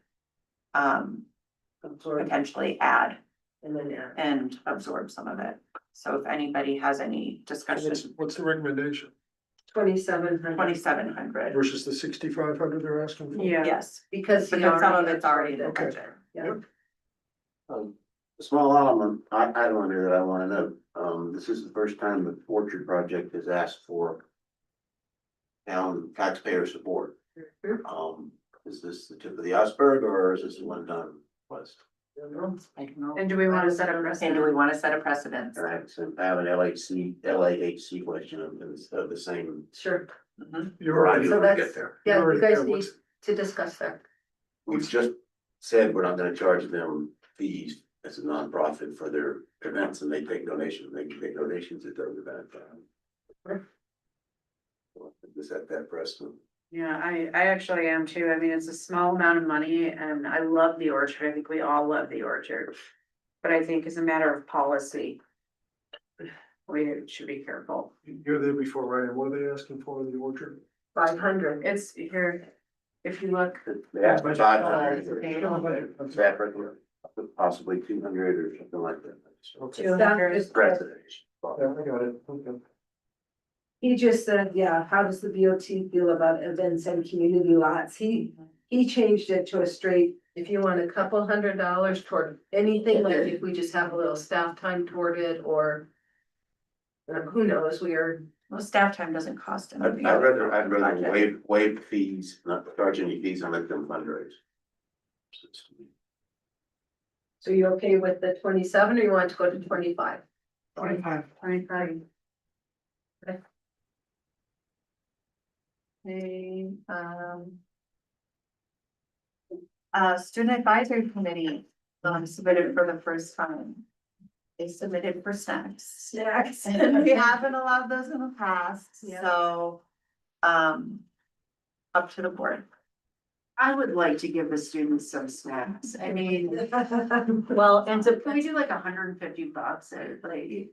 Absorb potentially add and then add. and absorb some of it. So if anybody has any discussion, What's the recommendation 2,700. 2,700, versus the 6,500 they're asking for? Yeah. yes, Because he because some of already it's already in the absorbed budget. Yeah. A small element, I don't know that I wanna know, this is the first time the Orchard Project has asked for town taxpayer support. Is this the tip of the iceberg, or is this the one done west? And do we wanna set a And do we precedent? wanna set a precedent? Alright, so I have an LAHC question of the same. Sure, You're already So gonna that's- get there. yeah, You're you already guys there. need What's- to discuss that. We've just said we're not gonna charge them fees as a nonprofit for their events, and they take donations, they can take donations at those events. Is that precedent? Yeah, I actually am too. I mean, it's a small amount of money and I love the orchard. I think we all love the orchard. But I think as a matter of policy, we should be careful. You're there before, right? What are they asking for in the orchard? 500. It's here, if you look, They asked for 500, separate, possibly 200 or something like that. Okay. 200. Precedent. Yeah, I got it. Okay. He just said, yeah, how does the BOT feel about events and community lots? He changed it to a straight, If you want a couple $100 toward anything, like if we just have a little staff time toward it, or. Who knows, we are, Well, staff time doesn't cost I'd anything. rather waive the fees, not charge any fees and let them fundraise. so you okay with the 27 or you want to go to 25? 25. Okay, Student Advisory Committee, submitted for the first time. They submitted for snacks. snacks. And we haven't allowed those in the past, Yeah. so, up to the board. I would like to give the students some snacks. I mean, Well, and to, can we do like $150 like?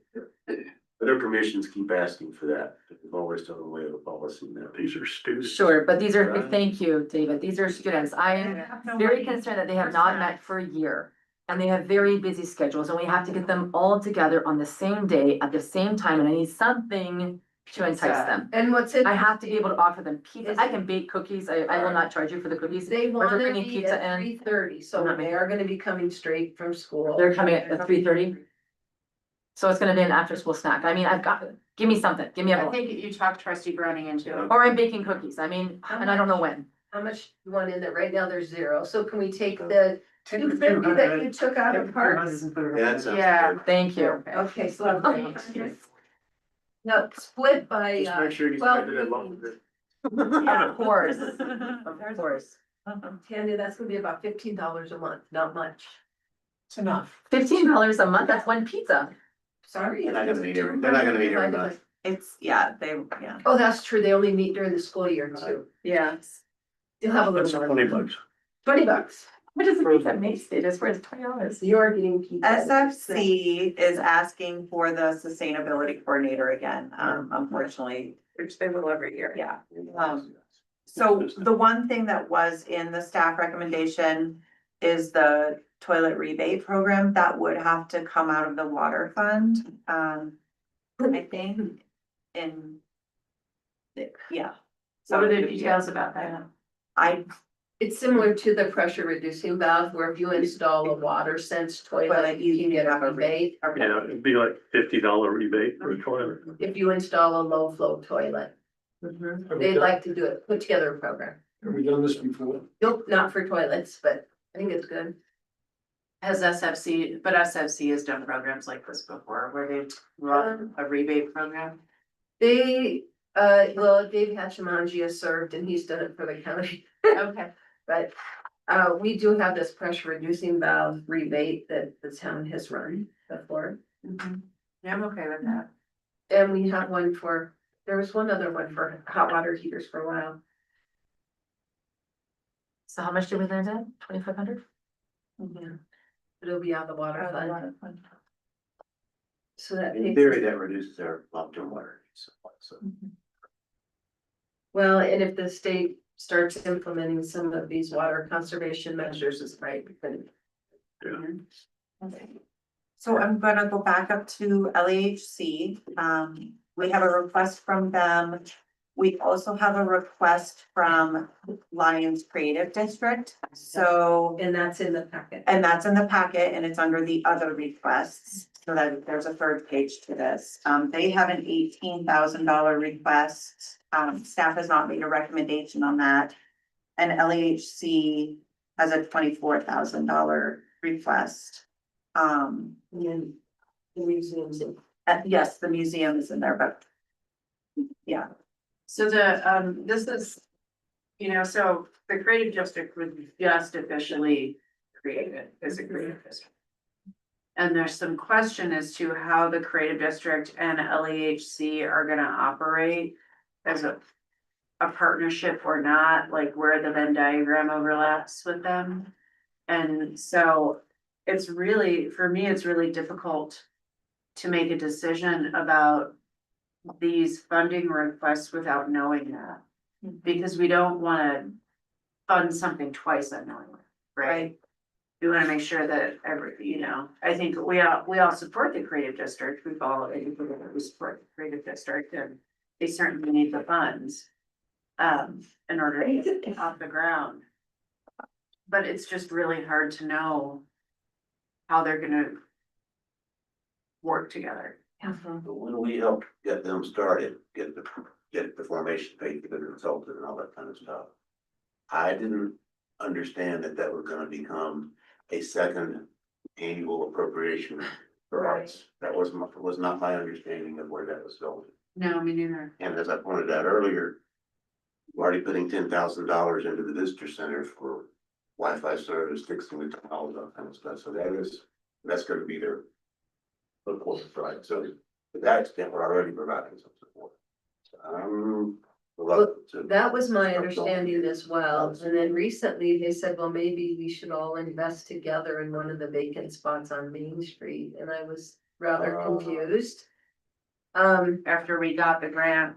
Their commissions keep asking for that, we've always told them we have a policy now. These are students. sure, but these are, thank you, David, these are students. I am have no very money concerned that they have for not snacks. met for a year. And they have very busy schedules and we have to get them all together on the same day at the same time, and I need something to entice them. And what's it? I have to be able to offer them pizza. I can bake cookies. I will not charge you for the cookies. They Or if want they're to bringing be pizza at in. 3:30, so I'm not they are gonna be coming straight from school. They're coming at 3:30. So it's gonna be an after school snack. I mean, give me something, give me I a, think you talked trustee Browning into it. or I'm baking cookies. I mean, and I don't know when. How much you want in there? Right now, there's 0. So can we take the 250 that you took out of parks? That sounds Yeah. good. Thank you. Okay, so. No, split by, Just make sure you 12 spend it in London. Of course, of course. Tanya, that's gonna be about $15 a month, not much. It's enough. $15 a month, that's one pizza. Sorry. They're not gonna meet every, they're not gonna meet every month. It's, yeah, yeah. Oh, that's true, they only meet during the school year too. Yes. You'll have a That's little more. $20. $20. What is the pizza at Macy's? It's worth $20. You're getting pizza. SFC is asking for the sustainability coordinator again, unfortunately, which they will every year, yeah. So the one thing that was in the staff recommendation is the toilet rebate program that would have to come out of the water fund, I think, yeah. What are the details about that? It's similar to the pressure reducing valve where if you install a water sense toilet, you can get a rebate. Yeah, it'd be like $50 rebate for a toilet. If you install a low flow toilet, Have we they'd done- like to do it, put together a program. Have we done this before? Nope, not for toilets, but I think it's good. Has SFC, but SFC has done programs like this before, where they've run a rebate program. They, well, Dave Hatchimangia has served and he's done it for the county. Okay. But, we do have this pressure reducing valve rebate that the town has run before. Yeah, I'm okay with that. And we have one for, there was one other one for hot water heaters for a while. So how much did we land at? 2,500? It'll be out the water fund. So that In makes, theory, that reduces our long-term water supply, so. well, and if the state starts implementing some of these water conservation measures is right, then. So I'm gonna go back up to LAHC. We have a request from them. We also have a request from Lions Creative District, so. And that's in the packet. And that's in the packet and it's under the other requests, so that there's a third page to this. They have an $18,000 request. Staff has not made a recommendation on that. And LAHC has a $24,000 request. And then the museums. Yes, the museum is in there, but. Yeah, So this is, so the creative district was just officially created as a creative district. And there's some question as to how the creative district and LEHC are gonna operate as a partnership or not, like where the Venn diagram overlaps with them. And so it's really, for me, it's really difficult to make a decision about these funding requests without knowing that. Because we don't wanna fund something twice unknowingly, right? We wanna make sure that I think we all support the creative district, we support the creative district and they certainly need the funds. In order to get it off the ground. But it's just really hard to know how they're gonna work together. But when we helped get them started, get the formation paid for the consultant and all that kind of stuff. I didn't understand that was gonna become a second annual appropriation for arts. That was not my understanding of where that was going. No, me neither. And as I pointed out earlier, we're already putting $10,000 into the visitor center for Wi-Fi service, fixing the all that kind of stuff. So that's gonna be their. Of course, right, so to that extent, we're already providing some support. So I'm reluctant to. That was my understanding as well. And then recently they said, well, maybe we should all invest together in one of the vacant spots on Main Street. And I was rather confused. After we got the grant.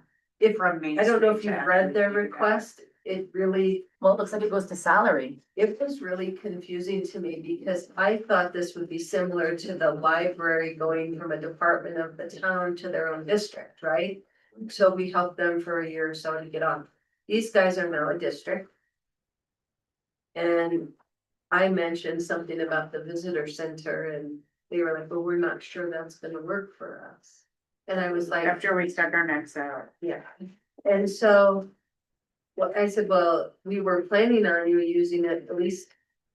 From me. I don't know if you've read their request. It really, Well, it looks like it goes to salary. it was really confusing to me because I thought this would be similar to the library going from a department of the town to their own district, right? So we helped them for a year or so to get on. These guys are now a district. And I mentioned something about the visitor center and they were like, well, we're not sure that's gonna work for us. And I was like, After we stuck our necks out. yeah, and so. Well, I said, well, we were planning on you using it at least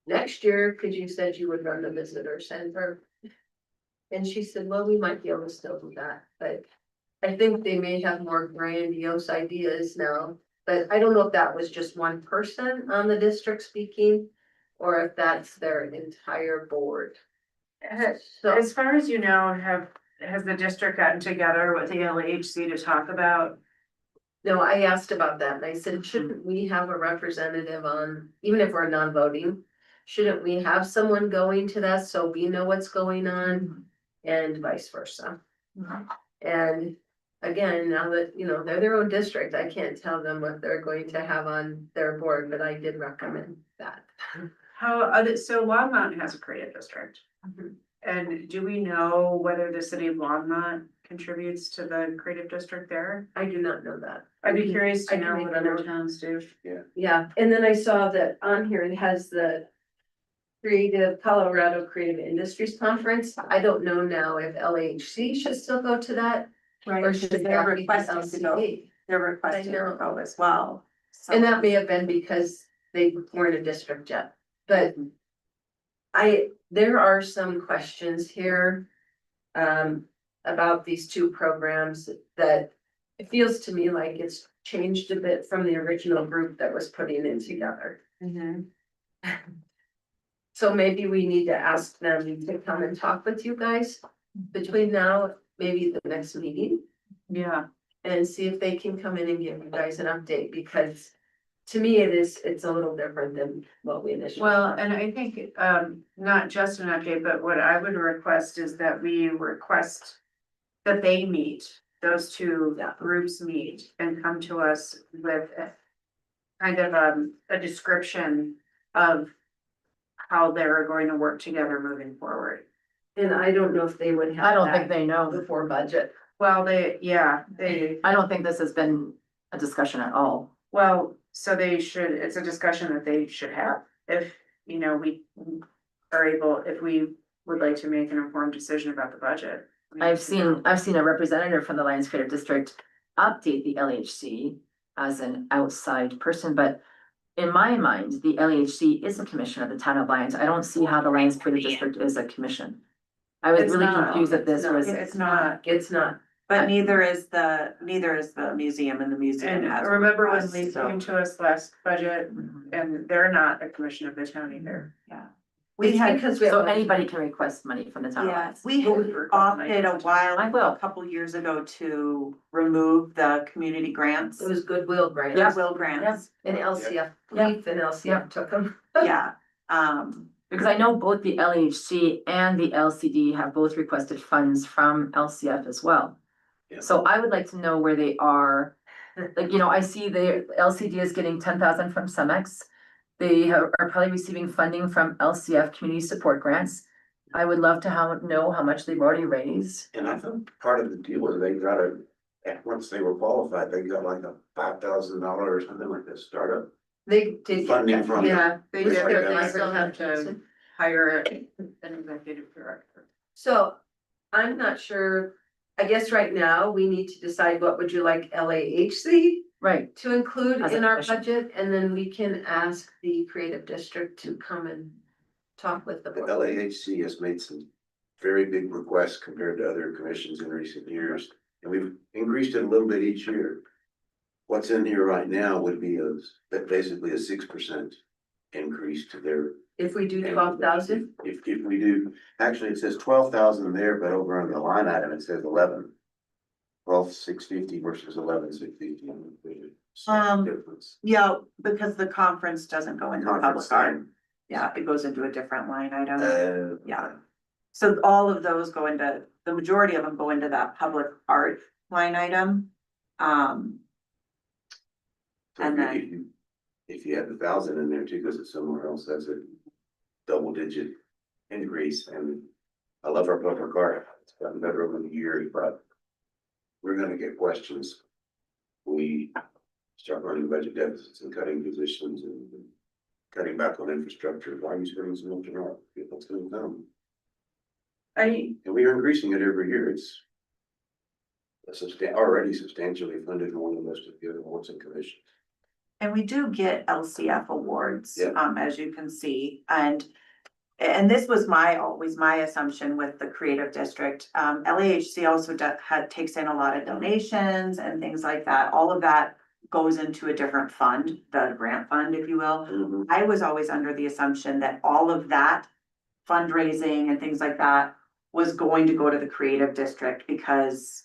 next year, cause you said you would run the visitor center. And she said, well, we might be able to still do that, but I think they may have more grandiose ideas now. But I don't know if that was just one person on the district speaking, or if that's their entire board. So, As far as you know, has the district gotten together with the LHC to talk about? no, I asked about that and I said, shouldn't we have a representative on, even if we're non-voting? Shouldn't we have someone going to that so we know what's going on and vice versa? And again, now that, you know, they're their own district, I can't tell them what they're going to have on their board, but I did recommend that. So Longmont has a creative district. Mhm. And do we know whether the city of Longmont contributes to the creative district there? I do not know that. I'd be curious I to can know make what a other note. towns do. Yeah, and then I saw that on here, it has the Creative Colorado Creative Industries Conference. I don't know now if LHC should still go to that. Right, Or because should they're that be the requesting to go, LCD? they're requesting to know. go as well. So- And that may have been because they weren't a district yet, but there are some questions here. About these two programs that it feels to me like it's changed a bit from the original group that was putting it together. So maybe we need to ask them to come and talk with you guys between now, maybe the next meeting. Yeah. And see if they can come in and give you guys an update, because to me it's a little different than what we initially. Well, and I think, not just an update, but what I would request is that we request that they meet, those two Yeah. groups meet and come to us with kind of, a description of how they're going to work together moving forward. And I don't know if they would have. I don't think that they know. before budget. Well, I don't think this has been a discussion at all. well, so it's a discussion that they should have. If, you know, we are able, if we would like to make an informed decision about the budget. we need I've to know. seen a representative from the Lions Creative District update the LHC as an outside person, but in my mind, the LHC is a commission of the town of Lions. I don't see how the Lions Creative District is a commission. I was It's really not. confused that this It's not. was, It's not. It's not. But neither is the museum, and the museum And has. a remember when request, Lee so- came to us last budget, and they're not a commission of the town either. We had, Because we so have. anybody can request money from the town of yeah, Lions. we Well, we had were- opted a while, I will. a couple years ago to remove the community grants. It was Goodwill grant. Goodwill grants, And LCF, Yeah. Leaf and LCF took them. yeah, Because I know both the LHC and the LCD have both requested funds from LCF as well. Yeah. So I would like to know where they are. Like, you know, I see the LCD is getting 10,000 from Cemex. They are probably receiving funding from LCF community support grants. I would love to know how much they've already raised. And I thought part of the deal was they got once they were qualified, they got like a $5,000 or something like this startup. They did. get Funding that. from- Yeah, they It's did, like but that. they still have to hire an executive director. So I'm not sure, I guess right now we need to decide what would you like LAHC Right, to include As a in our commission. budget, and then we can ask the creative district to come and talk with the The board. LAHC has made some very big requests compared to other commissions in recent years, and we've increased it a little bit each year. What's in here right now would be basically a 6% increase to their. If we do 12,000, If we do, actually, it says 12,000 there, but over on the line item, it says 12,650 versus 11,650. Difference. yeah, because the conference doesn't go into public Conference art. time. Yeah, it goes into a different line item. Yeah. Uh, So all of those go into, the majority of them go into that public art line item. So And if you have 1,000 in there too, because it's somewhere else, that's a double-digit increase, and I love our public art, it's gotten better over the years, but we're gonna get questions. We start running budget deficits and cutting positions and cutting back on infrastructure. Why are you spending so much on art? What's gonna come? And we are increasing it every year. It's already substantially funded more than most of the other awards and commissions. And we do get LCF awards, Yeah. as you can see, and this was always my assumption with the creative district. LAHC also takes in a lot of donations and things like that. All of that goes into a different fund, the grant fund, if you will. Mhm. I was always under the assumption that all of that fundraising and things like that was going to go to the creative district because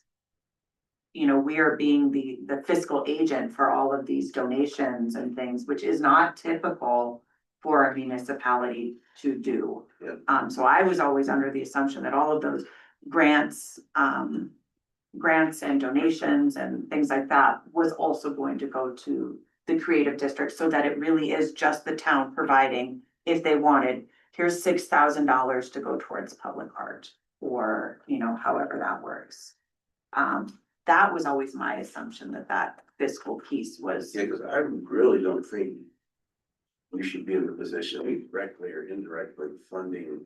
we are being the fiscal agent for all of these donations and things, which is not typical for a municipality to do. Yeah. So I was always under the assumption that all of those grants, grants and donations and things like that was also going to go to the creative district, so that it really is just the town providing, if they wanted, here's $6,000 to go towards public art, or, however that works. That was always my assumption, that fiscal piece was. Yeah, cause I really don't think we should be in the position, directly or indirectly, funding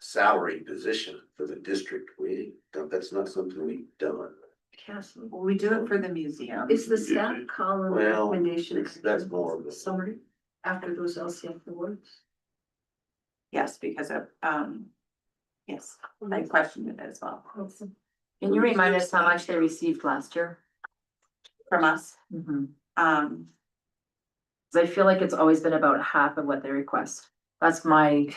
salary position for the district. That's not something we've done. Castle. We do it for the museum. Is the staff column Well, recommendation? that's more of a- Summary after those LCF awards? Yes, because of, yes, I questioned it as well Can you remind us how much they received last year? from us. Mhm. 'Cause I feel like it's always been about half of what they request. That's my,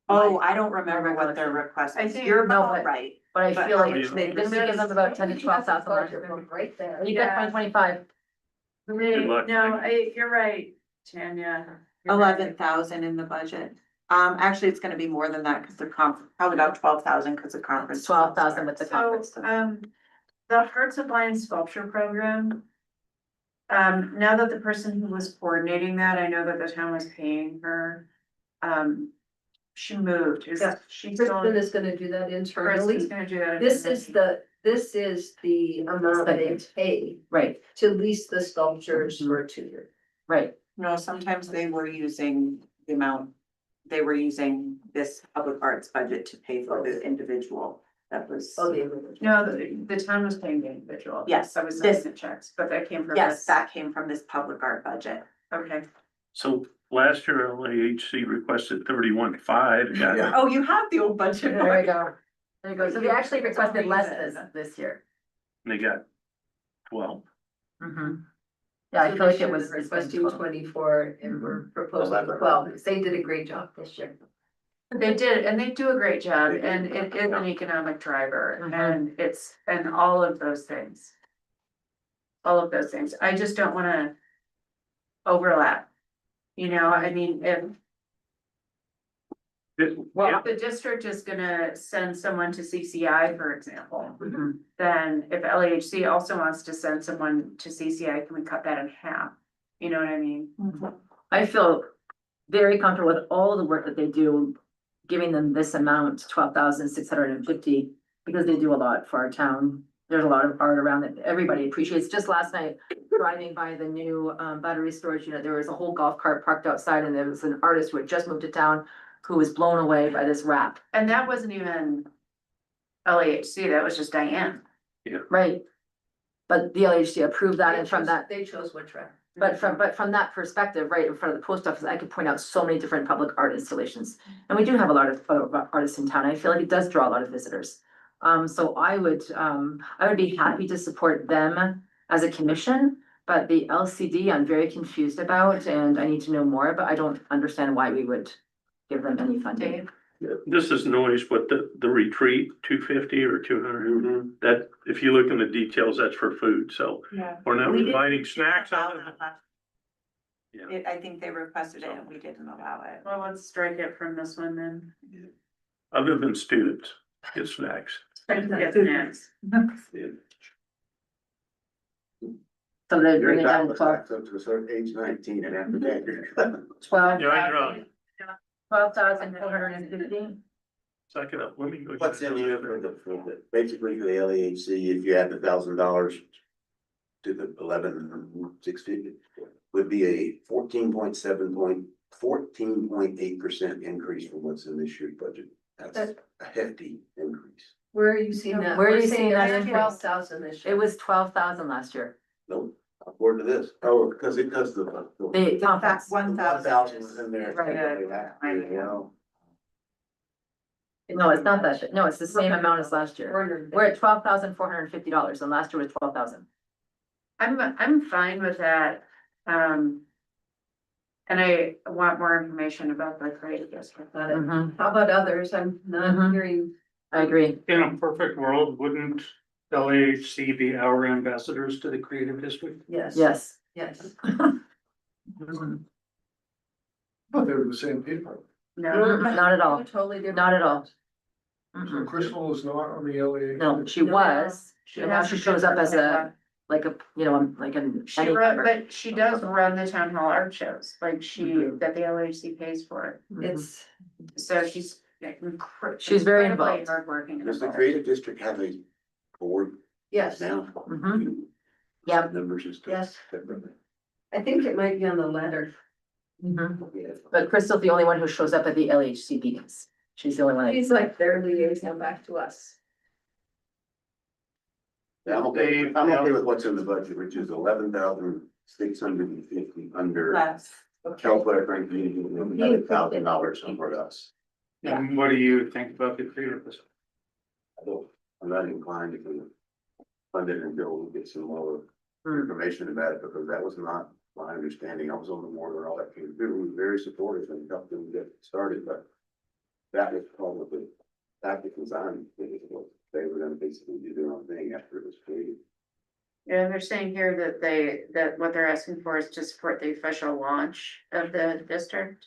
Oh, I don't remember what their request I was. think- You're No, about but- right. but I But feel how like much they they didn't we give them about 10 to 12,000 last year. Right there. You got 2025. Good luck. You're right, Tanya. 11,000 in the budget. Actually, it's gonna be more than that, because probably about 12,000, because the conference. It's 12,000 with the So, conference. the Hearts of Lions Sculpture Program. Now that the person who was coordinating that, I know that the town was paying her. She moved, Yeah. she's Kristen still, is gonna do that Kristen's internally. gonna do that. This is the amount they pay Right, to lease the sculptures for 2 years. right. No, sometimes they were using the amount, they were using this public arts budget to pay for the individual. That was. Oh, the. No, the town was paying the individual. Yes, I was this- sending the checks, but that came from Yes, this. that came from this public art budget. Okay. So last year LAHC requested 31.5. Yeah. Oh, you have the old budget. There we go. There you go. So they actually requested less this year. And they got 12. Mhm. Yeah, I feel like it was. it's been Requesting 12. 24 and we're proposing 12, because they did a great job this year. They did, and they do a great job, and it is an economic driver, and and all of those things. All of those things, I just don't wanna overlap. I mean, if Well, the district is gonna send someone to CCI, for example, Mhm. then if LAHC also wants to send someone to CCI, can we cut that in half? You know what I mean? I feel very comfortable with all the work that they do, giving them this amount, 12,650, because they do a lot for our town. There's a lot of art around that everybody appreciates. Just last night, driving by the new battery storage unit, there was a whole golf cart parked outside, and there was an artist who had just moved to town who was blown away by this wrap. And that wasn't even LAHC, that was just Diane. Right. But the LHC approved that, and from that, They chose what track. but from that perspective, right in front of the post office, I could point out so many different public art installations. And we do have a lot of artists in town. I feel like it does draw a lot of visitors. So I would be happy to support them as a commission, but the LCD, I'm very confused about, and I need to know more, but I don't understand why we would give them any funding. this is noise, but the retreat, 250 or 200, that, if you look in the details, that's for food, so Yeah. we're not We didn't providing snacks out of it. Yeah. I think they requested it and we didn't allow it. Well, let's strike it from this one then. Other than students, get snacks. Yes, next. So they're You're bringing down entitled to 12, tax up to a certain age 19, and after that, you're. 12,450. Suck it up, let me go. What's in here basically for the LAHC, if you add $1,000 to the 11,650, would be a 14.8% increase from what's in this year's budget. That's a hefty increase. Where are you seeing that? Where are you We're seeing that there's in? 12,000 this year. It was 12,000 last year. No, Word to this, oh, because the. The conference. 1,000. was in there. Right. Yeah. No, it's not that, no, it's the same amount as last year. We're at $12,450 and last year was 12,000. I'm fine with that, and I want more information about the creative district. Mhm, How about others? I'm not Mhm. hearing. I agree. In a perfect world, wouldn't LAHC be our ambassadors to the creative district? Yes. Yes. Yes. Mhm. But they're the same people. Not at all, Totally different. not at all. So Mhm. Crystal is not on the LA. No, she was, and now she shows up as a, like a, you know, like an. She but she does run the town hall art shows, like that the LHC pays for. It's. So she's. She's very incredibly involved. Hardworking. and Does the involved. creative district have a board Yes, now? Mhm. Yep. Members and stuff? yes. I think it might be on the letter. Mhm. Yeah. But Crystal's the only one who shows up at the LHC meetings. She's the only one. He's like their liaison back to us. Yeah, I'm okay with what's in the budget, which is 11,650 under Less. health, welfare, and community, and another $1,000 somewhere else. And what do you think about the creative district? I'm not inclined to fund it until we get some more information about it, because that was not my understanding. I was on the board where all that came through. We were very supportive and helped them get started, but that was probably, that was designed, they were gonna basically do their own thing after it was created. Yeah, they're saying here that what they're asking for is to support the official launch of the district.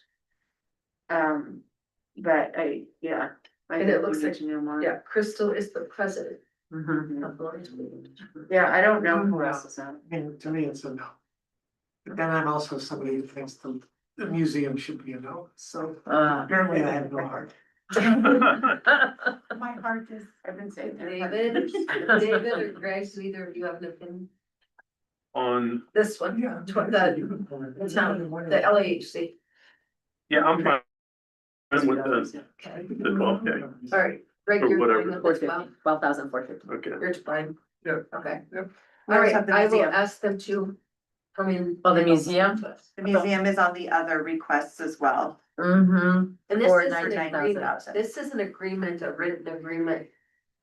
But yeah. And it looks like- to know more. Yeah, Crystal is the president Mhm. of Lawrence. Yeah, I don't know who else is on. I mean, to me, it's a no. But then I'm also somebody who thinks the museum should be a no, so apparently I have no heart. My heart is. I've been saying. that. David, David or Greg, do either of you have an opinion? On, This one, the town, the LAHC. yeah, I'm fine with Okay, the 12K, all right, Greg, Or you're whatever. going with this, well, 12,450. okay. you're fine. Yeah. Okay. Yep. All right, have the I will museum. ask them to come in. Oh, the museum? The museum is on the other requests as well. Mm-hmm. And this Or is an 19,000. agreement, this is an agreement, a written agreement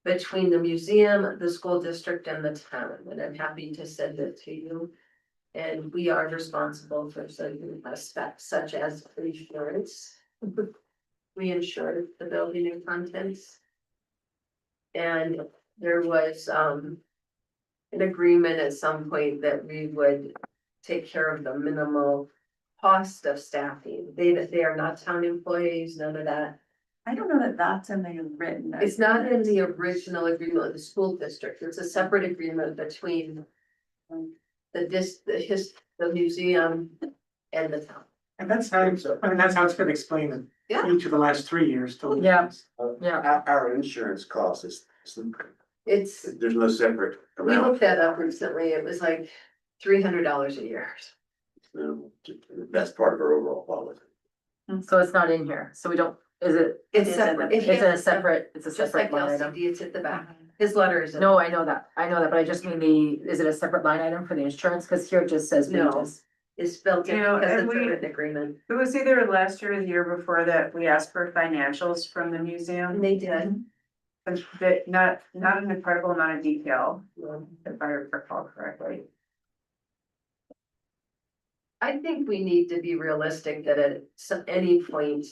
between the museum, the school district and the town, and I'm happy to send it to you. And we are responsible for certain aspects such as insurance. We insure the building and contents. And there was, an agreement at some point that we would take care of the minimal cost of staffing. They are not town employees, none of that. I don't know that that's in the written. It's not in the original agreement with the school district. It's a separate agreement between the museum and the town. And that's how, I mean, that's how it's been explained in Yeah. each of the last 3 years. to- Yeah. Yeah. Our insurance cost is, It's, there's no separate we amount. looked that up recently. It was like $300 a year. That's part of our overall policy. So it's not in here, so we don't, is it, It's It is in separate. the- it's a Just like separate line item? LCD, it's at the back. His letter is. in- No, I know that, but I just mean is it a separate line item for the insurance? Cause here it just says No. wages. It's built in You know, because and it's a we- written agreement. It was either last year or the year before that we asked for financials from the And museum, they did. but not an incredible amount of detail, if I recall correctly. I think we need to be realistic that at any point.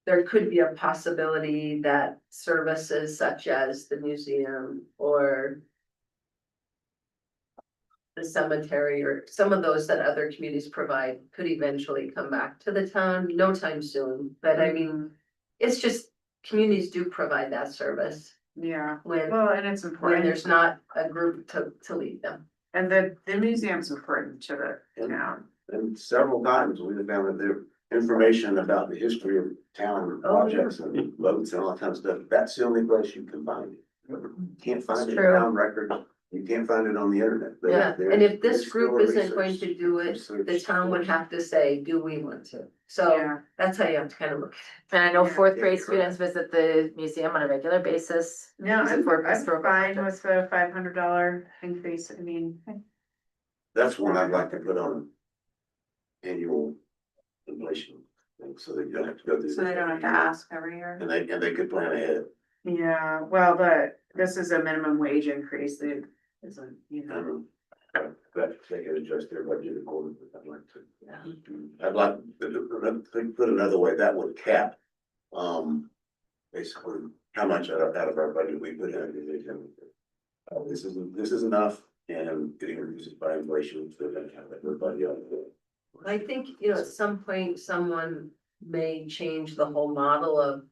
There could be a possibility that services such as the museum or. The cemetery or some of those that other communities provide could eventually come back to the town, no time soon, but I mean. It's just, communities do provide that service Yeah, when well, and it's important. there's not a group to lead them. And the museum's important to the town. And several times we found that there information about the history of town Oh, yeah. projects and boats and all that kind of stuff. That's the only place you can find it. You can't find It's it in true. town records. You can't find it on the internet. Yeah, There- and if there's this group still a isn't going to research- do it, research the town would have to say, do we want to? So Yeah. that's how you have to kind of look. And I know Yeah, fourth yeah, grade you're students visit the museum on a regular basis. No, use it I'm for I'm historical fine projects. with the $500 increase, I mean. That's one I'd like to put on annual inflation thing, so they don't have to go through. So they don't have to ask every year. And they could plan ahead. Yeah, well, this is a minimum wage increase, that isn't, you know. That they can adjust their budget accordingly. I'd like to. I'd like to put another way, that would cap, basically how much out of our budget we put in a division. This is enough, and getting reduced by inflation, so then have everybody else. I think, you know, at some point, someone may change the whole model of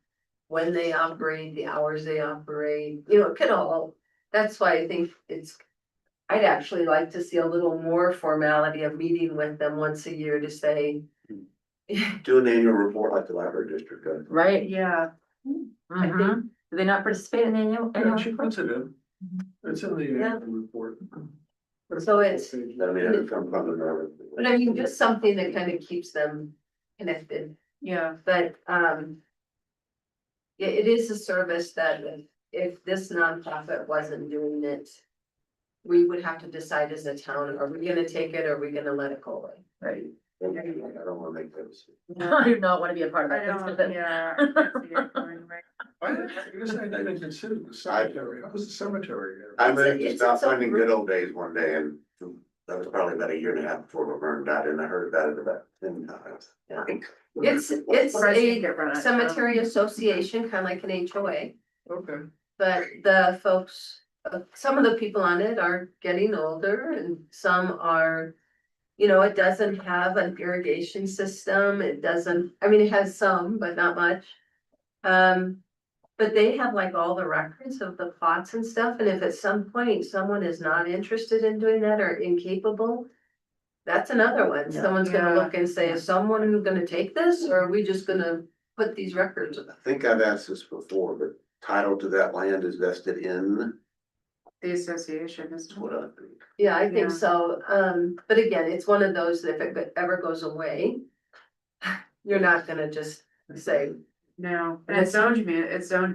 when they operate, the hours they operate, you know, it could all, that's why I think I'd actually like to see a little more formality of meeting with them once a year to say. Do an annual report like the library district does. Right? Yeah, Mhm. Do they not participate in the annual? Yeah, she puts it in. It's in the Yeah. annual report. So it's- I mean, it comes from the north. But I mean, just something that kind of keeps them connected, yeah, but, yeah, it is a service that if this nonprofit wasn't doing it, we would have to decide as a town, are we gonna take it, or are we gonna let it go away? Right. I don't wanna make those. I do not want to be a part of I that. don't, yeah. I can see it going, right. I guess I didn't consider the cemetery. How was the cemetery there? I moved to It's stop its own finding group. good old days one day, and that was probably about a year and a half before Laverne died, and I heard about it about 10 times. Yeah. It's a cemetery association, kind of like an HOA, Okay. but the folks, some of the people on it are getting older and some are. You know, it doesn't have an irrigation system, it doesn't, I mean, it has some, but not much. But they have like all the records of the plots and stuff, and if at some point someone is not interested in doing that or incapable. That's another one, Yeah. someone's gonna Yeah. look and say, is someone who's gonna take this, or are we just gonna put these records? I think I've asked this before, but title to that land is vested in, The association is. that's what I think. Yeah, I Yeah. think so, but again, it's one of those that if it ever goes away. You're not gonna just say, No, and it's zoned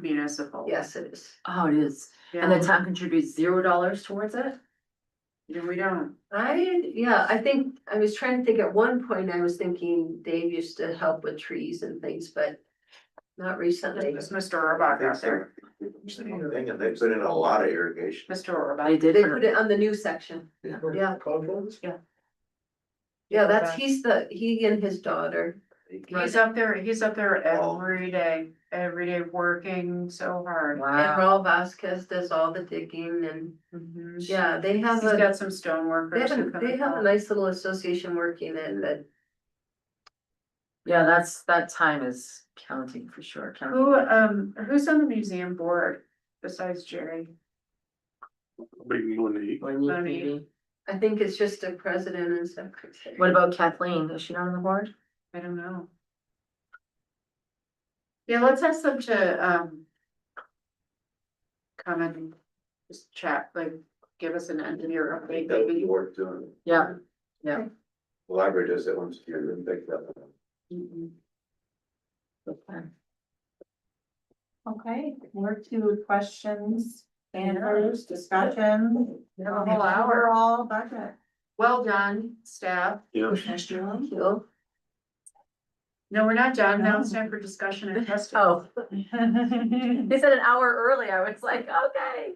municipal. yes, it is. Oh, it is. And the town contributes $0 towards it? Yeah, we don't. I think, I was trying to think at one point, I was thinking Dave used to help with trees and things, but not recently. It's Mr. Orbach out there. Thing, and they put in a lot of irrigation. Mr. Orbach. They did. They for- put it on the new section. Yeah. Conference? Yeah, that's, he and his daughter. He's up there every day working so hard. And Wow. Raul Vasquez does all the digging and, yeah, they have He's a, got some stone workers. who come they have a help. nice little association working in that. Yeah, that time is counting for sure. counting. Who's on the museum board besides Jerry? Maybe Monique. When you- Funny. I think it's just a president and secretary. What about Kathleen? Is she not on the board? I don't know. Yeah, let's ask them to, come and just chat, like, give us an engineer I think update, that would maybe. be worth doing. Yeah. The library does that once a year, then take that. Okay. Okay, we're to questions, answers, discussion. We have a whole hour. Overall budget. Well done, staff. Yeah. Thank you. No, we're not done. Now it's time for discussion and testing. Oh, they said an hour early. I was like, okay.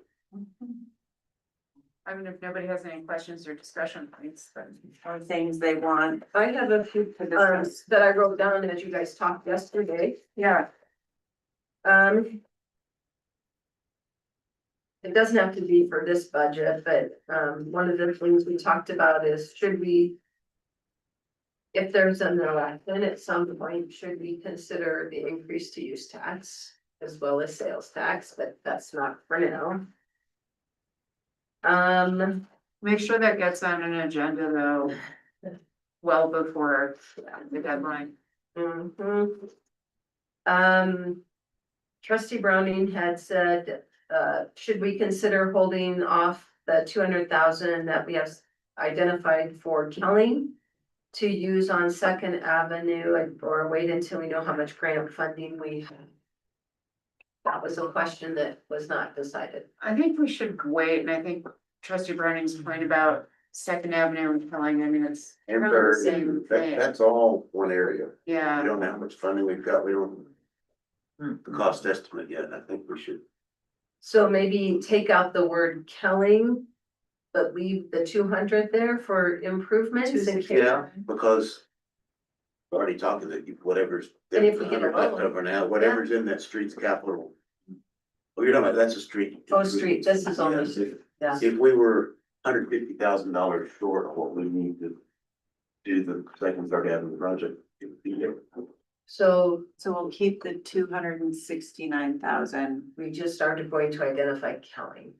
I mean, if nobody has any questions or discussion points, then. Or things they want. I have a few, that I wrote down as you guys talked yesterday. Yeah, It doesn't have to be for this budget, but, one of the things we talked about is should we. If there's an election at some point, should we consider the increase to use tax as well as sales tax, but that's not for now. make sure that gets on an agenda though. Well before the deadline. mhm. Trustee Browning had said, should we consider holding off the 200,000 that we have identified for Kelly? to use on Second Avenue or wait until we know how much grant funding we have? That was a question that was not decided. I think we should wait, and I think trustee Browning's point about Second Avenue and Pelling, I mean, it's And kind of the third, same thing. that's all one area. We Yeah, don't know how much funding we've got. We don't. Hmm. The cost estimate yet. I think we should. So maybe take out the word Kelling, but leave the 200 there for improvements in case. Yeah, because. We're already talking that whatever's. And if we get a left loan. over now, whatever's in that street's capital. Oh, you're talking about, that's a street. Oh, street, this is only, Yes, yeah. if we were $150,000 short of what we need to do the second, third avenue project, it would be there. So So we'll keep the 269,000. we just started going to identify Kelling.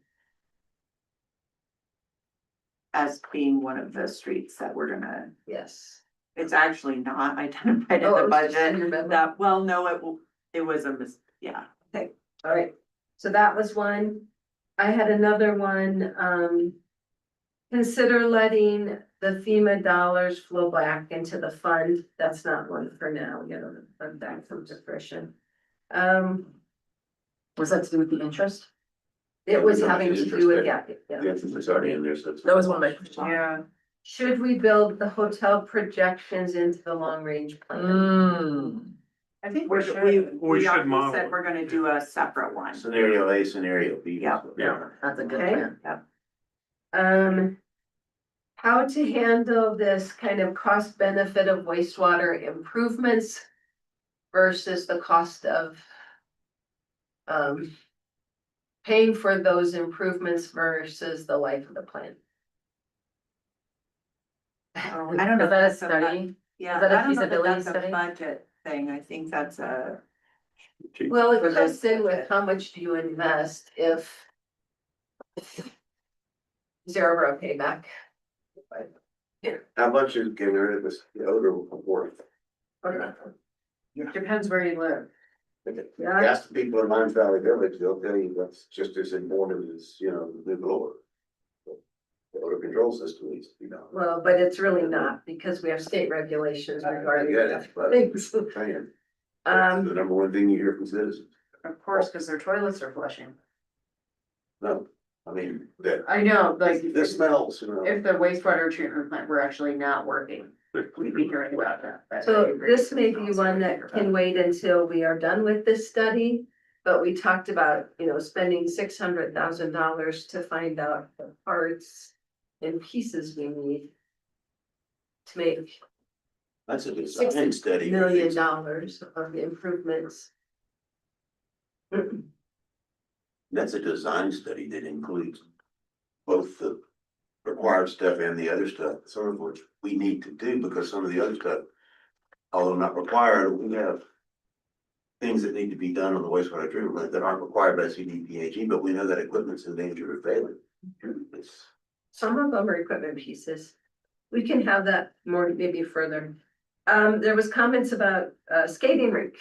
as being one of the streets that we're gonna, Yes. it's actually not identified in Oh, the it was just in your budget. memo? That, well, no, it was yeah. All right, so that was one. I had another one, consider letting the FEMA dollars flow back into the fund. That's not one for now, you know, the fund back from depression. Was that to do with the interest? It was having to do with, yeah. The interest is already in there, so. it's- That was one of my questions. yeah. Should we build the hotel projections into the long range plan? Mm. I think We we should already model said it. we're gonna do a separate one. Scenario A, scenario B. Yeah. Yeah, that's a good Okay. plan. How to handle this kind of cost benefit of wastewater improvements versus the cost of paying for those improvements versus the life of the plant. I don't know. Is that a if that's study? Yeah, Is that a I don't know that feasibility that's a study? budget thing. I think that's a. Well, it For goes this in with budget. how much do you invest if zero payback. How much is getting rid of this, the odor worth? Depends where you live. Yeah. Ask the people in Mines Valley Village, they'll tell you that's just as important as, you know, the blower. The odor control system needs to be done. Well, but it's really not because we have state regulations regarding get it, that but- things. Man, that's the number one thing you hear from citizens. Of course, because their toilets are flushing. No, I mean, that, I know, like, the smells, you know. if the wastewater treatment plant were actually not working, we'd be hearing about that. but I So agree. this may be one that can wait until we are done with this study. But we talked about, you know, spending $600,000 to find out the parts and pieces we need to make That's a design $60 study. million of improvements. That's a design study that includes both the required stuff and the other stuff, some of which we need to do because some of the other stuff, although not required, we have things that need to be done on the wastewater treatment plant that aren't required by CDPHE, but we know that equipment's in danger of failing. It's, Some of them are equipment pieces. We can have that more, maybe further. There was comments about skating rink.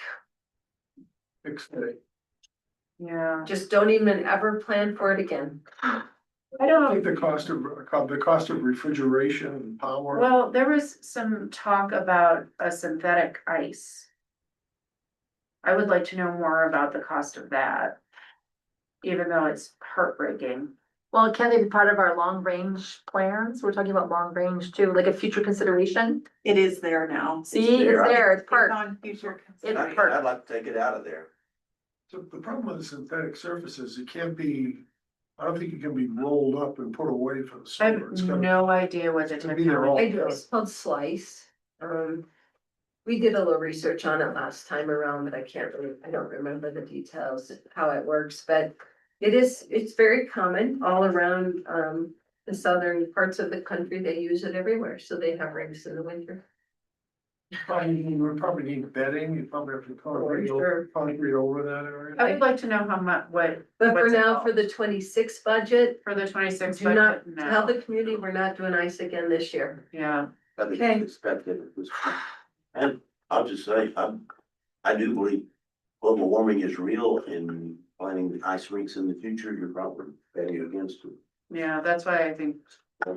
Yeah. Just don't even ever plan for it again. I I don't. think the cost of refrigeration and power. Well, there was some talk about a synthetic ice. I would like to know more about the cost of that. Even though it's heartbreaking. Well, can they be part of our long range plans? We're talking about long range too, like a future consideration. It is there now. See, it's there, it's It's part. on future. It's I'd part. I'd like to take it out of there. So the problem with the synthetic surfaces, it can't be, I don't think it can be rolled up and put away for the I have summer. It's gotta- no idea what the it's gonna be there all- technology I do, is. it's called Slice. We did a little research on it last time around, but I don't remember the details, how it works, but it's very common all around, the southern parts of the country. They use it everywhere, so they have rinks in the winter. We probably need bedding, you probably have to Sure. concrete over that area. I would like to know how much, what. But for what's now, for involved. the 26 budget, For the 26 do not budget, tell the no, community we're not doing ice again this year. yeah. I think Okay. it's expected at this point. And I'll just say, I do believe global warming is real and planning ice rinks in the future, you're probably betting against it. Yeah, that's why I think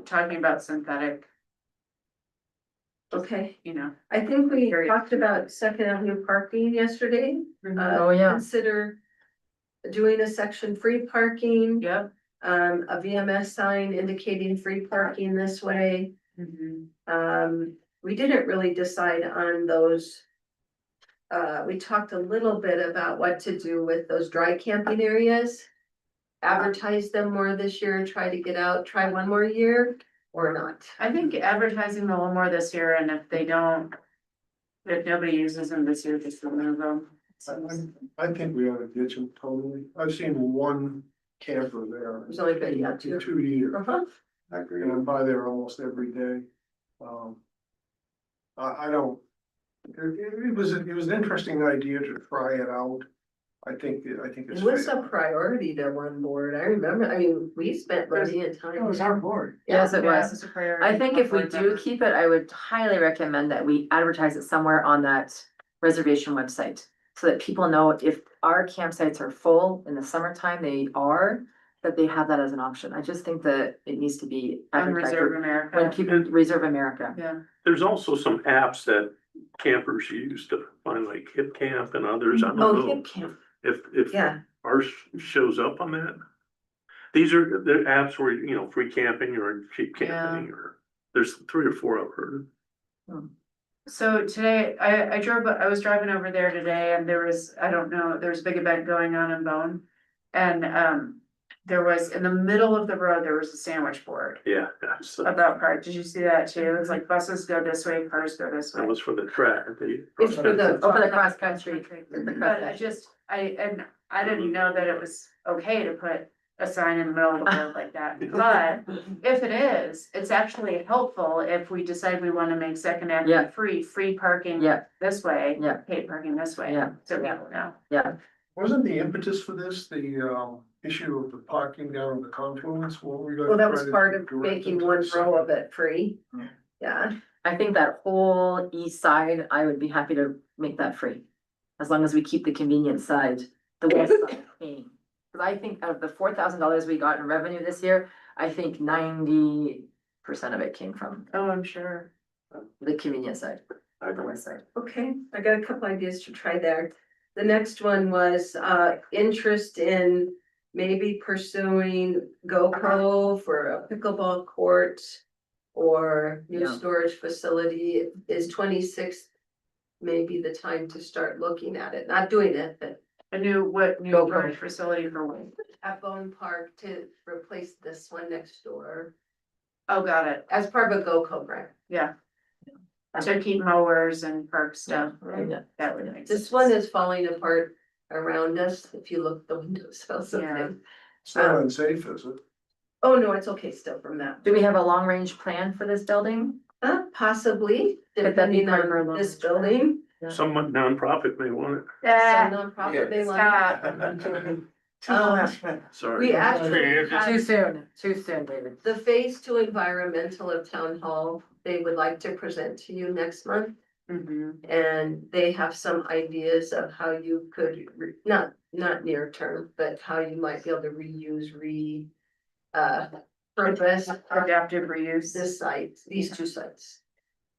talking about synthetic. Okay, you know. I think we Very- talked about Second Avenue parking yesterday. Oh, yeah. Consider doing a section free parking, Yep. a VMS sign indicating free parking this way. We didn't really decide on those. We talked a little bit about what to do with those dry camping areas. Advertise them more this year, try to get out, try one more year or not. I think advertising them a little more this year, and if they don't, if nobody uses them this year, just remove them. I think we ought to ditch them totally. I've seen one camper there. There's only been, yeah, in two. 2 years, Uh-huh. I agree. and I'm by there almost every day. I don't, it was an interesting idea to try it out. I think it's. It was fair. a priority to one board. I remember, I mean, we spent money and time. It was our board. Yes, it Yeah, was. it's a priority. I think if we do keep it, I would highly recommend that we advertise it somewhere on that reservation website. So that people know if our campsites are full in the summertime, they are, that they have that as an option. I just think that it needs to be On advertised. Reserve When America. people reserve America. Yeah. There's also some apps that campers use to find like Hip Camp and others. I don't Oh, know Hip Camp, if yeah. ours shows up on that. These are the apps where, you know, free camping or cheap camping or there's 3 or 4 I've heard. So today, I was driving over there today and there was, I don't know, there was a big event going on in Bone. And, there was, in the middle of the road, there was a sandwich board Yeah, that's, about park. Did you see that too? It was like buses go this way, cars go this way. that was for the track. It's for the, Oh, for the cross country. But I just, I didn't know that it was okay to put a sign in the middle of the road like that. But if it is, it's actually helpful if we decide we wanna make Second Yeah. Avenue free parking Yeah. this way. Yeah. Paid parking this way. Yeah. So people know. Yeah, Wasn't the impetus for this, the issue of the parking down in the confluence? What were we gonna well, that try was to part of direct making them to one the row side? of it free. Hmm. Yeah, I think that whole east side, I would be happy to make that free. As long as we keep the convenience side, the west side paying. Cause I think out of the $4,000 we got in revenue this year, I think 90% of it came from Oh, I'm sure. the convenience side, I the agree. west side. okay, I got a couple ideas to try there. The next one was interest in maybe pursuing GoPro for a pickleball court. Or new Yeah. storage facility. Is 26th maybe the time to start looking at it, not doing it, but What new GoPro. storage facility for what? at Bone Park to replace this one next door Oh, got it. as part of a GoCo grant. Yeah. To keep mowers and park stuff. Yeah. That would make sense. This one is falling apart around us, if you look at the windows, or something. It's not unsafe, is it? Oh, no, it's okay still from that. Do we have a long range plan for this building? Possibly, Could that be depending part of our on this long-range building. Some nonprofit may want it. Some Yeah. nonprofit they want. Sorry. We actually had Too soon, David. the phase 2 environmental of town hall, they would like to present to you next month. Mhm. And they have some ideas of how you could, not near term, but how you might be able to reuse, purpose Adaptive reuse. this site, these 2 sites.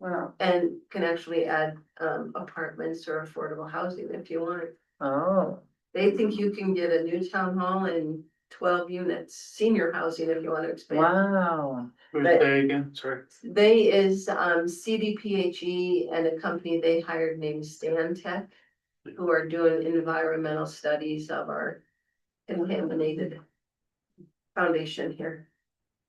Wow. And can actually add apartments or affordable housing if you want. Oh, They think you can get a new town hall and 12 units, senior housing if you want to expand. wow. Who's But- they again? Sorry. They is CDPHE and a company they hired named Stantec, who are doing environmental studies of our contaminated foundation here.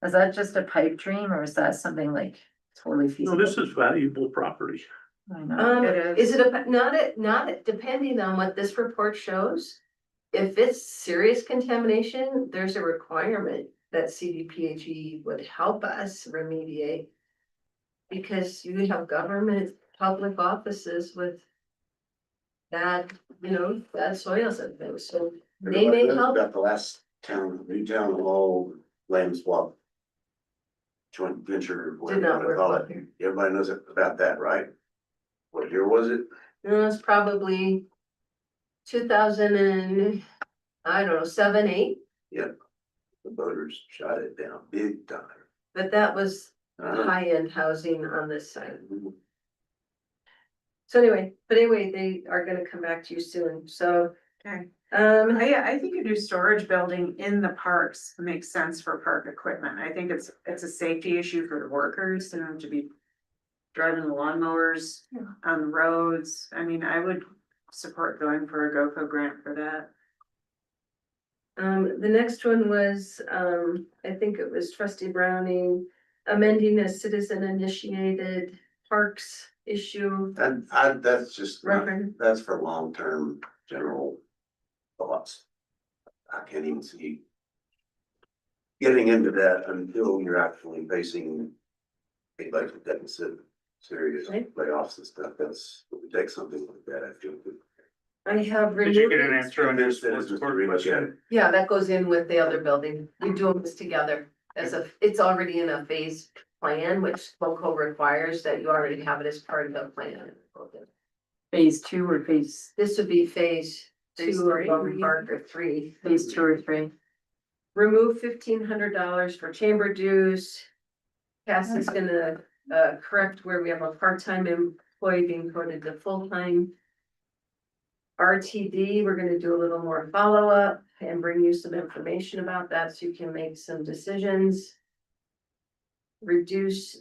Is that just a pipe dream or is that something like totally No, feasible? this is valuable property. I know. It Is is. it not depending on what this report shows? If it's serious contamination, there's a requirement that CDPHE would help us remediate. Because you have government, public offices with bad, bad soils and things, so they may Everybody knows help. about the last new town hall land swap. Joint venture. whatever Did not you wanna work call well it. here. Everybody knows about that, right? What year was it? It's probably 2000 and, I don't know, 7, 8, The voters shot it down big time. but that was Uh, high-end housing on this side. So anyway, they are gonna come back to you soon, so. Okay. I I think a new storage building in the parks makes sense for park equipment. I think it's a safety issue for the workers, they don't have to be driving the lawnmowers on the roads. I mean, I would support going for a GoCo grant for that. The next one was, I think it was trustee Browning amending a citizen initiated parks issue. That's just, Reverend. that's for long-term general thoughts. I can't even see getting into that until you're actually facing a budget deficit, serious Right. layoffs and stuff. That's, it would take something like that, I feel. I have Did you get an removed, answer on your That is sports just court pretty much question? it. yeah, that goes in with the other building. We do this together as a, it's already in a phased plan, which LoCo requires that you already have it as part of the plan. Phase 2 or phase, This would be phase Phase 2 3, of maybe? Park or 3. phase 2 or 3? Remove $1,500 for chamber dues. Cass is gonna correct where we have a part-time employee being quoted to full-time. RTD, we're gonna do a little more follow-up and bring you some information about that so you can make some decisions. Reduce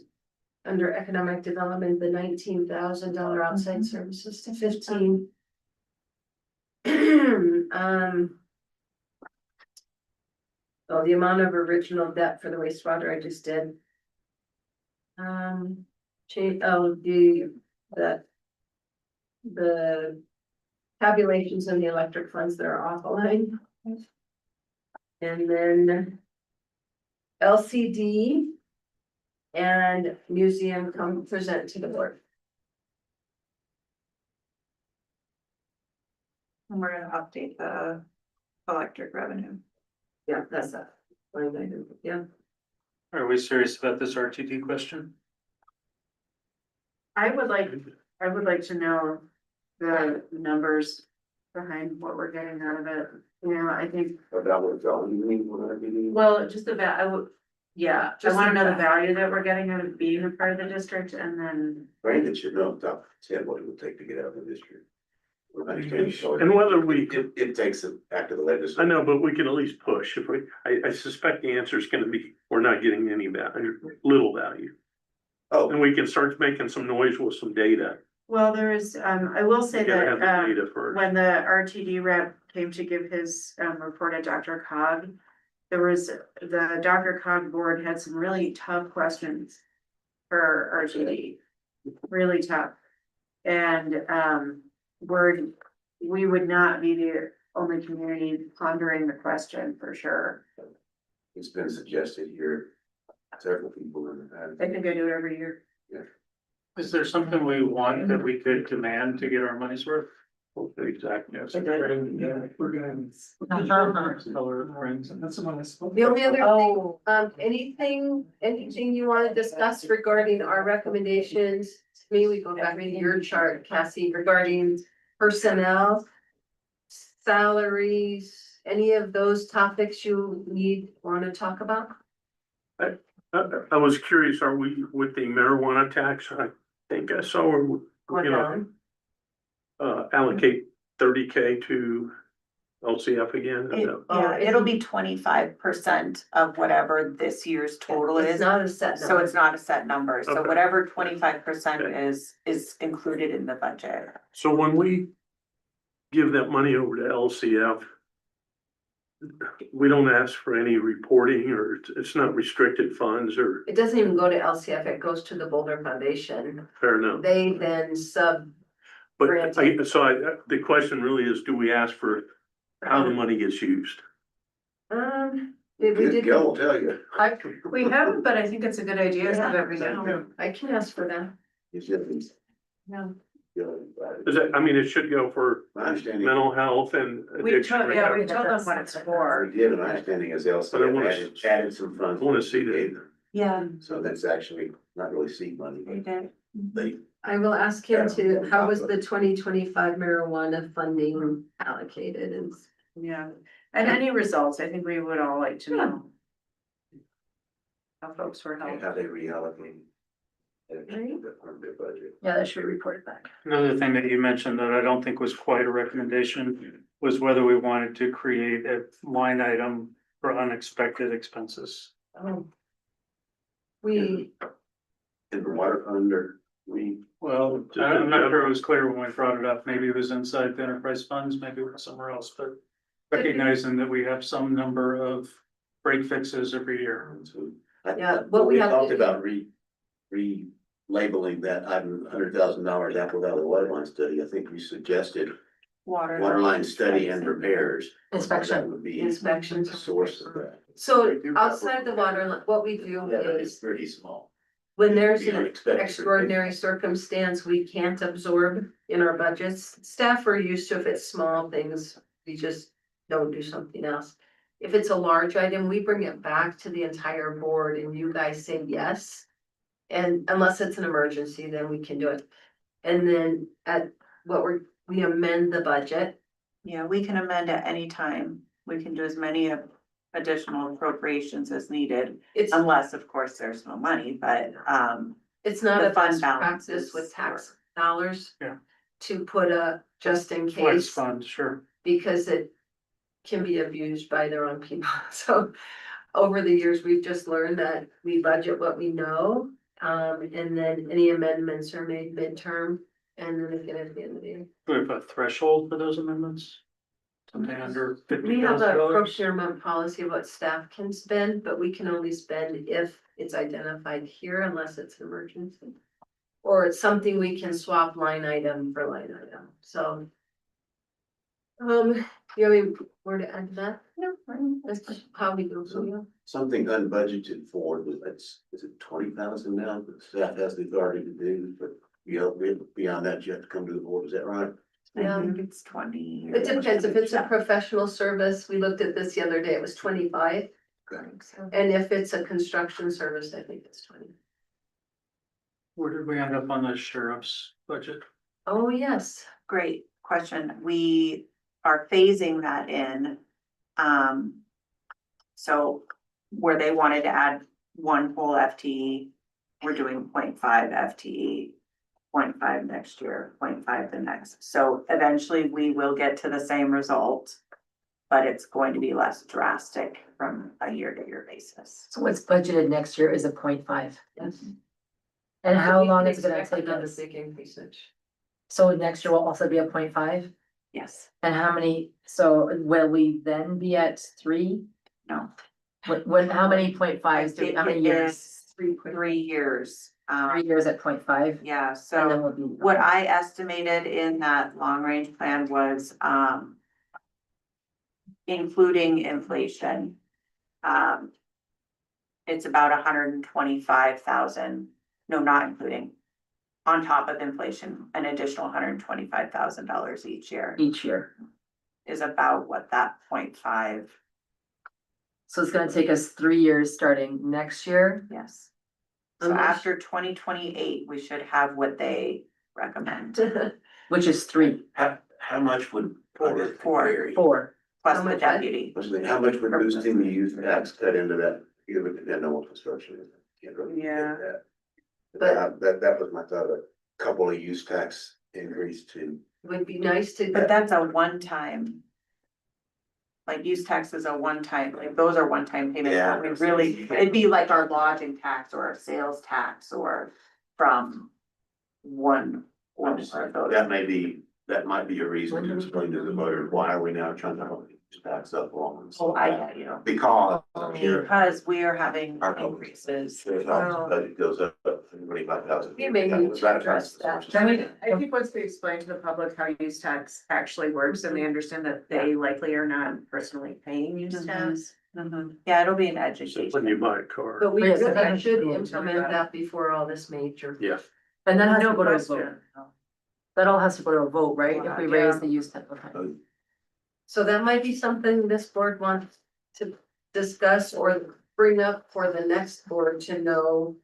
under economic development, the $19,000 outside services to 15. Oh, the amount of original debt for the wastewater I just did. Change, the tabulations in the electric funds that are offline. And then LCD and museum come present to the board. And we're gonna update the electric revenue. Yeah, that's that. Line item, yeah. Are we serious about this RTD question? I would like to know the numbers behind what we're getting out of it. You know, I think, About what value you mean, what I mean. well, just about, I would, yeah, I Just wanna know the the value that we're getting out of being a part of the district and then. Brandon should know top 10 what it would take to get out of the district. We're understanding, so And whether we, it takes it after the I legislature. know, but we can at least push if we, I suspect the answer is gonna be, we're not getting any value, little value. Oh, And we can start making some noise with some data. Well, there is, I will say We gotta have that, the data first. when the RTD rep came to give his, report at Dr. Cog. There was, the Dr. Cog board had some really tough questions for RTD, really tough. And, we would not be the only community pondering the question for sure. it's been suggested here, several people in the I think I do it every year. Is there something we want that we could demand to get our money's worth? Exactly. Yes. We're gonna. Color friends. That's the one I spoke. The only other thing, Oh, anything you wanna discuss regarding our recommendations? To me, we go back to your chart, Cassie, regarding personnel, salaries, any of those topics you wanna talk about? I was curious, are we with the marijuana tax? I think I saw, or, Or you know, down? allocate 30K to LCF again. Is that- Yeah, It'll be 25% of whatever this year's total It's is. not a set So number. it's not a set number, so Okay. whatever 25% Okay. is included in the budget. So when we give that money over to LCF, we don't ask for any reporting, or it's not restricted funds, or It doesn't even go to LCF, it goes to the Boulder Foundation. fair enough. They then But granted. the question really is, do we ask for how the money gets used? We did. Gil will tell you. We haven't, but I think it's a good idea so that we know. I can ask for that. You should be. No. Is that, I mean, it should go for My understanding. mental health and We addiction. told, yeah, we told them what it's for. We did, my understanding is But I LCF wanna- added some funds. I wanna see that. Gave them. Yeah, So that's actually not really seed money, they but did. they, I will ask him to, Yeah. how was the 2025 marijuana funding allocated and. Yeah, and any results, I think we would all like to know. How folks were and helped. how they reallocate. Yeah, that should be reported back. Another thing that you mentioned that I don't think was quite a recommendation was whether we wanted to create a line item for unexpected expenses. We, In the water fund or we, Well, I'm not sure it was clear when we brought it up. Maybe it was inside the enterprise funds, maybe it was somewhere else, but recognizing that we have some number of break fixes every year. Yeah, what we have to talked do- about relabeling that item, $100,000 apple valley water line study. I think we suggested water line study and repairs. That Inspection. would be Inspection. the source of that. so outside the water, what we do Yeah, but it's is, pretty small. when there's Be an unexpected. extraordinary circumstance we can't absorb in our budgets, staff are used to, if it's small things, we just don't do something else. If it's a large item, we bring it back to the entire board and you guys say yes. And unless it's an emergency, then we can do it. And then we amend the budget. Yeah, we can amend at any time. We can do as many additional appropriations as needed, It's, unless, of course, there's no money, but, it's not the a fund best balance practice is with tax dollars. Yeah. To put a just in Flex case, fund, sure. because it can be abused by their own people. So over the years, we've just learned that we budget what we know. And then any amendments are made midterm and then again at the end of the year. Do we have a threshold for those amendments? Something under We have a $50,000? procurement policy of what staff can spend, but we can only spend if it's identified here unless it's an emergency. Or it's something we can swap line item for line item, so. You have any word to add to that? no, That's how we do it. Something unbudgeted for, is it 20,000 now? The staff has the authority to do, but beyond that, you have to come to the board. Is that right? I think it's 20. It depends, if it's a professional service, we looked at this the other day, it was 25, and if it's a construction service, I think it's 20. Where did we end up on the sheriff's budget? Oh, yes. Great question. We are phasing that in. So where they wanted to add one full FTE, we're doing 0.5 FTE, 0.5 next year, 0.5 the next. So eventually we will get to the same result, but it's going to be less drastic from a year-to-year basis. So what's budgeted next year is a 0.5. Yes. And how We long can is it gonna expect take another us? big increase. So next year will also be a 0.5. Yes, And how many, so will we then be at 3? no. How many 0.5s do, how many years? 3 years. 3 years at 0.5? Yeah, And then so we'll be. what I estimated in that long range plan was, including inflation. It's about 125,000, no, not including, on top of inflation, an additional $125,000 each year Each year. is about what that 0.5, So it's gonna take us 3 years starting next year. yes. So Unless- after 2028, we should have what they recommend, Which is 3, How much would? Four. 4. plus How the much? deputy. How much would boosting the youth tax cut into that? You would depend on what construction is. Can't really get Yeah. that. But- That was my thought, a couple of use tax increase to. Would be nice to. But that's a one-time. Like use tax is a one-time, like those are one-time payments, Yeah. that we really, it'd be like our lodging tax or our sales tax or from one. Or those. That might be a reason to explain to the voters, why are we now trying to use tax up on? Oh, I get you. Because here, Because we are having our increases. sheriff's office budget goes up 25,000. We may need to address that. I think once we explain to the public how use tax actually works and they understand that they likely are not personally paying use tax. Yeah, it'll be an So when you education. buy a car, But we Yes, really that should should be implement that before all this major. yeah. And that has No to go to a question. vote. That all has to go to a vote, right? If we raise Yeah. the use tax. Okay. So that might be something this board wants to discuss or bring up for the next board to know.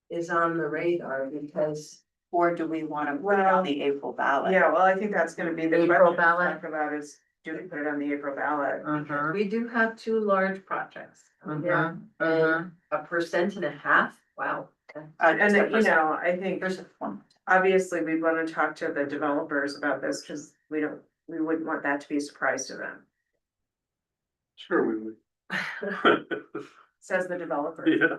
Is on the radar because. Or do we wanna put it on the April ballot? Yeah, well, I think that's gonna be the April question to ballot. talk about is, do we put it on the April ballot? Uh-huh. We do have 2 large projects. Uh-huh. Yeah, Uh-huh. and 1.5%, wow. And then, you know, I think There's one. obviously we'd wanna talk to the developers about this, cause we wouldn't want that to be a surprise to them, Sure, we would. says the developer. Yeah.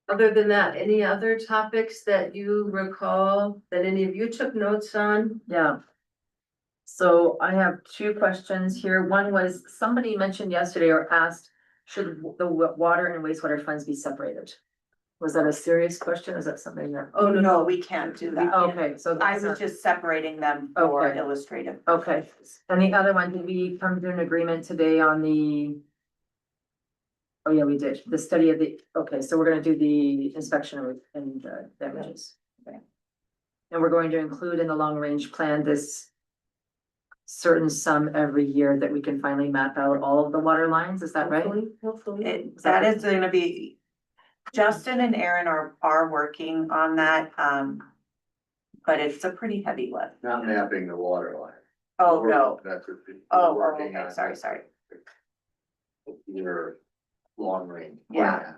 Other than that, any other topics that you recall that any of you took notes on? Yeah. So I have two questions here. One was, somebody mentioned yesterday or asked, should the water and wastewater funds be separated? Was that a serious question? Is that something that? Oh, no, No, we can't do that. Okay, so. I was just separating them for Okay. illustrative. Okay, and the other one, did we come to an agreement today on the? Oh, yeah, we did, the study of the, okay, so we're gonna do the inspection and damages. Okay. And we're going to include in the long range plan this certain sum every year that we can finally map out all of the water lines, is that right? Hopefully. That is gonna be, Justin and Aaron are working on that, but it's a pretty heavy lift. Not mapping the water line. Oh, no, That's what. oh, working okay, on sorry, Your long range. Yeah. plan.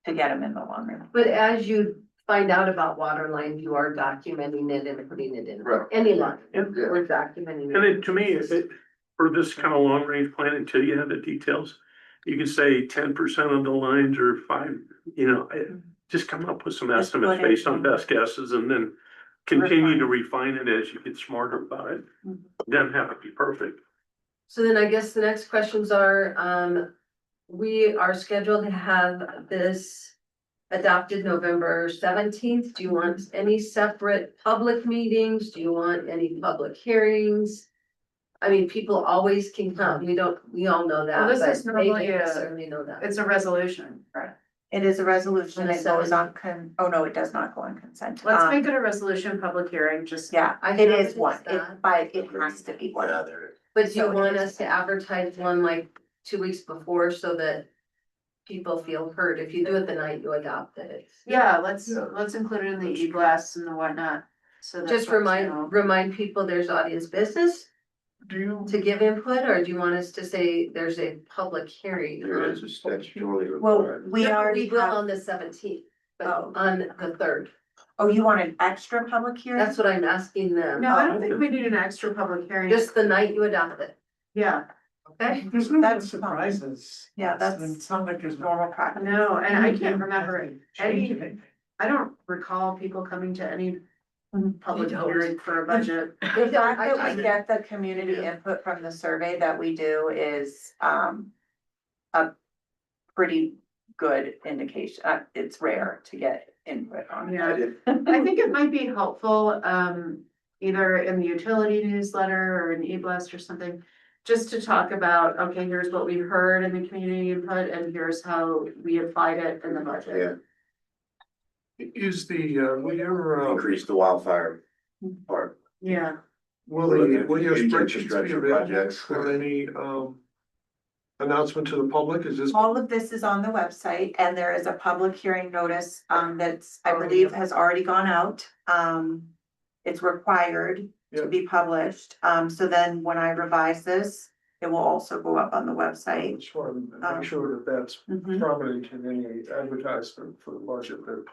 to get them in the long run. But as you find out about water lines, you are documenting it and putting it in. Right. Any line, Yeah. we're documenting And it. then to me, for this kind of long range plan, until you have the details, you can say 10% of the lines or 5, just come up with some Just estimates put it based on in. best guesses and then continue to refine it as you get smarter about it. Mhm. Doesn't have to be perfect. So then I guess the next questions are, we are scheduled to have this adopted November 17th. Do you want any separate public meetings? Do you want any public hearings? I mean, people always can come. We all know that. Well, this but is they normally don't a- necessarily know that. It's a resolution, right? It is a resolution, And it goes on oh no, it does not go on consent. Let's make it a resolution, public hearing, just. Yeah, I it have is it one, as it, that. but it has to be one. Yeah, there. But do you So it want is- us to advertise one like 2 weeks before so that people feel heard? If you do it the night you adopt it. Yeah, let's include it in the e-blasts and the whatnot, so that. Just folks know. remind people there's audience business Do you, to give input, or do you want us to say there's a public hearing? There is a statutorily Well, required. we No, already will have, on the 17th, but Oh. on the 3rd. oh, you want an extra public hearing? That's what I'm asking them. No, I don't think we need an extra public hearing. Just the night you adopt it, Yeah, okay? There's no That's surprises. Yeah, that's- It's not like there's Normal practice. no, and I can't remember Change any, it. I don't recall people coming to any public You don't. hearing for a budget. The fact that I- we get the community input from the survey that we do is, a pretty good indication. It's rare to get input on. Yeah, I think it might be helpful, either in the utility newsletter or an e-blast or something. Just to talk about, okay, here's what we heard in the community input and here's how we applied it in the budget. is will your, Increase the wildfire part. Yeah, will your spreadsheets be Infrastructure available projects. for any, announcement to the public? Is this? All of this is on the website and there is a public hearing notice, that's, I believe, has already gone out. It's required to Yeah. be published. So then when I revise this, it will also go up on the website. Just want to make sure that that's Mhm. prominent in any advertisement for the budget, that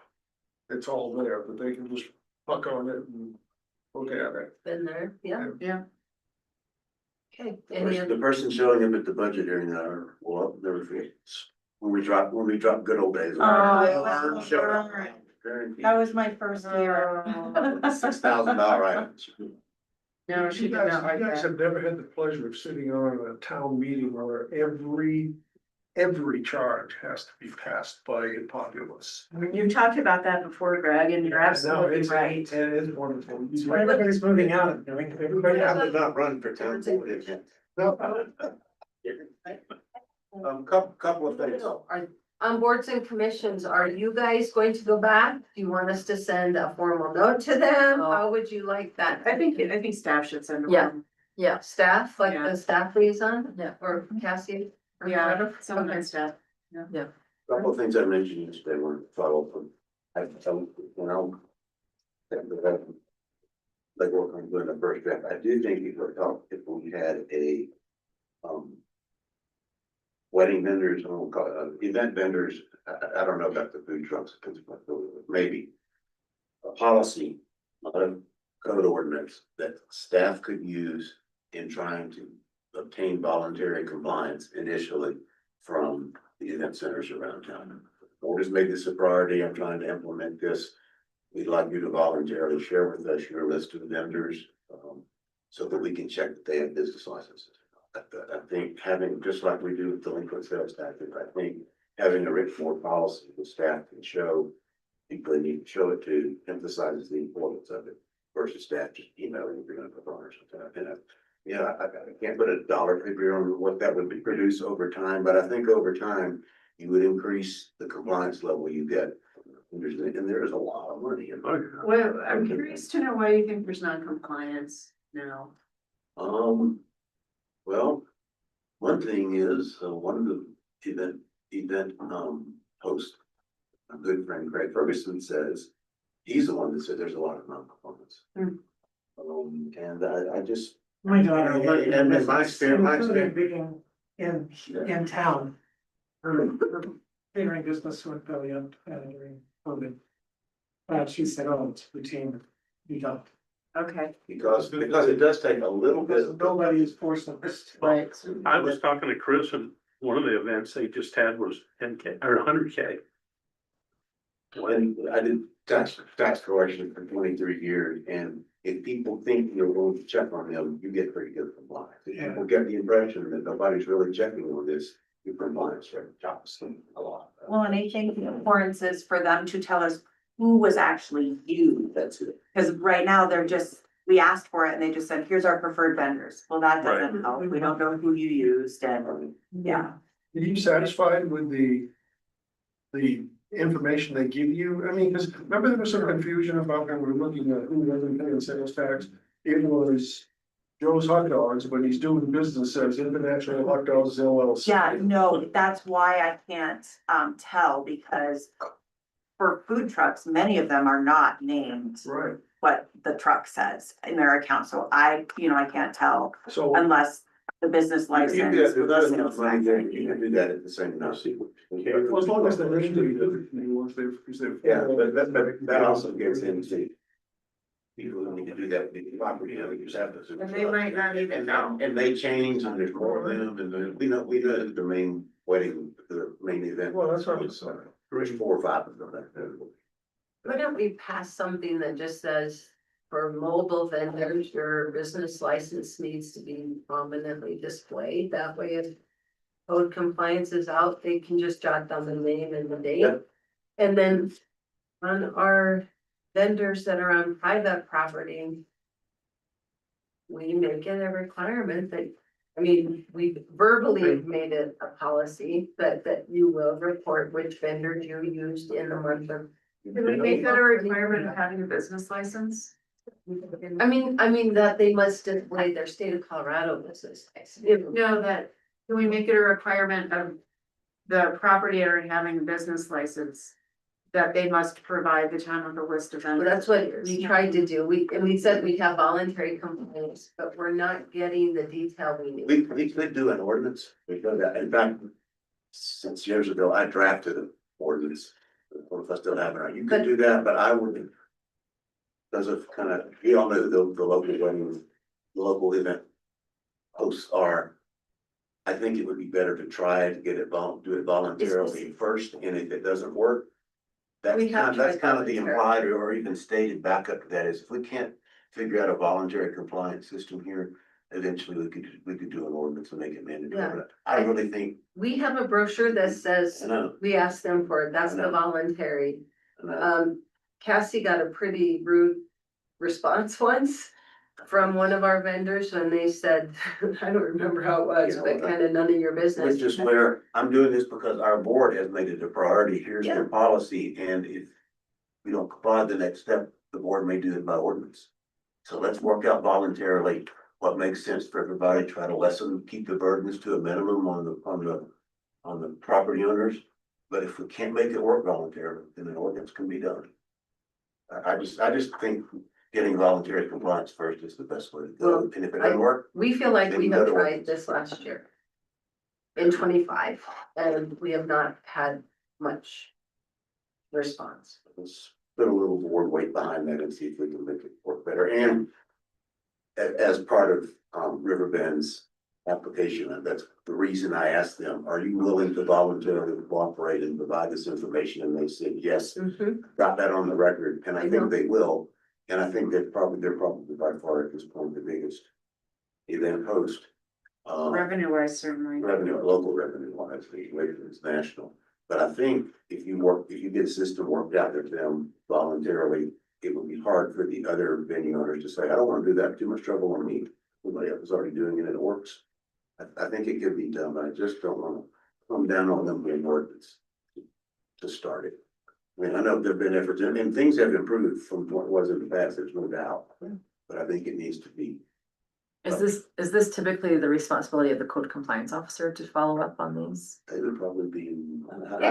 it's all there, that they can just fuck on it and look at it. Been there, yeah, yeah. okay. Any The person showing up at the budget hearing, well, I'll never forget, when we drop good old days. Oh, Showing up. right. Guaranteed. That was my first year. $6,000 items. No, she You did not guys, like you guys that. have never had the pleasure of sitting on a town meeting where every charge has to be passed by the populace. You've talked about that before, Greg, and you're absolutely right. It is wonderful. Everybody's moving out and doing, everybody. I would not run for town board. Couple of things. On boards and commissions, are you guys going to go back? Do you want us to send a formal note to them? How would you like that? I think staff should send. Yeah. one. Yeah, Staff, like Yeah. the staff liaison? Yeah. Or Cassie? or Yeah, whatever? some of Okay. my stuff. Couple of things I mentioned yesterday were follow up. Like work on doing the first draft, I do think it would help if we had a, wedding vendors, I don't call it, event vendors, I don't know about the food trucks, maybe. A policy, not a code ordinance that staff could use in trying to obtain voluntary compliance initially from the event centers around town. Board has made this a priority, I'm trying to implement this. We'd like you to voluntarily share with us your list of vendors, so that we can check that they have business licenses. I think having, just like we do with delinquent sales taxes, I think having a written board policy the staff can show, people they need to show it to, emphasizes the importance of it versus staff just emailing if you're gonna put on or something. And I can't put a dollar figure on what that would be produce over time, but I think over time you would increase the compliance level you get. And there is a lot of money in there. Well, I'm curious to know why you think there's non-compliance now. Well, one thing is, one of the event hosts, a good friend, Craig Ferguson, says, he's the one that said there's a lot of non-compliance. And I just. My daughter. And in my experience, In town. Her catering business went belly up during COVID. She said, oh, it's routine, you don't. Okay. because it does take a little bit. Because nobody is forcing this. Right. I was talking to Chris, and one of the events they just had was 10K or 100K. When I did tax collection for 23 years, and if people think you're going to check on them, you get pretty good compliance. If people get the impression that nobody's really checking on this, your compliance rate drops a lot. Well, and I think the importance is for them to tell us who was actually used. That's it. Because right now they're just, we asked for it and they just said, here's our preferred vendors. Well, that doesn't help. We don't know who you used and, yeah. Are you satisfied with the information they give you? I mean, because remember there was some confusion about when we were looking at who wasn't paying sales tax? It was Joe's Hot Dogs, but he's doing business as International Hot Dogs LLC. Yeah, no, that's why I can't tell, because for food trucks, many of them are not named Right, what the truck says in their account. So I can't tell so. unless the business license. You can do that with the without enough sales money, tax then ID. you can do that at the same time. Well, as long as they're ready to do it, once they've. Yeah, but that also gets into people who need to do that with the property owners have to. And they might not even know. And they change and there's more of them and then we know the main wedding, the main event. Well, that's what I'm was, saying. There's 4 or 5 of them. Why don't we pass something that just says, for mobile vendors, your business license needs to be prominently displayed, that way if code compliance is out, they can just jot down the name and the date. Yep. And then on our vendors that are on private property, we make it a requirement that, I mean, we verbally made it a policy that you will report which vendors you used in the month of. Can we make that a requirement of having a business license? I mean that they must display their state of Colorado business license. No, that, can we make it a requirement of the property owner having a business license? That they must provide the town with a list of Well, vendors. that's what we tried to do. We said we have voluntary complaints, but we're not getting the detail we need. We could do an ordinance. We could, in fact, since years ago, I drafted an ordinance. Or if I still have it, you could do that, but I wouldn't. Because of kind of, you all know the local wedding, the local event hosts are. I think it would be better to try to get it do it voluntarily first, and if it doesn't work. That's We have that's tried kind of the voluntarily. implied or even stated backup to that is if we can't figure out a voluntary compliance system here. Eventually, we could do an ordinance and make it mandatory. Yeah. But I really think, We have a brochure that says, I know, we asked them for it, that's the voluntary. I know. Cassie got a pretty rude response once from one of our vendors when they said, I don't remember how it was, You know, but kind of none of your business. Which is where I'm doing this because our board has made it a priority. Here's their policy, and if we don't comply, the next step, the board may do it by ordinance. So let's work out voluntarily what makes sense for everybody, try to lessen, keep the burdens to a minimum on the property owners. But if we can't make it work voluntarily, then an ordinance can be done. I just think getting voluntary compliance first is the best way to go, Well, and if it doesn't work, We feel like we Then have go to tried ordinance. this last year. in 25, and we have not had much response. Let's put a little more weight behind that and see if we can make it work better. And as part of Riverbend's application, and that's the reason I asked them, are you willing to voluntarily cooperate and provide this information? And they said, yes, got that on the record, and I think they will. And I think they're probably by far at this point the biggest event host. Revenue wise, certainly. Revenue, local revenue wise, it's national. But I think if you get a system worked out with them voluntarily, it would be hard for the other venue owners to say, I don't want to do that, too much trouble on me. Somebody else is already doing it and it works. I think it could be done, but I just don't want to come down on them being ordinance to start it. I mean, I know there've been efforts and things have improved from what was in the past, there's no doubt. But I think it needs to be. Is this typically the responsibility of the code compliance officer to follow up on these? They would probably be,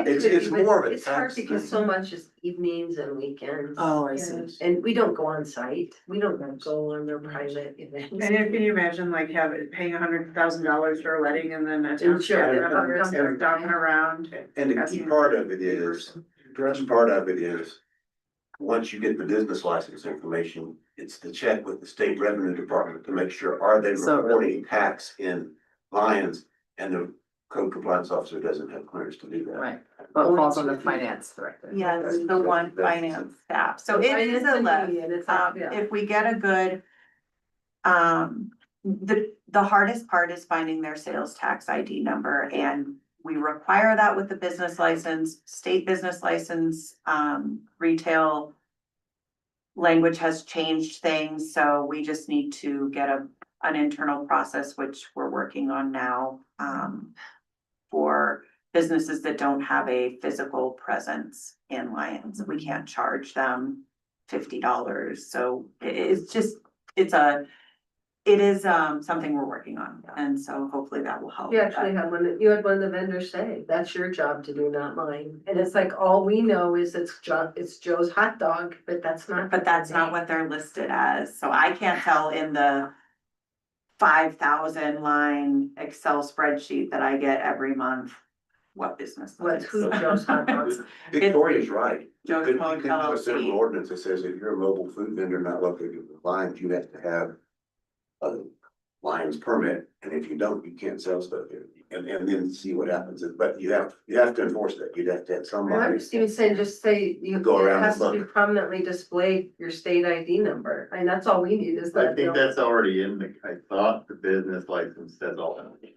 It's it's more of a It's hard tax because thing. so much is evenings and weekends. Oh, I see. And we don't go on site, we don't go on their private events. And if, can you imagine like paying $100,000 for a wedding and then a town Sure. sheriff dogging around? And the key part of it is, once you get the business license information, it's to check with the state revenue department to make sure, are they So reporting tax in Lyons? And the code compliance officer doesn't have clearance to do that. Right, well, it falls on the finance director. Yeah, it's the one finance staff, so it is a lift. And it's, yeah. If we get a good, the hardest part is finding their sales tax ID number, and we require that with the business license, state business license, retail language has changed things, so we just need to get an internal process, which we're working on now, for businesses that don't have a physical presence in Lyons. We can't charge them $50, so it is something we're working on, and so hopefully that will help. You actually had you had one of the vendors say, that's your job to do, not mine. And it's like, all we know is it's Joe's hot dog, but that's not. But that's not what they're listed as, so I can't tell in the 5,000 line Excel spreadsheet that I get every month what business. What's that who is. Joe's hot dogs. Victoria's right. You Joe's could Code do a simple LLC. ordinance that says if you're a mobile food vendor not located in Lyons, you have to have a Lyons permit, and if you don't, you can't sell stuff here. And then see what happens, but you have to enforce that, you'd have to have I somebody. remember Steven saying, just say, Go around it has and to be look. prominently display your state ID number, and that's all we need is I that. think that's already in I thought the business license says all that.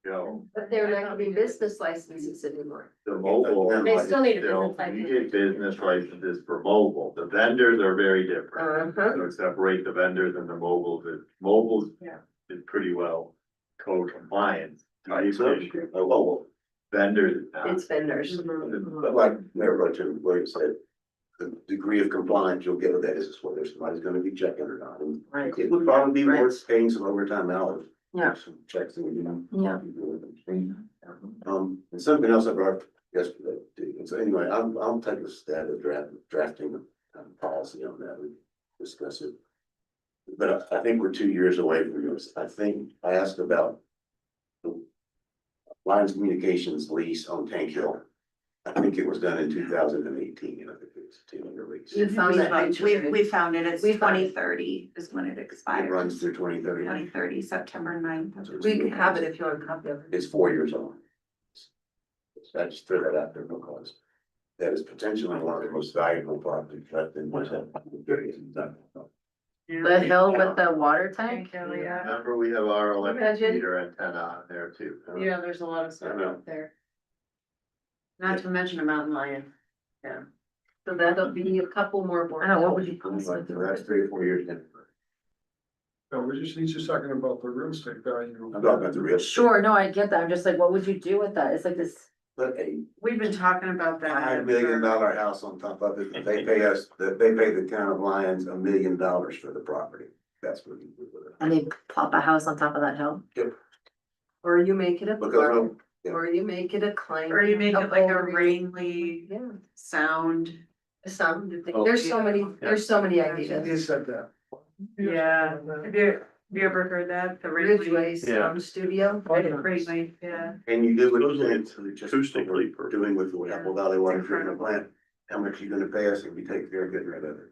Go, But they're not gonna be business licenses anymore. the mobile. They still need a still- business license. You get business licenses for mobile, the vendors are very different. Uh-huh. So separate the vendors and the mobiles, mobiles Yeah. is pretty well code compliant. Well, Vendors. It's vendors. but like Mayor Pro Tem Williams said, the degree of compliance you'll get with that is whether somebody's gonna be checking or not. And Right, it would probably be Right. worth paying some overtime hours. Yeah. Some checks and, you know. yeah. And something else I brought up yesterday too. And so anyway, I'll take a stab at drafting a policy on that. We discuss it. But I think we're 2 years away from this. I think I asked about the Lyons Communications lease on Tank Hill. I think it was done in 2018, and I think it's a 2-year lease. You found that. We found it, it's We found it. 2030 is when it It expires. runs through 2030. 2030, September 9th. We can have it if you want a copy of it. It's 4 years on. So I just threw that out there because that is potentially one of the most valuable properties left in my town. The hill with the water tank? Remember, we have our electric Imagine. meter antenna on there too. Yeah, there's a lot of stuff out there. Not to mention a mountain lion. So that'll be a couple more boards. I don't know, what would you Like the last 3 or 4 years. No, he's just talking about the real estate value. I'm talking about the real. estate. Sure, no, I get that, I'm just like, what would you do with that? It's like this, But a We've been talking about that. $5 million house on top of it, they pay the town of Lyons $1 million for the property. That's what you do with it. and they plop a house on top of that hill? Or you make it a Because park, yeah. or you make it a climb. Or you make it like a bouldering. rainly Yeah, sound. some, Oh, there's so many He ideas. said that. Yeah. you ever heard that? The Ridgeway Yeah. Sound Studio. Ridgeway, yeah. And you do what Those you are said, so just acoustically perfect. doing with the Apple Valley Water Treatment Plant, how much you gonna pay us if we take care of getting rid of it?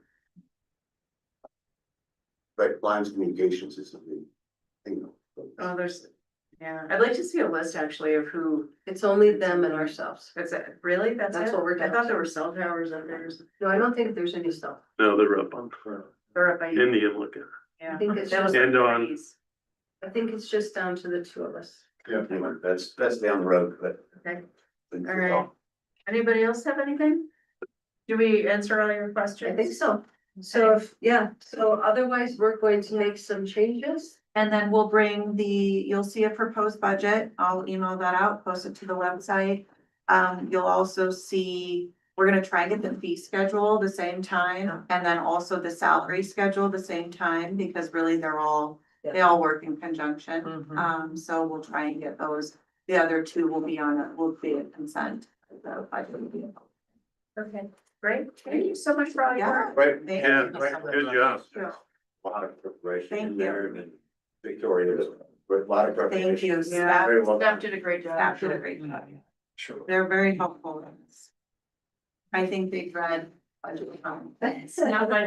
But Lines Communications is a big thing. Oh, there's, yeah, I'd like to see a list actually of who, It's only them and ourselves. is it, really? That's That's it? what we're I down thought to. there were cell towers up there. No, I don't think there's any stuff. No, they're up on They're up by you. Indian looking. Yeah. I think it's That was just, And on- trees. I think it's just down to the two of us. Yeah, anyway, that's down the road, but. Okay. All right. Anybody else have anything? Do we answer all your questions? I think so. So if, yeah, so otherwise, we're going to make some changes. And then we'll bring you'll see a proposed budget. I'll email that out, post it to the website. You'll also see, we're gonna try and get the fee schedule the same time, and then also the salary schedule the same time, because really they all work in conjunction. Mhm. So we'll try and get those. The other two will be a consent. The budget will be. Okay, great. Thank you so much for all your work. Right, Thank Yeah, you. good job. a lot of preparation Thank in you. there, and Victoria, there's a lot of preparation. Thank you. Yeah, Very well staff done. did a great job. Staff did a great job. Sure. They're very helpful in this. I think they've read budget. Now I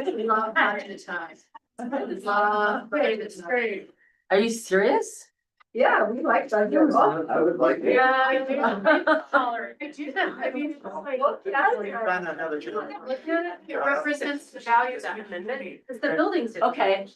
love budget time. It's great. Are you serious? Yeah, we like that. I would like. to- Yeah, I do. I do that. I mean, it's like, look at it. Find another job. Look at it. It represents the values of the community. It's the buildings. Okay,